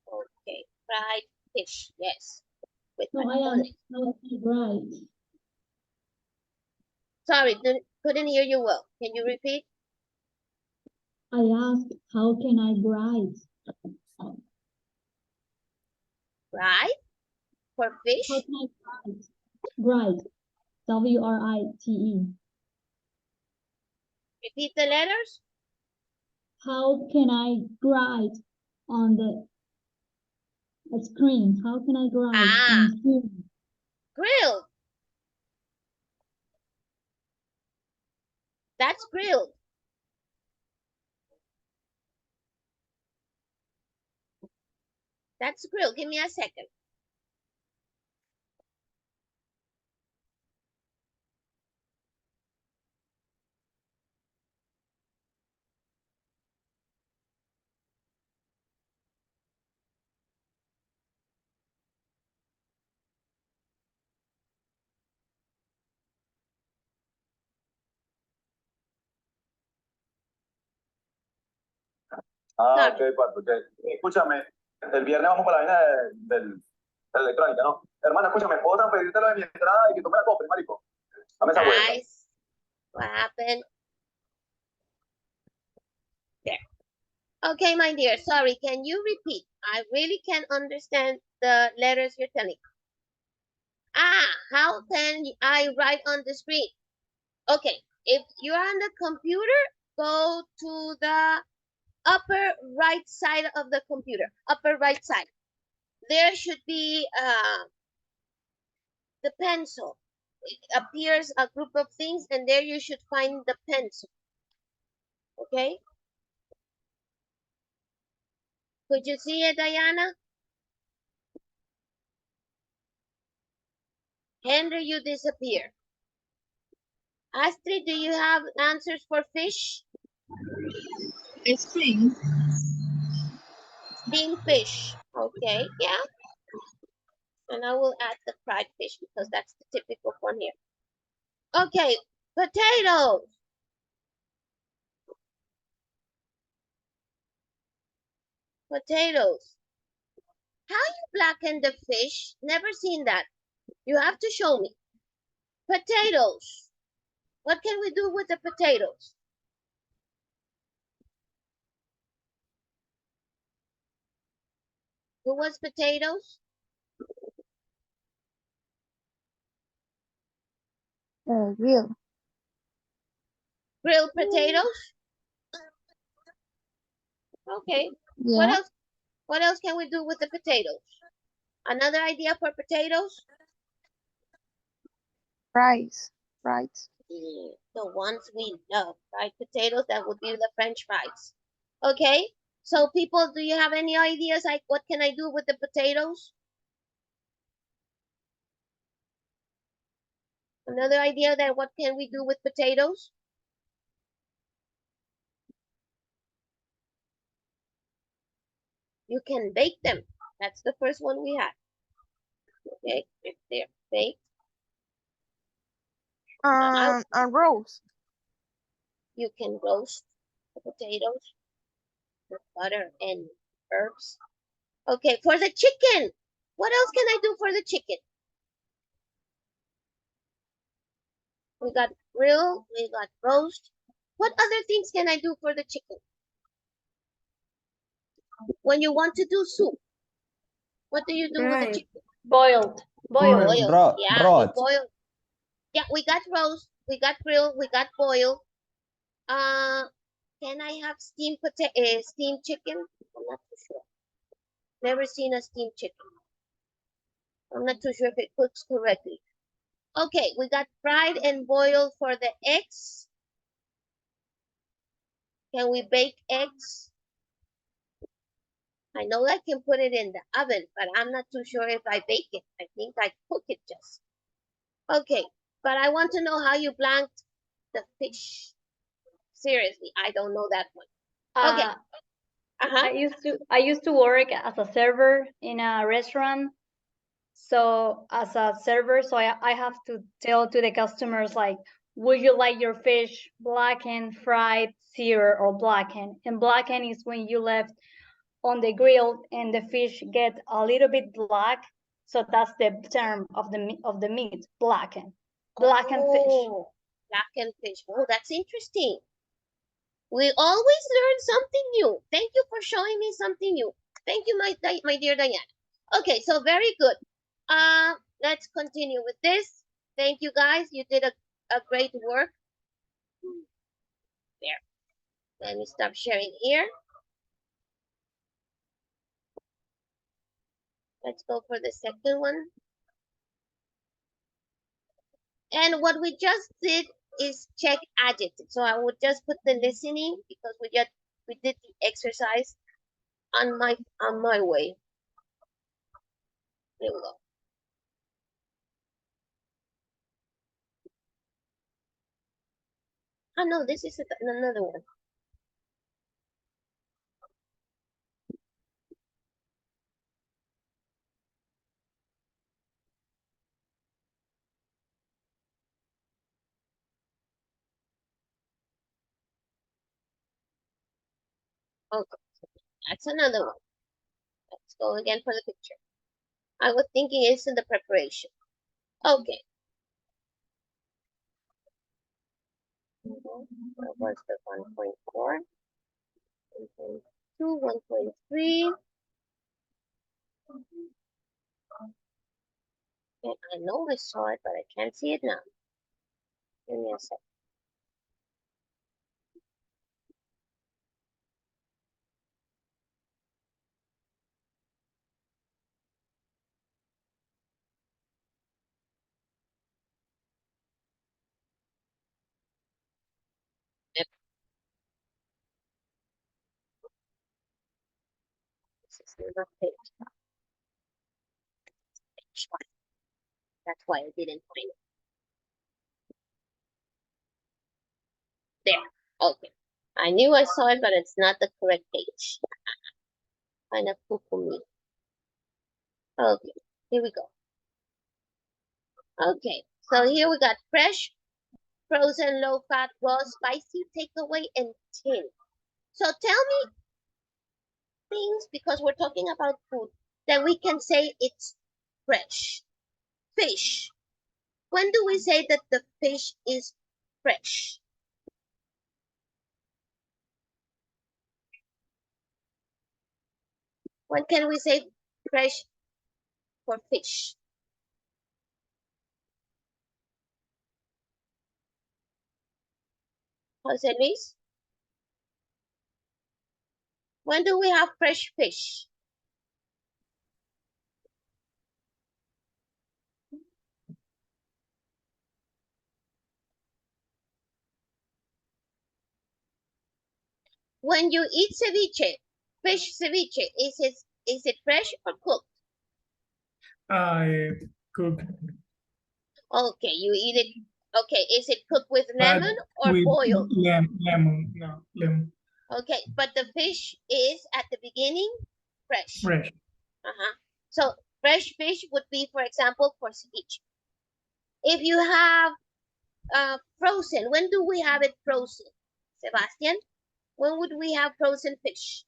Okay, fried fish, yes. With No, I patacones. asked how can I write? Sorry, couldn't hear you well. Can you repeat? I asked how can I write? Right? For fish? How can I write? Write. W-R-I-T-E. Repeat the letters. How can I write on the screen? How can I write on screen? Grilled. That's grilled. That's grilled. Give me a second. Ah, ok, Pato, ok. Escúchame, el viernes vamos para la vaina de la electrónica, ¿no? Hermana, escúchame, ¿puedo transferirte lo de mi entrada y que tú me la compres, marico? Dame esa vuelta. Guys, what happened? Okay, my dear, sorry, can you repeat? I really can't understand the letters you're telling. How can I write on the screen? Okay, if you're on the computer, go to the upper right side of the computer, upper right side. There should be the pencil. It appears a group of things, and there you should find the pencil. Okay? Could you see it, Diana? Henry, you disappear. Astrid, do you have answers for fish? Spring. Steamed fish. Okay, yeah. And I will add the fried fish because that's the typical one here. Okay, potatoes. Potatoes. How you blacken the fish? Never seen that. You have to show me. Potatoes. What can we do with the potatoes? Who was potatoes? Real. Grilled potatoes? Okay. What Yeah. else? What else can we do with the potatoes? Another idea for potatoes? Fries. Fries. The ones we love, fried potatoes, that would be the French fries. Okay, so people, do you have any ideas like what can I do with the potatoes? Another idea that what can we do with potatoes? You can bake them. That's the first one we had. Okay, if they're baked. And roast. You can roast the potatoes with butter and herbs. Okay, for the chicken, what else can I do for the chicken? We got grill, we got roast. What other things can I do for the chicken? When you want to do soup, what do you do with the chicken? Boiled. Boiled. Boiled. Yeah, you Broth. boil. Yeah, we got roast, we got grill, we got boiled. Can I have steamed steamed chicken? I'm not too sure. Never seen a steamed chicken. I'm not too sure if it cooks correctly. Okay, we got fried and boiled for the eggs. Can we bake eggs? I know I can put it in the oven, but I'm not too sure if I bake it. I think I cook it just. Okay, but I want to know how you blanked the fish. Seriously, I don't know that one. Okay. I used to work as a server in a restaurant. So as a server, so I have to tell to the customers like, would you like your fish blackened, fried, seared, or blackened? And blackened is when you left on the grill and the fish get a little bit black. So that's the term of the meat, blackened. Blackened fish. Blackened fish. Oh, that's interesting. We always learn something new. Thank you for showing me something new. Thank you, my dear Diana. Okay, so very good. Let's continue with this. Thank you guys. You did a great work. There. Let me stop sharing here. Let's go for the second one. And what we just did is check adjectives. So I would just put the listening because we did the exercise on my way. There we go. Oh no, this is another one. Okay, that's another one. Let's go again for the picture. I was thinking it's in the preparation. Okay. What's the 1.4? 1.2, 1.3. And I know I saw it, but I can't see it now. Give me a sec. Yep. This is not page. Page 1. That's why I didn't find it. There. Okay. I knew I saw it, but it's not the correct page. Kind of cuckoo me. Okay. Here we go. Okay. So here we got fresh, frozen, low fat, raw, spicy, takeaway, and tin. So tell me things, because we're talking about food, that we can say it's fresh. Fish. When do we say that the fish is fresh? When can we say fresh for fish? Jose Luis? When do we have fresh fish? When you eat ceviche, fish ceviche, is it fresh or cooked? Cook. Okay, you eat it. Okay, is it cooked with But lemon or with boiled? lemon, no, lemon. Okay, but the fish is at the beginning fresh. Fresh. So fresh fish would be, for example, for ceviche. If you have frozen, when do we have it frozen? Sebastian, when would we have frozen fish?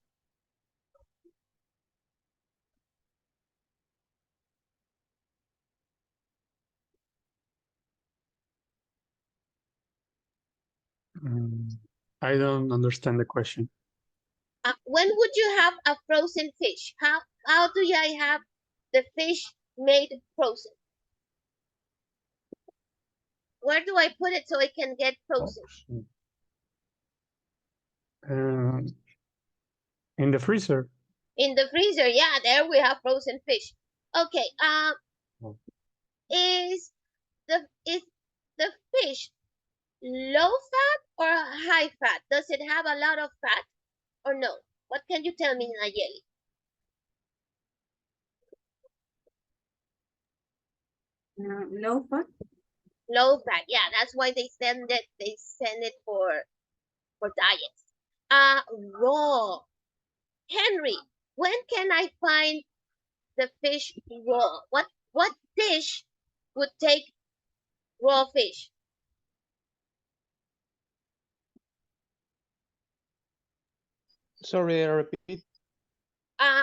I don't understand the question. When would you have a frozen fish? How do I have the fish made frozen? Where do I put it so it can get frozen? In the freezer. In the freezer, yeah, there we have frozen fish. Okay, is the fish low fat or high fat? Does it have a lot of fat or no? What can you tell me, Nayeli? Low fat. Low fat, yeah, that's why they send it for diets. Raw. Henry, when can I find the fish raw? What dish would take raw fish? Sorry, repeat.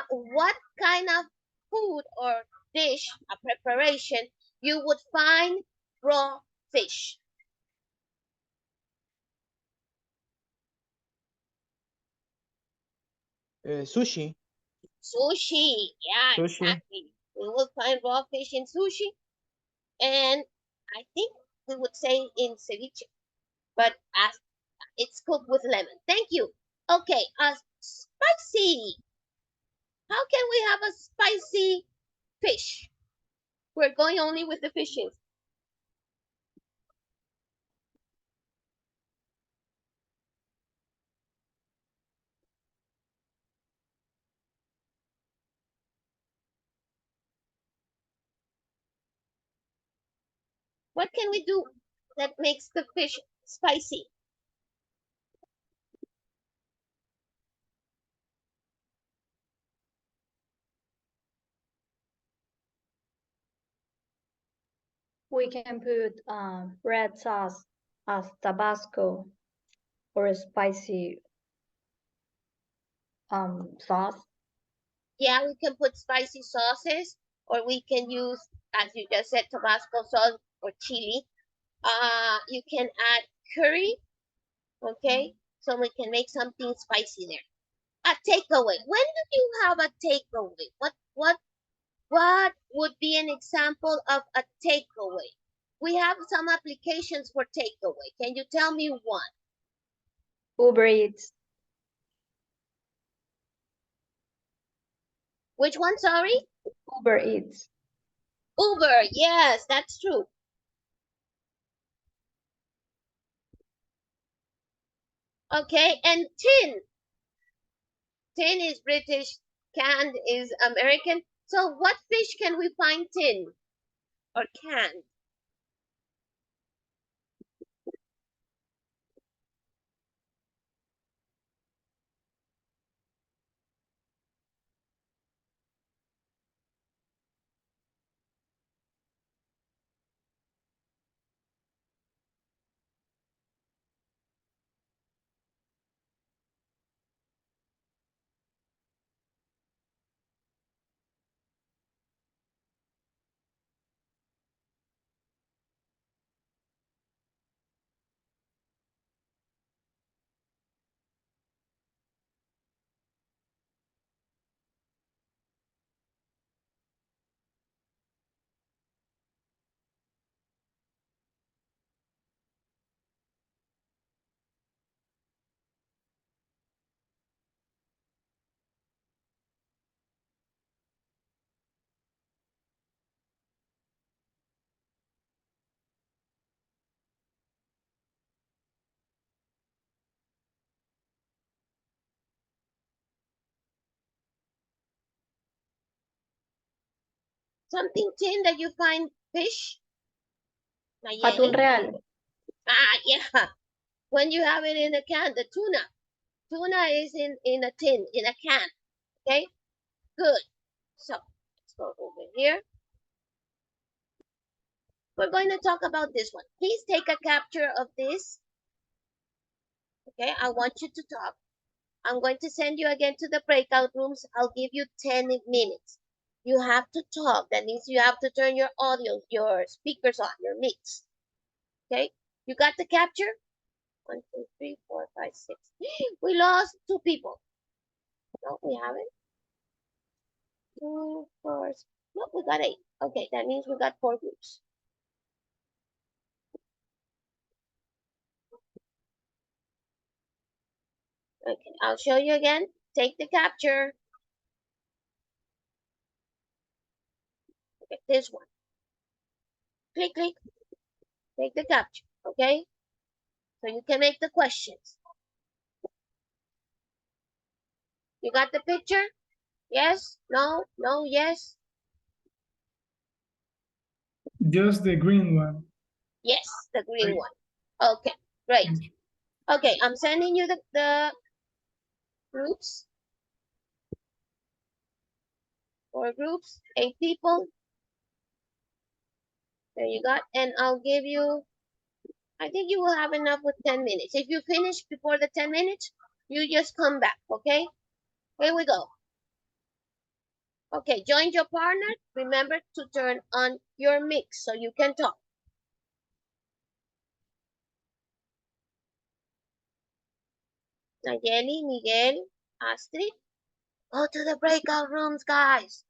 What kind of food or dish, a preparation, you would find raw fish? Sushi. Sushi, yeah, Sushi. exactly. We will find raw fish in sushi, and I think we would say in ceviche, but as it's cooked with lemon. Thank you. Okay, spicy. How can we have a spicy fish? We're going only with the fishes. What can we do that makes the fish spicy? We can put red sauce as Tabasco or a spicy sauce. Yeah, we can put spicy sauces, or we can use, as you just said, Tabasco sauce or chili. You can add curry, okay? So we can make something spicy there. A takeaway. When do you have a takeaway? What would be an example of a takeaway? We have some applications for takeaway. Can you tell me one? Uber Eats. Which one, sorry? Uber Eats. Uber, yes, that's true. Okay, and tin. Tin is British, canned is American. So what fish can we find tin or canned? Something tin that you find fish? Atún Nayeli? real. Yeah. When you have it in a can, the tuna. Tuna is in a tin, in a can. Okay? Good. So let's go over here. We're going to talk about this one. Please take a capture of this. Okay, I want you to talk. I'm going to send you again to the breakout rooms. I'll give you 10 minutes. You have to talk. That means you have to turn your audio, your speakers on, your mix. Okay, you got the capture? 1, 2, 3, 4, 5, 6. We lost 2 people. No, we haven't. 2, 4. No, we got 8. Okay, that means we got 4 groups. Okay, I'll show you again. Take the capture. Okay, this one. Click, click. Take the capture, okay? So you can make the questions. You got the picture? Yes? No? No? Yes? Just the green one. Yes, the green Right. one. Okay, great. Thank you. Okay, I'm sending you the groups. 4 groups, 8 people. There you got. And I'll give you, I think you will have enough with 10 minutes. If you finish before the 10 minutes, you just come back, okay? Here we go. Okay, join your partner. Remember to turn on your mix so you can talk. Nayeli, Miguel, Astrid. Go to the breakout rooms, guys.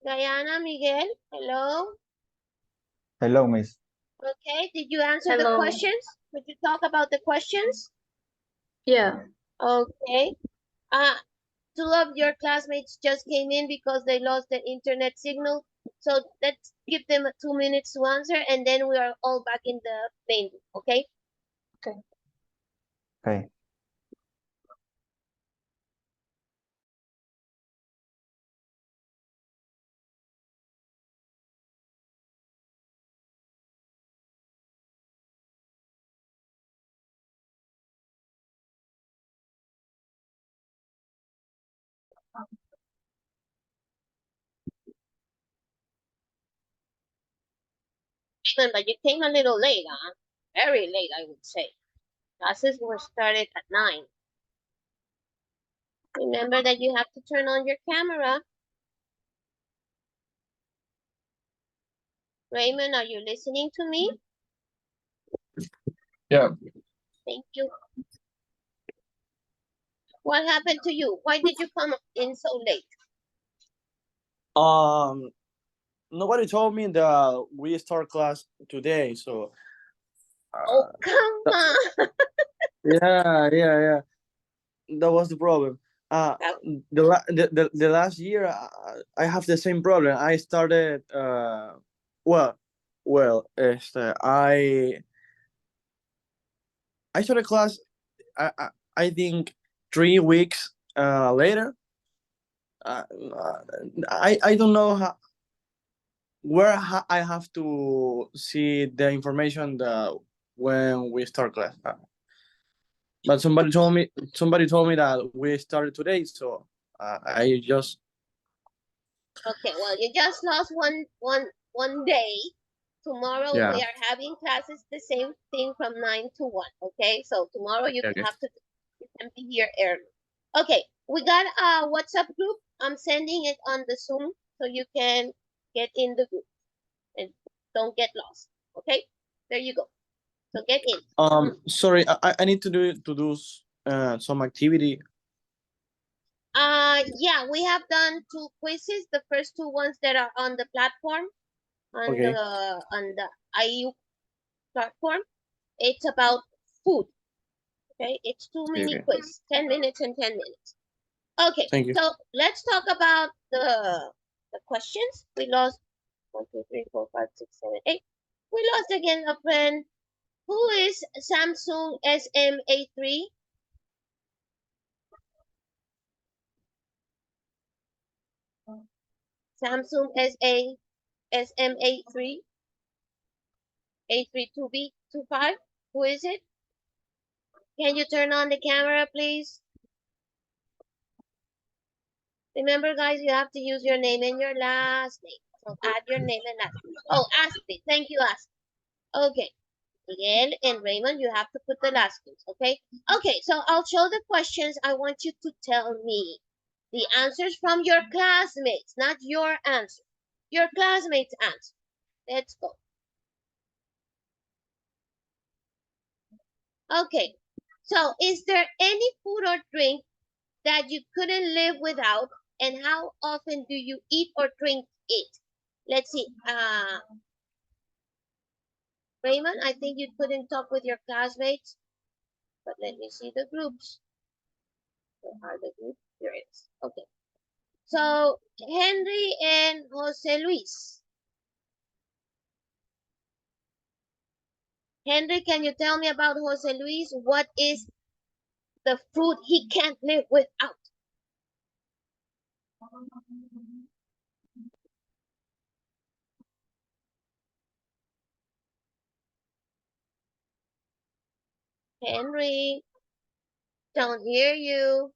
Diana, Miguel, hello. Hello, Miss. Okay, did you answer the Hello. questions? Did you talk about the questions? Yeah. Okay. Two of your classmates just came in because they lost the internet signal. So let's give them 2 minutes to answer, and then we are all back in the main room, okay? Okay. Okay. Remember, you came a little late, huh? Very late, I would say. Classes were started at 9. Remember that you have to turn on your camera. Raymond, are you listening to me? Yeah. Thank you. What happened to you? Why did you come in so late? Nobody told me that we start class today, so Oh, come on. yeah. That was the problem. The last year I have the same problem. I started I started class I think 3 weeks later. I don't know I have to see the information that when we start class. But somebody told me that we started today, so I just Okay, well, you just lost one day. Tomorrow yeah. we are having classes the same thing from 9 to 1. Okay, so tomorrow you Okay. can be here early. Okay, we got a WhatsApp group. I'm sending it on the Zoom so you can get in the group and don't get lost. Okay, there you go. So get in. Sorry, I need to do some activity. Yeah, we have done 2 quizzes. The first 2 ones that are on the platform, on Okay. the IU platform. It's about food. Okay, it's 2 mini Okay. quiz, 10 minutes and 10 minutes. Okay, Thank you. so let's talk about the questions. We lost 1, 2, 3, 4, 5, 6, 7, 8. We lost again a friend. Who is Samsung SMA3? Samsung SMA3 A32B25. Who is it? Can you turn on the camera, please? Remember, guys, you have to use your name and your last name. So add your name and last name. Oh, Astrid. Thank you, Astrid. Okay. Miguel and Raymond, you have to put the last names, okay? Okay, so I'll show the questions. I want you to tell me the answers from your classmates, not your answer. Your classmates' answer. Let's go. Okay, so is there any food or drink that you couldn't live without, and how often do you eat or drink it? Let's see. Raymond, I think you couldn't talk with your classmates, but let me see the groups. Where are the groups? Here it is. Okay. So Henry and Jose Luis. Henry, can you tell me about Jose Luis? What is the food he can't live without? Henry, don't hear you.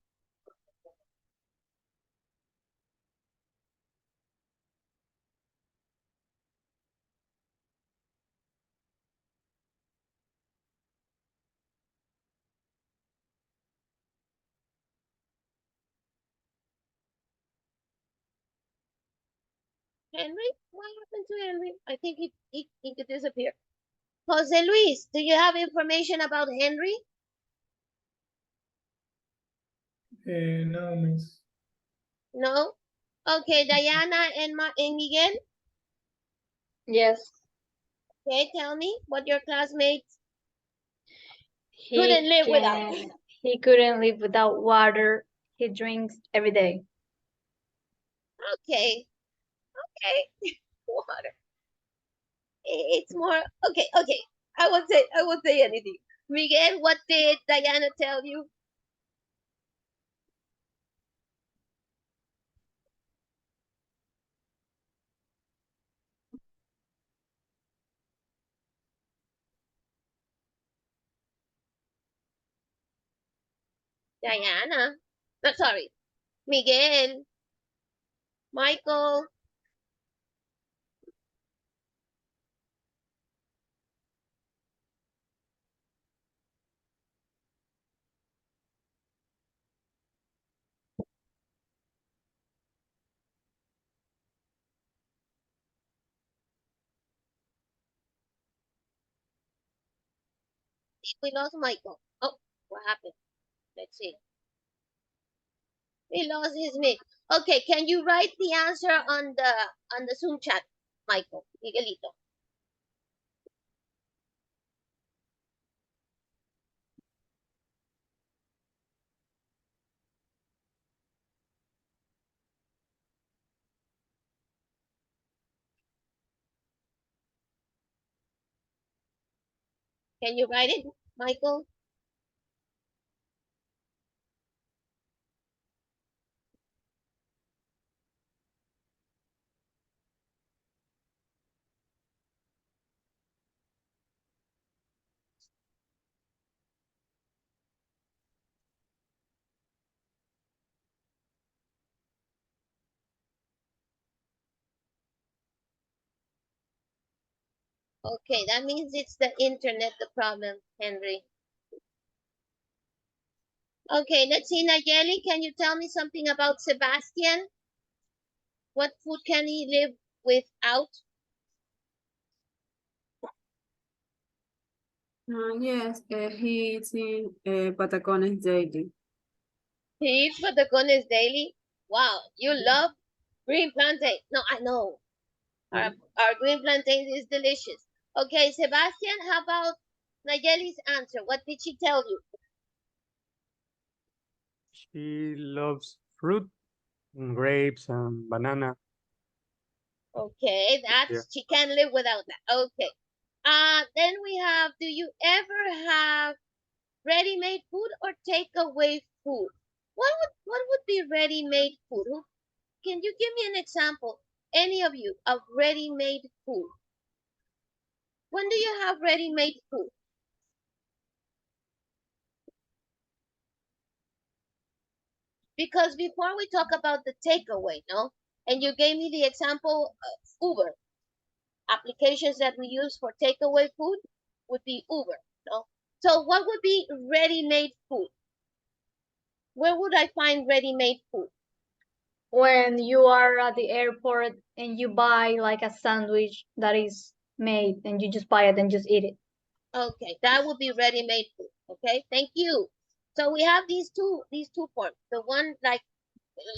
Henry? What happened to Henry? I think he could disappear. Jose Luis, do you have information about Henry? No, Miss. No? Okay, Diana and Miguel. Yes. Okay, tell me what your classmates He couldn't live without. He couldn't live without water. He drinks every day. Okay, water. It's more okay. I won't say anything. Miguel, what did Diana tell you? Diana. No, sorry. Miguel. Michael. We lost Michael. Oh, what happened? Let's see. We lost his mic. Okay, can you write the answer on the Zoom chat, Michael? Miguelito. Can you write it, Michael? Okay, that means it's the internet the problem, Henry. Okay, let's see, Nayeli, can you tell me something about Sebastian? What food can he live without? Yes, he eats patacones daily. He eats patacones daily? Wow, you love green plantain. No, I know. Our green plantain is delicious. Okay, Sebastian, how about Nayeli's answer? What did she tell you? She loves fruit, and grapes and banana. Okay, she can't live without that. Okay. Then we have, do you ever have ready-made food or takeaway food? What would be ready-made food? Can you give me an example, any of you, of ready-made food? When do you have ready-made food? Because before we talk about the takeaway, no? And you gave me the example of Uber. Applications that we use for takeaway food would be Uber, no? So what would be ready-made food? Where would I find ready-made food? When you are at the airport and you buy like a sandwich that is made and you just buy it and just eat it. Okay, that would be ready-made food. Okay, thank you. So we have these two forms. The one, like,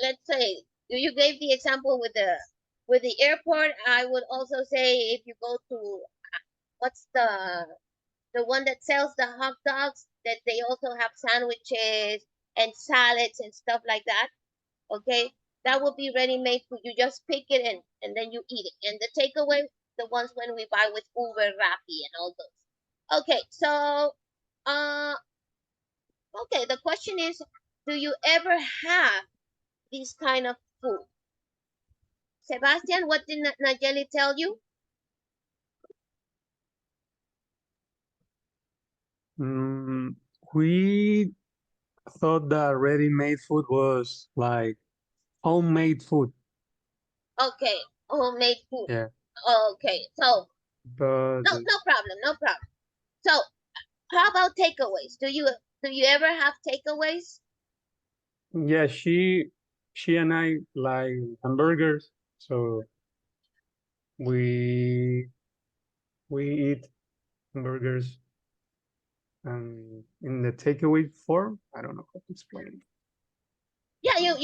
let's say you gave the example with the airport. I would also say if you go to what's the one that sells the hot dogs, that they also have sandwiches and salads and stuff like that. Okay, that would be ready-made food. You just pick it and then you eat it. And the takeaway, the ones when we buy with Uber, Rappi, and all those. Okay, so okay, the question is, do you ever have this kind of food? Sebastian, what did Nayeli tell you? We thought that ready-made food was like homemade food. Okay, homemade food. Yeah. Okay, so But no problem. So how about takeaways? Do you ever have takeaways? yeah, she and I like hamburgers, so we eat hamburgers and in the takeaway form. I don't know how to explain it. Yeah,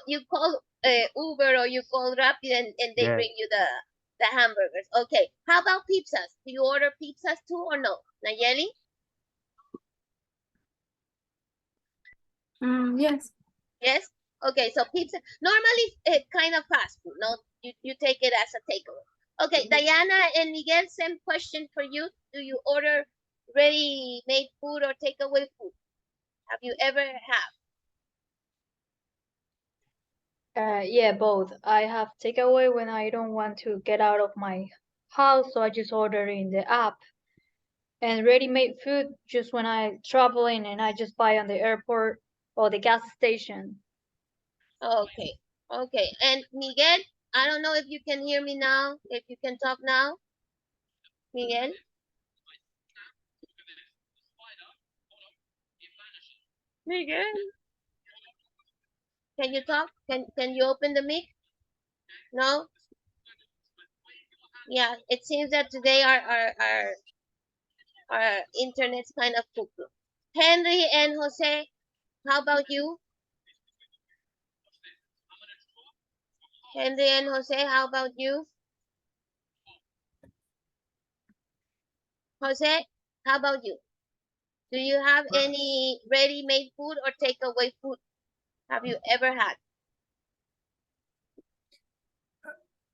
you call Uber or you call Rappi and they Yeah. bring you the hamburgers. Okay. How about pizzas? Do you order pizzas too or no? Nayeli? Yes. Yes? Okay, so pizza, normally it's kind of fast food, no? You take it as a takeaway. Okay, Diana and Miguel, same question for you. Do you order ready-made food or takeaway food? Have you ever have? Yeah, both. I have takeaway when I don't want to get out of my house, so I just order in the app. And ready-made food just when I traveling and I just buy on the airport or the gas station. Okay, okay. And Miguel, I don't know if you can hear me now, if you can talk now. Miguel? Miguel? Can you talk? Can you open the mic? No? Yeah, it seems that today our internet's kind of cuckoo. Henry and Jose, how about you? Henry and Jose, how about you? Jose, how about you? Do you have any ready-made food or takeaway food? Have you ever had?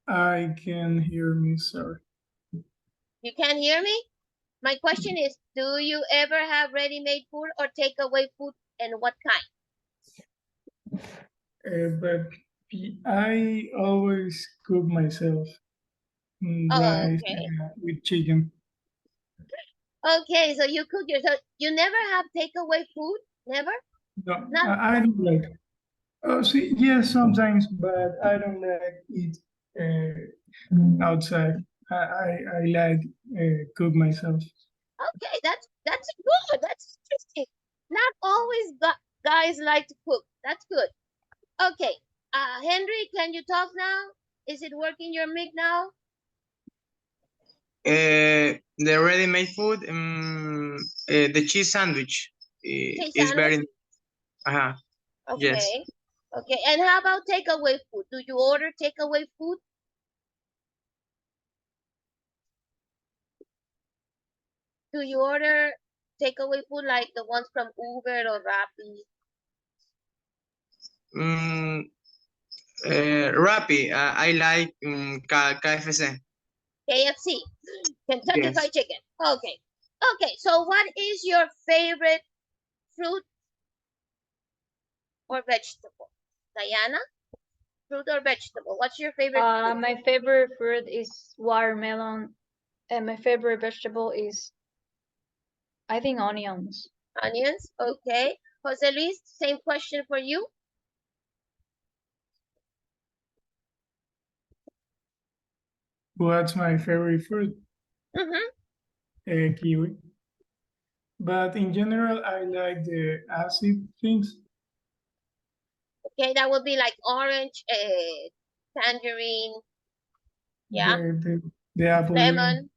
I can hear me, sorry. You can hear me? My question is, do you ever have ready-made food or takeaway food, and what kind? But I always cook myself, rice Okay. with chicken. Okay, so you cook yourself. You never have takeaway food? Never? No, Not I don't like. Oh, see, yes, sometimes, but I don't like eat outside. I like cook myself. Okay, that's good. That's interesting. Not always guys like to cook. That's good. Okay. Henry, can you talk now? Is it working your mic now? The ready-made food, the cheese sandwich Cheese is very. sandwich? Yes. Okay. Okay. And how about takeaway food? Do you order takeaway food? Do you order takeaway food like the ones from Uber or Rappi? Rappi, I like KFC. KFC, Kentucky Yes. Fried Chicken. Okay. Okay. So what is your favorite fruit or vegetable? Diana? Fruit or vegetable? What's your favorite fruit? My favorite fruit is watermelon, and my favorite vegetable is, I think, onions. Onions? Okay. Jose Luis, same question for you. What's my favorite fruit? Kiwi. But in general, I like the acid things. Okay, that would be like orange, tangerine, yeah, The apple, lemon,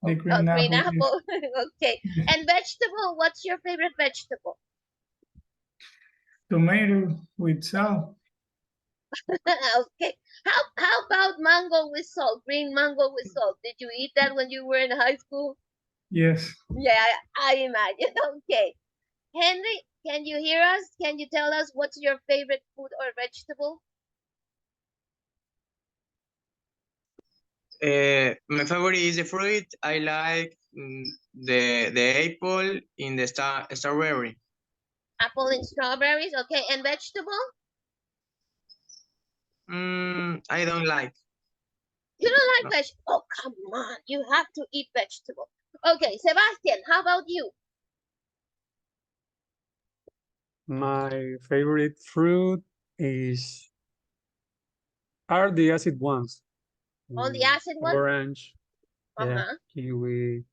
the green green apple. apple. Okay. And vegetable, what's your favorite vegetable? Tomato with salt. Okay. How about mango with salt? Green mango with salt. Did you eat that when you were in high school? Yes. Yeah, I imagine. Okay. Henry, can you hear us? Can you tell us what's your favorite food or vegetable? My favorite is the fruit. I like the apple in the strawberry. Apple and strawberries. Okay. And vegetable? I don't like. You don't like vegetable? Oh, come on. You have to eat vegetable. Okay. Sebastian, how about you? My favorite fruit are the acid ones. On the acid one? Orange, yeah, kiwi,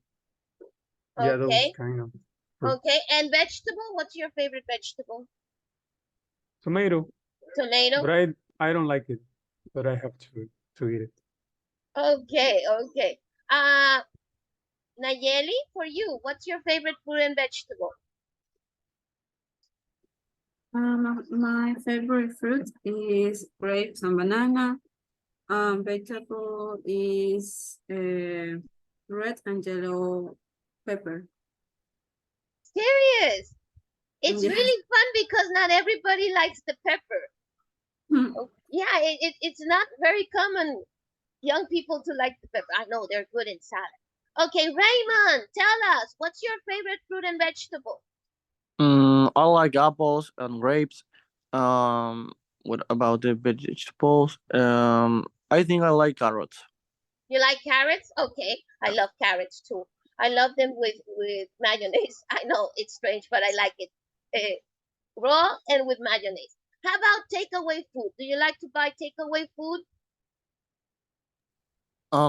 yeah, those Okay. kind of fruit. Okay. And vegetable? What's your favorite vegetable? Tomato. Tomato? But I don't like it, but I have to eat it. Okay. Okay. Nayeli, for you, what's your favorite fruit and vegetable? My favorite fruit is grapes and banana. Vegetable is red and yellow pepper. Serious. It's Yes. really fun because not everybody likes the pepper. Oh, yeah, it's not very common young people to like the pepper. I know they're good in salad. Okay, Raymond, tell us, what's your favorite fruit and vegetable? I like apples and grapes. What about the vegetables? I think I like carrots. You like carrots? Okay, I love carrots too. I love them with mayonnaise. I know it's strange, but I like it raw and with mayonnaise. How about takeaway food? Do you like to buy takeaway food?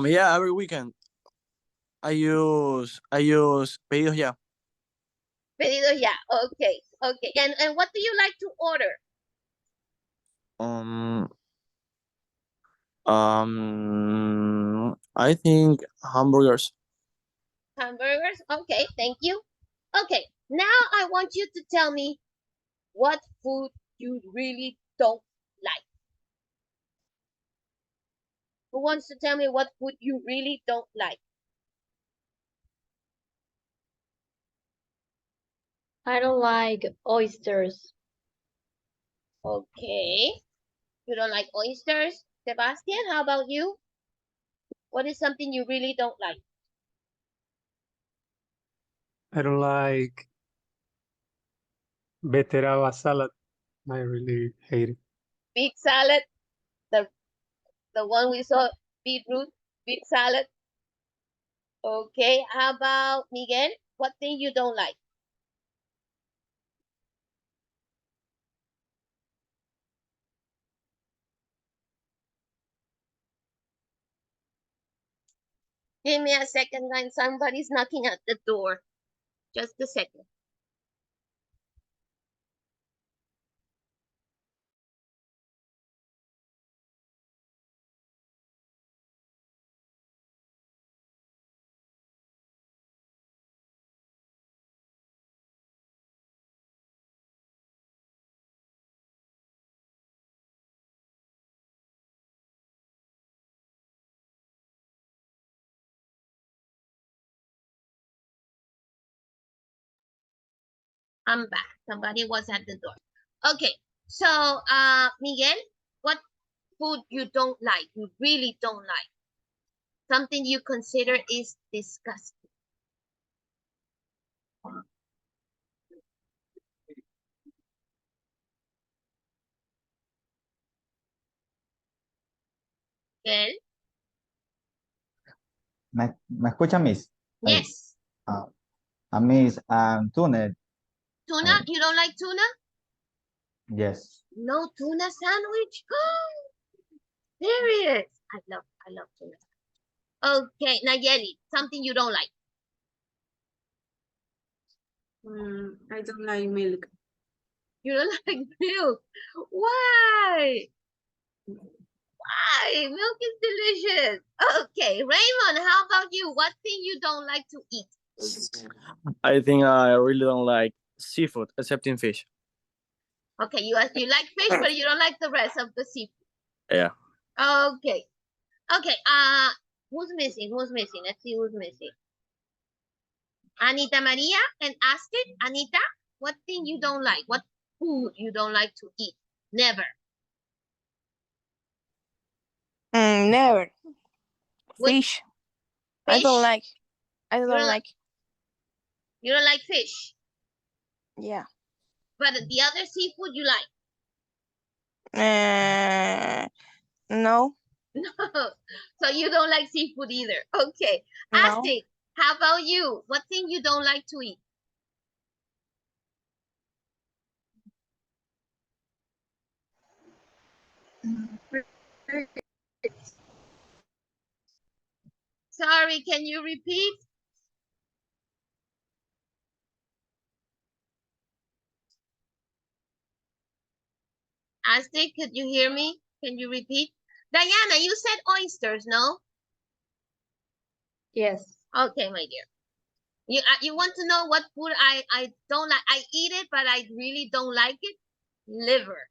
Yeah, every weekend I use pedidos ya. Pedido ya. Okay, okay. And what do you like to order? Um, I think hamburgers. Hamburgers? Okay, thank you. Okay, now I want you to tell me what food you really don't like. Who wants to tell me what food you really don't like? I don't like oysters. Okay. You don't like oysters? Sebastian, how about you? What is something you really don't like? I don't like beterava salad. I really hate it. Beet salad, the one we saw, beetroot, beet salad. Okay, how about Miguel? What thing you don't like? Give me a second, line. Somebody's knocking at the door. Just a second. I'm back. Somebody was at the door. Okay, so Miguel, what food you don't like? You really don't like? Something you consider is disgusting. Miguel? ¿Me escucha, Miss? Ahí. Yes. Miss, tuna. Tuna? You don't like tuna? Yes. No tuna sandwich? Serious? I love tuna. Okay, Nayeli, something you don't like. I don't like milk. You don't like milk. Why? Why? Milk is delicious. Okay, Raymond, how about you? What thing you don't like to eat? I think I really don't like seafood, except in fish. Okay, you like fish, but you don't like the rest of the seafood. Yeah. Okay. Okay, who's missing? Who's missing? Let's see who's missing. Anita Maria and Astrid. Anita, what thing you don't like? What food you don't like to eat? Never. Never. What? Fish. Fish? I don't like. I You don't like. You don't like fish, Yeah. but the other seafood you like? No. No. So you don't like seafood either. Okay. No. Astrid, how about you? What thing you don't like to eat? Sorry, can you repeat? Astrid, could you hear me? Can you repeat? Diana, you said oysters, no? Yes. Okay, my dear. You want to know what food I don't like? I eat it, but I really don't like it. liver.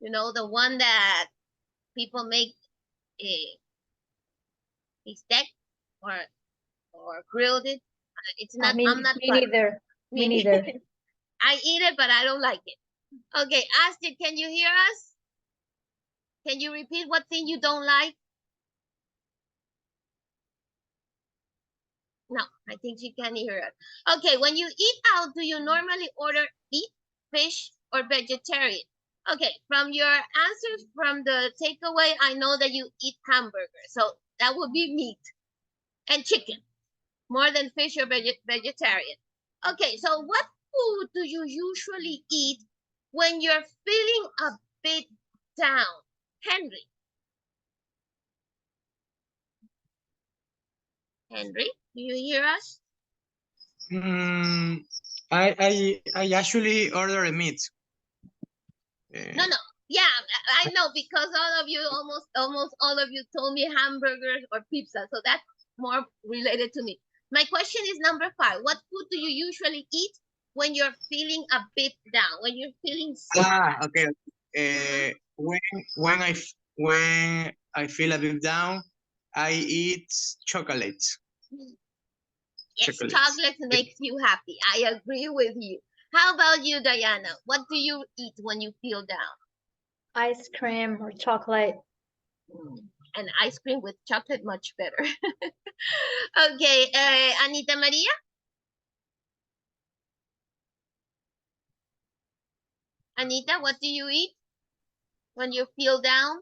You know, the one that people make a steak or grilled it. It's not. I'm not. Me neither. Me neither. I eat it, but I don't like it. Okay, Astrid, can you hear us? Can you repeat what thing you don't like? No, I think she can't hear us. Okay, when you eat out, do you normally order meat, fish, or vegetarian? Okay, from your answers from the takeaway, I know that you eat hamburger, so that would be meat and chicken, more than fish or vegetarian. Okay, so what food do you usually eat when you're feeling a bit down? Henry. Henry, do you hear us? I actually order a meat. No. Yeah, I know because all of you, almost all of you told me hamburgers or pizza. So that's more related to me. My question is number 5. What food do you usually eat when you're feeling a bit down, when you're feeling sick? Okay. When I feel a bit down, I eat chocolate. Yes, chocolate makes you happy. I agree with you. How about you, Diana? What do you eat when you feel down? Ice cream or chocolate. And ice cream with chocolate, much better. Okay, Anita Maria? Anita, what do you eat when you feel down?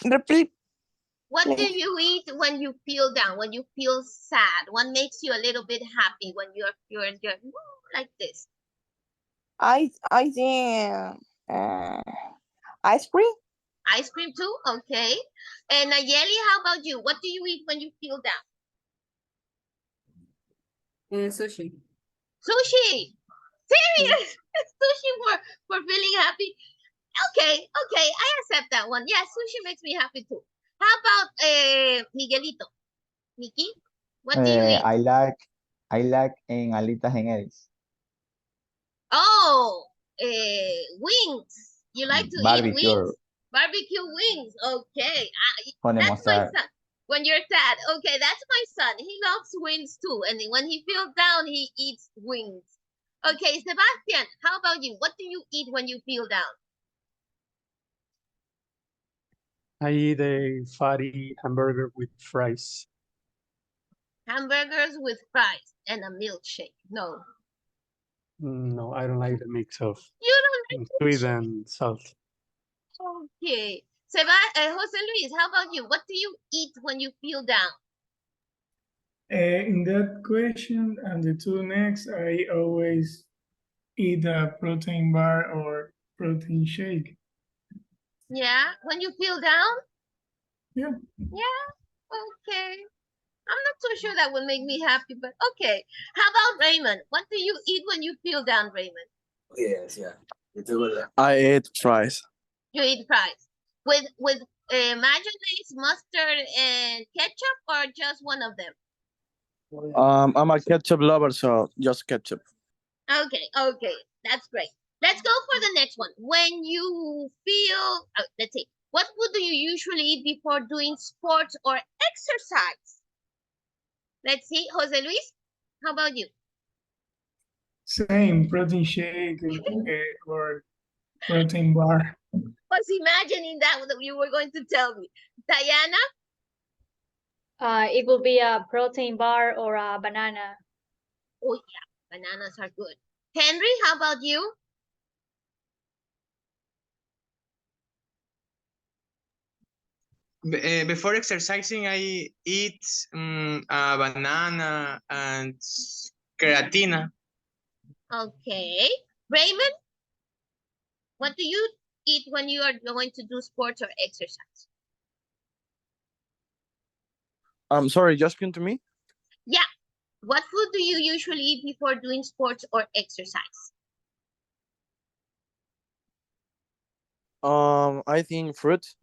Repeat. What do you eat when you feel down, when you feel sad? What makes you a little bit happy when you're like this? I think ice cream. Ice cream too? Okay. And Nayeli, how about you? What do you eat when you feel down? Sushi. Sushi! Serious? Sushi for feeling happy? Okay, I accept that one. Yeah, sushi makes me happy too. How about Miguelito? Nikki, what do you eat? I like en alitas en Eris. Oh, wings. You like to eat Barbecue. wings? Barbecue wings. Okay. Con That's my mozart. son. When you're sad. Okay, that's my son. He loves wings too. And when he feels down, he eats wings. Okay, Sebastian, how about you? What do you eat when you feel down? I eat a fatty hamburger with fries. Hamburgers with fries and a milkshake. No. No, I don't like the mix of You don't like sweet milkshake? and salt. Okay. Jose Luis, how about you? What do you eat when you feel down? In that question and the 2 next, I always eat a protein bar or protein shake. Yeah, when you feel down? Yeah. Yeah, okay. I'm not so sure that would make me happy, but okay. How about Raymond? What do you eat when you feel down, Raymond? Yes, yeah. I ate fries. You eat fries. With mayonnaise, mustard, and ketchup, or just one of them? I'm a ketchup lover, so just ketchup. Okay. That's great. Let's go for the next one. When you feel, let's see, what food do you usually eat before doing sports or exercise? Let's see, Jose Luis, how about you? Same, protein shake or protein bar. Was imagining that you were going to tell me. Diana? It will be a protein bar or a banana. Oh yeah, bananas are good. Henry, how about you? Before exercising, I eat a banana and creatina. Okay. Raymond, what do you eat when you are going to do sports or exercise? I'm sorry, just came to me. Yeah. What food do you usually eat before doing sports or exercise? I think fruit.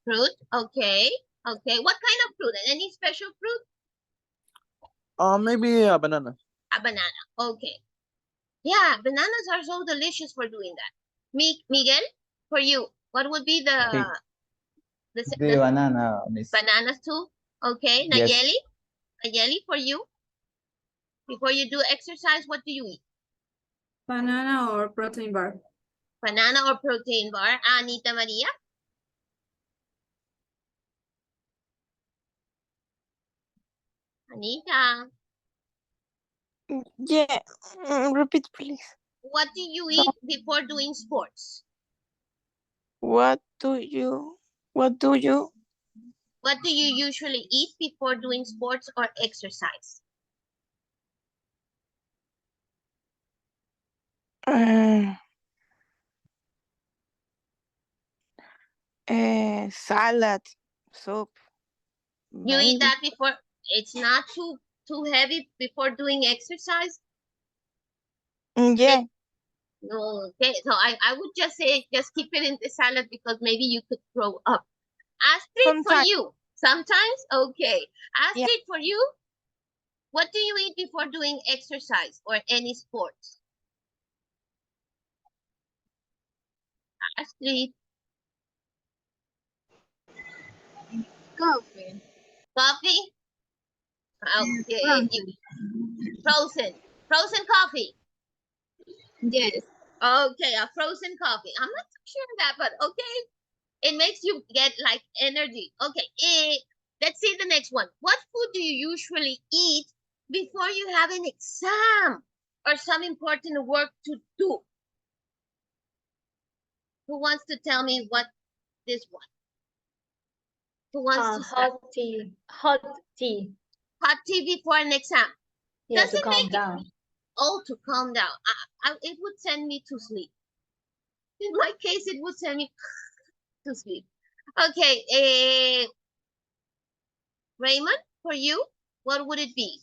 Fruit. Okay. What kind of fruit? Any special fruit? Maybe a banana. A banana. Okay. Yeah, bananas are so delicious for doing that. Miguel, for you, what would be Sí, the the banana, miss. bananas too? Okay. Yes. Nayeli, for you, before you do exercise, what do you eat? Banana or protein bar. Banana or protein bar. Anita Maria? Anita, Yeah, repeat, please. what do you So, eat before doing sports? what do you What do you usually eat before doing sports or exercise? uh, salad, soup, You eat maybe. that before, it's not too heavy before doing exercise? Yeah, No, okay, so I would just say just keep it in the salad because maybe you could throw up. Astrid, for sometimes. you, sometimes? Okay. Yeah, Astrid, for you, what do you eat before doing exercise or any sports? Astrid, Coffee. coffee? Okay, Frozen. frozen coffee. Yes. Okay, a frozen coffee. I'm not too sure of that, but okay. It makes you get like energy. Okay, let's see the next one. What food do you usually eat before you have an exam or some important work to do? Who wants to tell me what this one? Who wants to start? Hot tea. Hot tea. Hot tea before an exam. Yeah, Does to it calm make down. to calm down? It would send me to sleep. In my case, it would send me to sleep. Okay, Raymond, for you, what would it be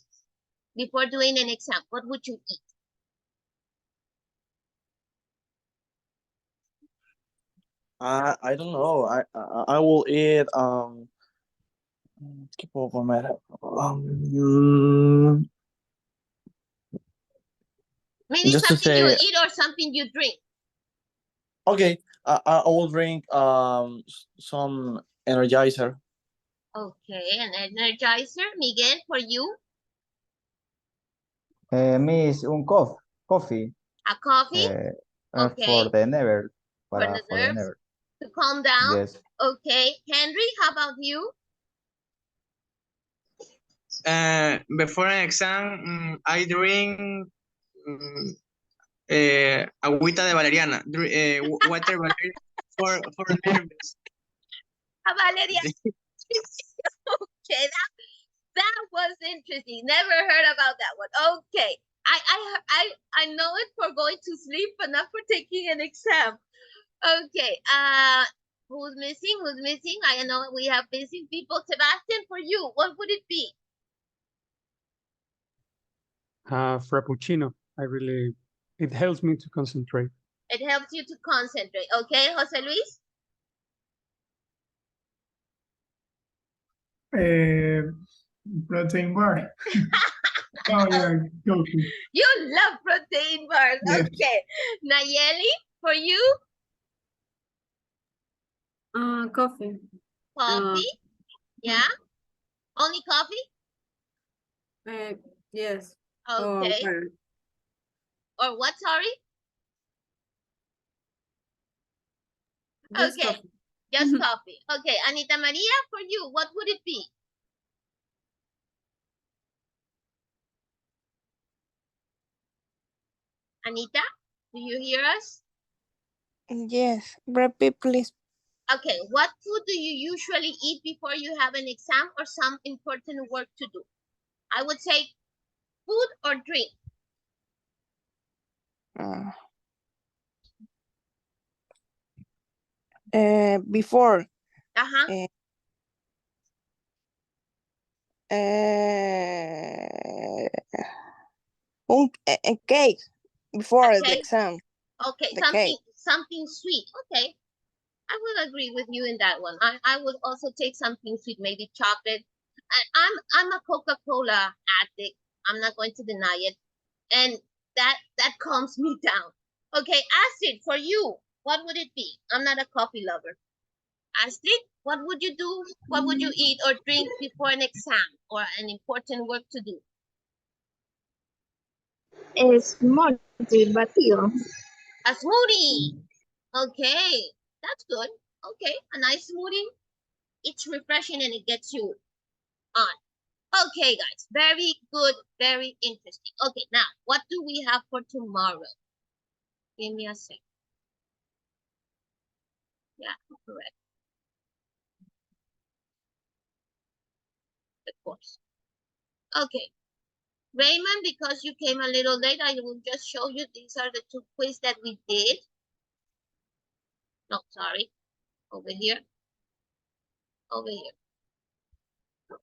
before doing an exam? What would you eat? I don't know. I will eat ¿qué puedo comer? Maybe Just to something you say, eat or something you drink. okay, I will drink some energizer. Okay, an energizer. Miguel, for you, Miss, un coffee. a coffee. Okay, For the nerve. for the For the nerves, nerve. to calm down. Yes. Okay, Henry, how about you? Before an exam, I drink agüita de valeriana, water valeriana for nervous. A Valeria. Okay, that was interesting. Never heard about that one. Okay, I know it for going to sleep, but not for taking an exam. Okay, who's missing? Who's missing? I know we have missing people. Sebastian, for you, what would it be? Frappuccino. It helps me to concentrate. It helps you to concentrate. Okay, Jose Luis? Protein bar. Oh yeah, coffee. You love protein bars. Yes. Okay. Nayeli, for you? Coffee. Coffee? Yeah? Only coffee? Yes. Okay. Water. Or what, sorry? Just Okay. coffee. Just coffee. Okay. Anita Maria, for you, what would it be? Anita, do you hear us? yes. Repeat, please. Okay. What food do you usually eat before you have an exam or some important work to do? I would say food or drink. Before. Uh-huh. A cake before the Okay. exam. Okay, The cake. something sweet. Okay. I will agree with you in that one. I would also take something sweet, maybe chocolate. I'm a Coca-Cola addict. I'm not going to deny it. And that calms me down. Okay, Astrid, for you, what would it be? I'm not a coffee lover. Astrid, what would you do? What would you eat or drink before an exam or an important work to do? Smoothie batido. A smoothie. Okay, that's good. Okay, a nice smoothie. It's refreshing and it gets you on. Okay, guys, very good, very interesting. Okay, now, what do we have for tomorrow? Give me a sec. Yeah, correct. Of course. Okay. Raymond, because you came a little late, I will just show you these are the two quiz that we did. No, sorry. Over here. Over here.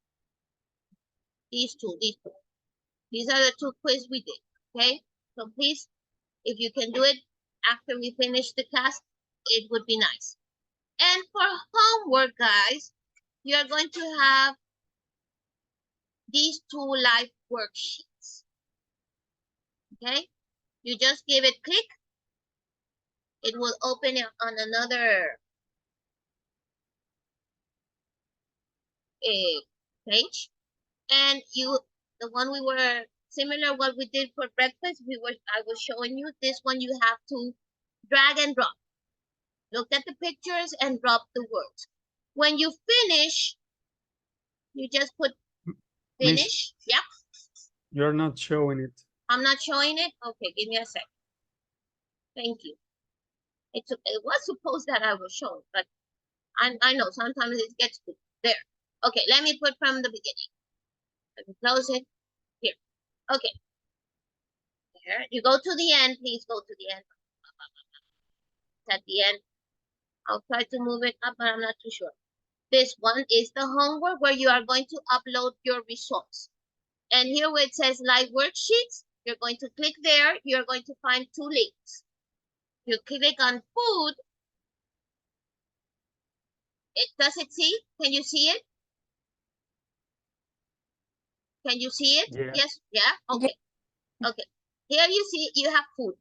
These two. These are the two quiz we did. Okay? So please, if you can do it after we finish the class, it would be nice. And for homework, guys, you are going to have these two live worksheets. Okay? You just give it click. It will open it on another page. And the one we were similar what we did for breakfast, I was showing you. This one you have to drag and drop. Look at the pictures and drop the words. When you finish, you just put finish. Miss, Yep. you're not showing it. I'm not showing it? Okay, give me a sec. Thank you. It was supposed that I was showing, but I know sometimes it gets good. There. Okay, let me put from the beginning. Let me close it. Here. Okay. There. You go to the end. Please go to the end. It's at the end. I'll try to move it up, but I'm not too sure. This one is the homework where you are going to upload your results. And here where it says live worksheets, you're going to click there. You're going to find two links. You click on food. Does it see? Can you see it? Can you see it? Yeah. Yes. Yeah. Okay. Okay. Here you see you have food.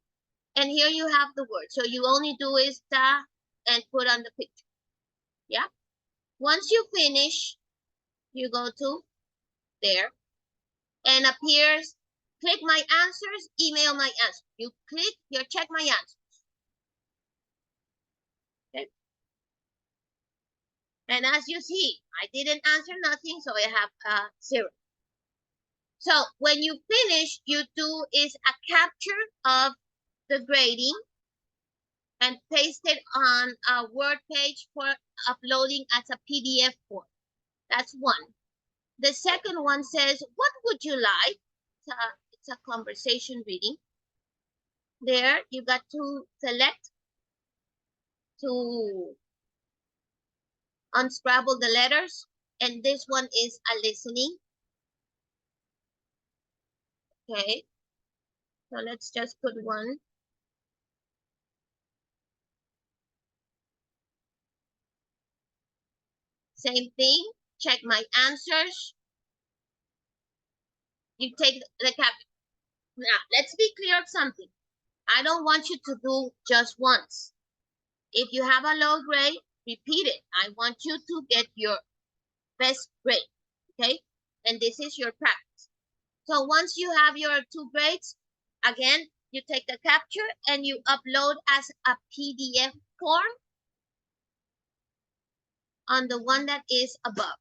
And here you have the word. So you only do is ta and put on the picture. Yeah. Once you finish, you go to there and appears, click my answers, email my answers. You click here, check my answers. Okay. And as you see, I didn't answer nothing, so I have 0. So when you finish, you do is a capture of the grading and paste it on a Word page for uploading as a PDF form. That's one. The second one says, what would you like? It's a conversation reading. There, you got to select to unscramble the letters. And this one is a listening. Okay. So let's just put one. Same thing. Check my answers. You take the cap. Now, let's be clear of something. I don't want you to do just once. If you have a low grade, repeat it. I want you to get your best grade, okay? And this is your practice. So once you have your 2 grades, again, you take the capture and you upload as a PDF form on the one that is above.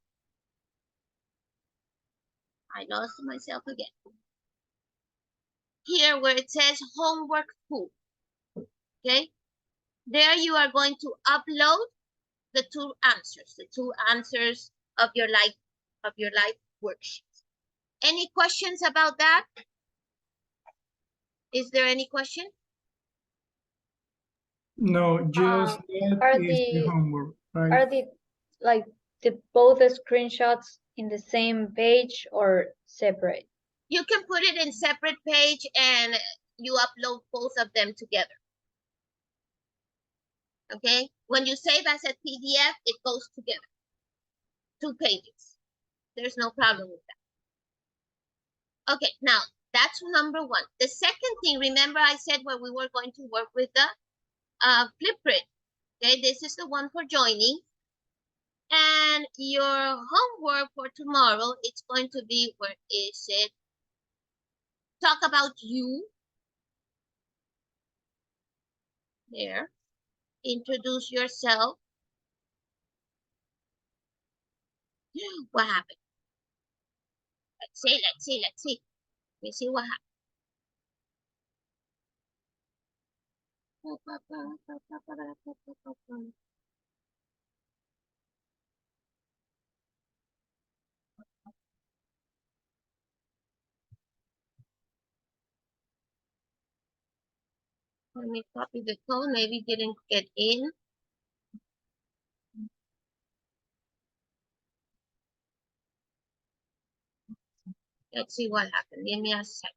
I lost myself again. Here where it says homework food, okay? There you are going to upload the 2 answers of your life worksheet. Any questions about that? Is there any question? No, just that is the homework, right? Are both the screenshots in the same page or separate? You can put it in separate page and you upload both of them together. Okay? When you save as a PDF, it goes together. 2 pages. There's no problem with Okay, now that's number one. The second thing, remember I said where we were going to work with the Flipgrid. Okay, this is the one for joining. And your homework for tomorrow, it's going to be, where is it? Talk about you. There. Introduce yourself. What happened? Let's see. Let me see what happened. Let me copy the code. Maybe didn't get in. Let's see what happened. Give me a second.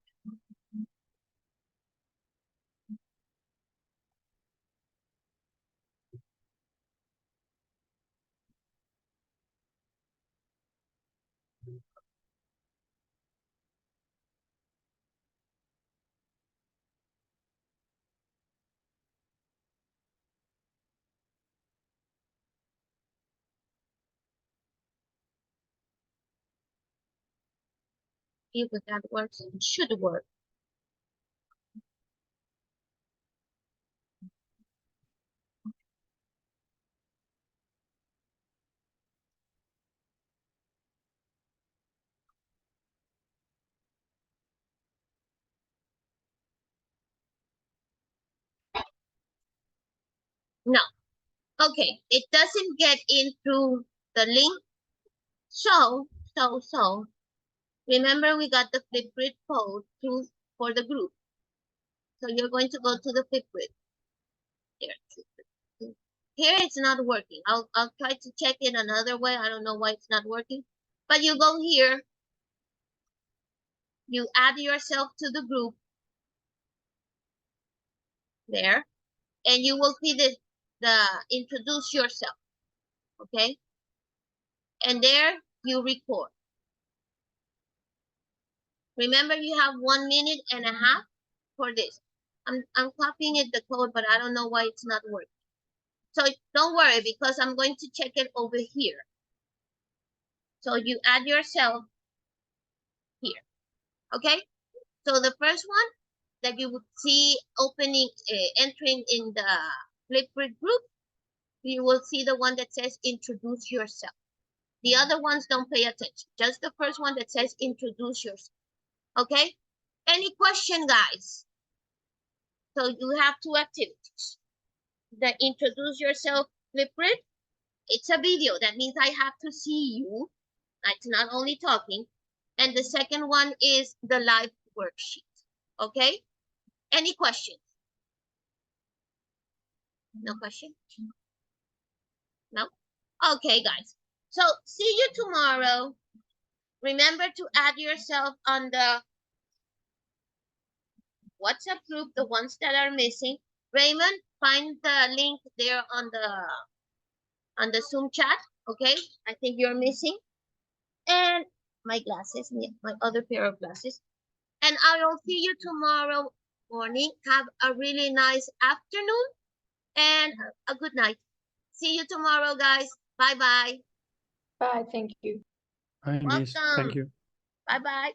If that works, it should work. No. Okay, it doesn't get in through the link. So, remember we got the Flipgrid code for the group. So you're going to go to the Flipgrid. Here it's not working. I'll try to check it another way. I don't know why it's not working. But you go here. You add yourself to the group. There. And you will see the introduce yourself. Okay? And there you record. Remember you have 1 minute and a half for this. I'm copying it the code, but I don't know why it's not working. So don't worry because I'm going to check it over here. So you add yourself here. Okay? So the first one that you would see opening, entering in the Flipgrid group, you will see the one that says introduce yourself. The other ones don't pay attention. Just the first one that says introduce yourself. Okay? Any question, guys? So you have two activities. The introduce yourself Flipgrid, it's a video. That means I have to see you. It's not only talking. And the second one is the live worksheet. Okay? Any questions? No question? No? Okay, guys. So see you tomorrow. Remember to add yourself on the WhatsApp group, the ones that are missing. Raymond, find the link there on the Zoom chat. Okay? I think you're missing. And my glasses, my other pair of glasses. And I will see you tomorrow morning. Have a really nice afternoon and a good night. See you tomorrow, guys. Bye-bye. Bye, thank you. Hi, Miss. Thank Welcome. you. Bye-bye.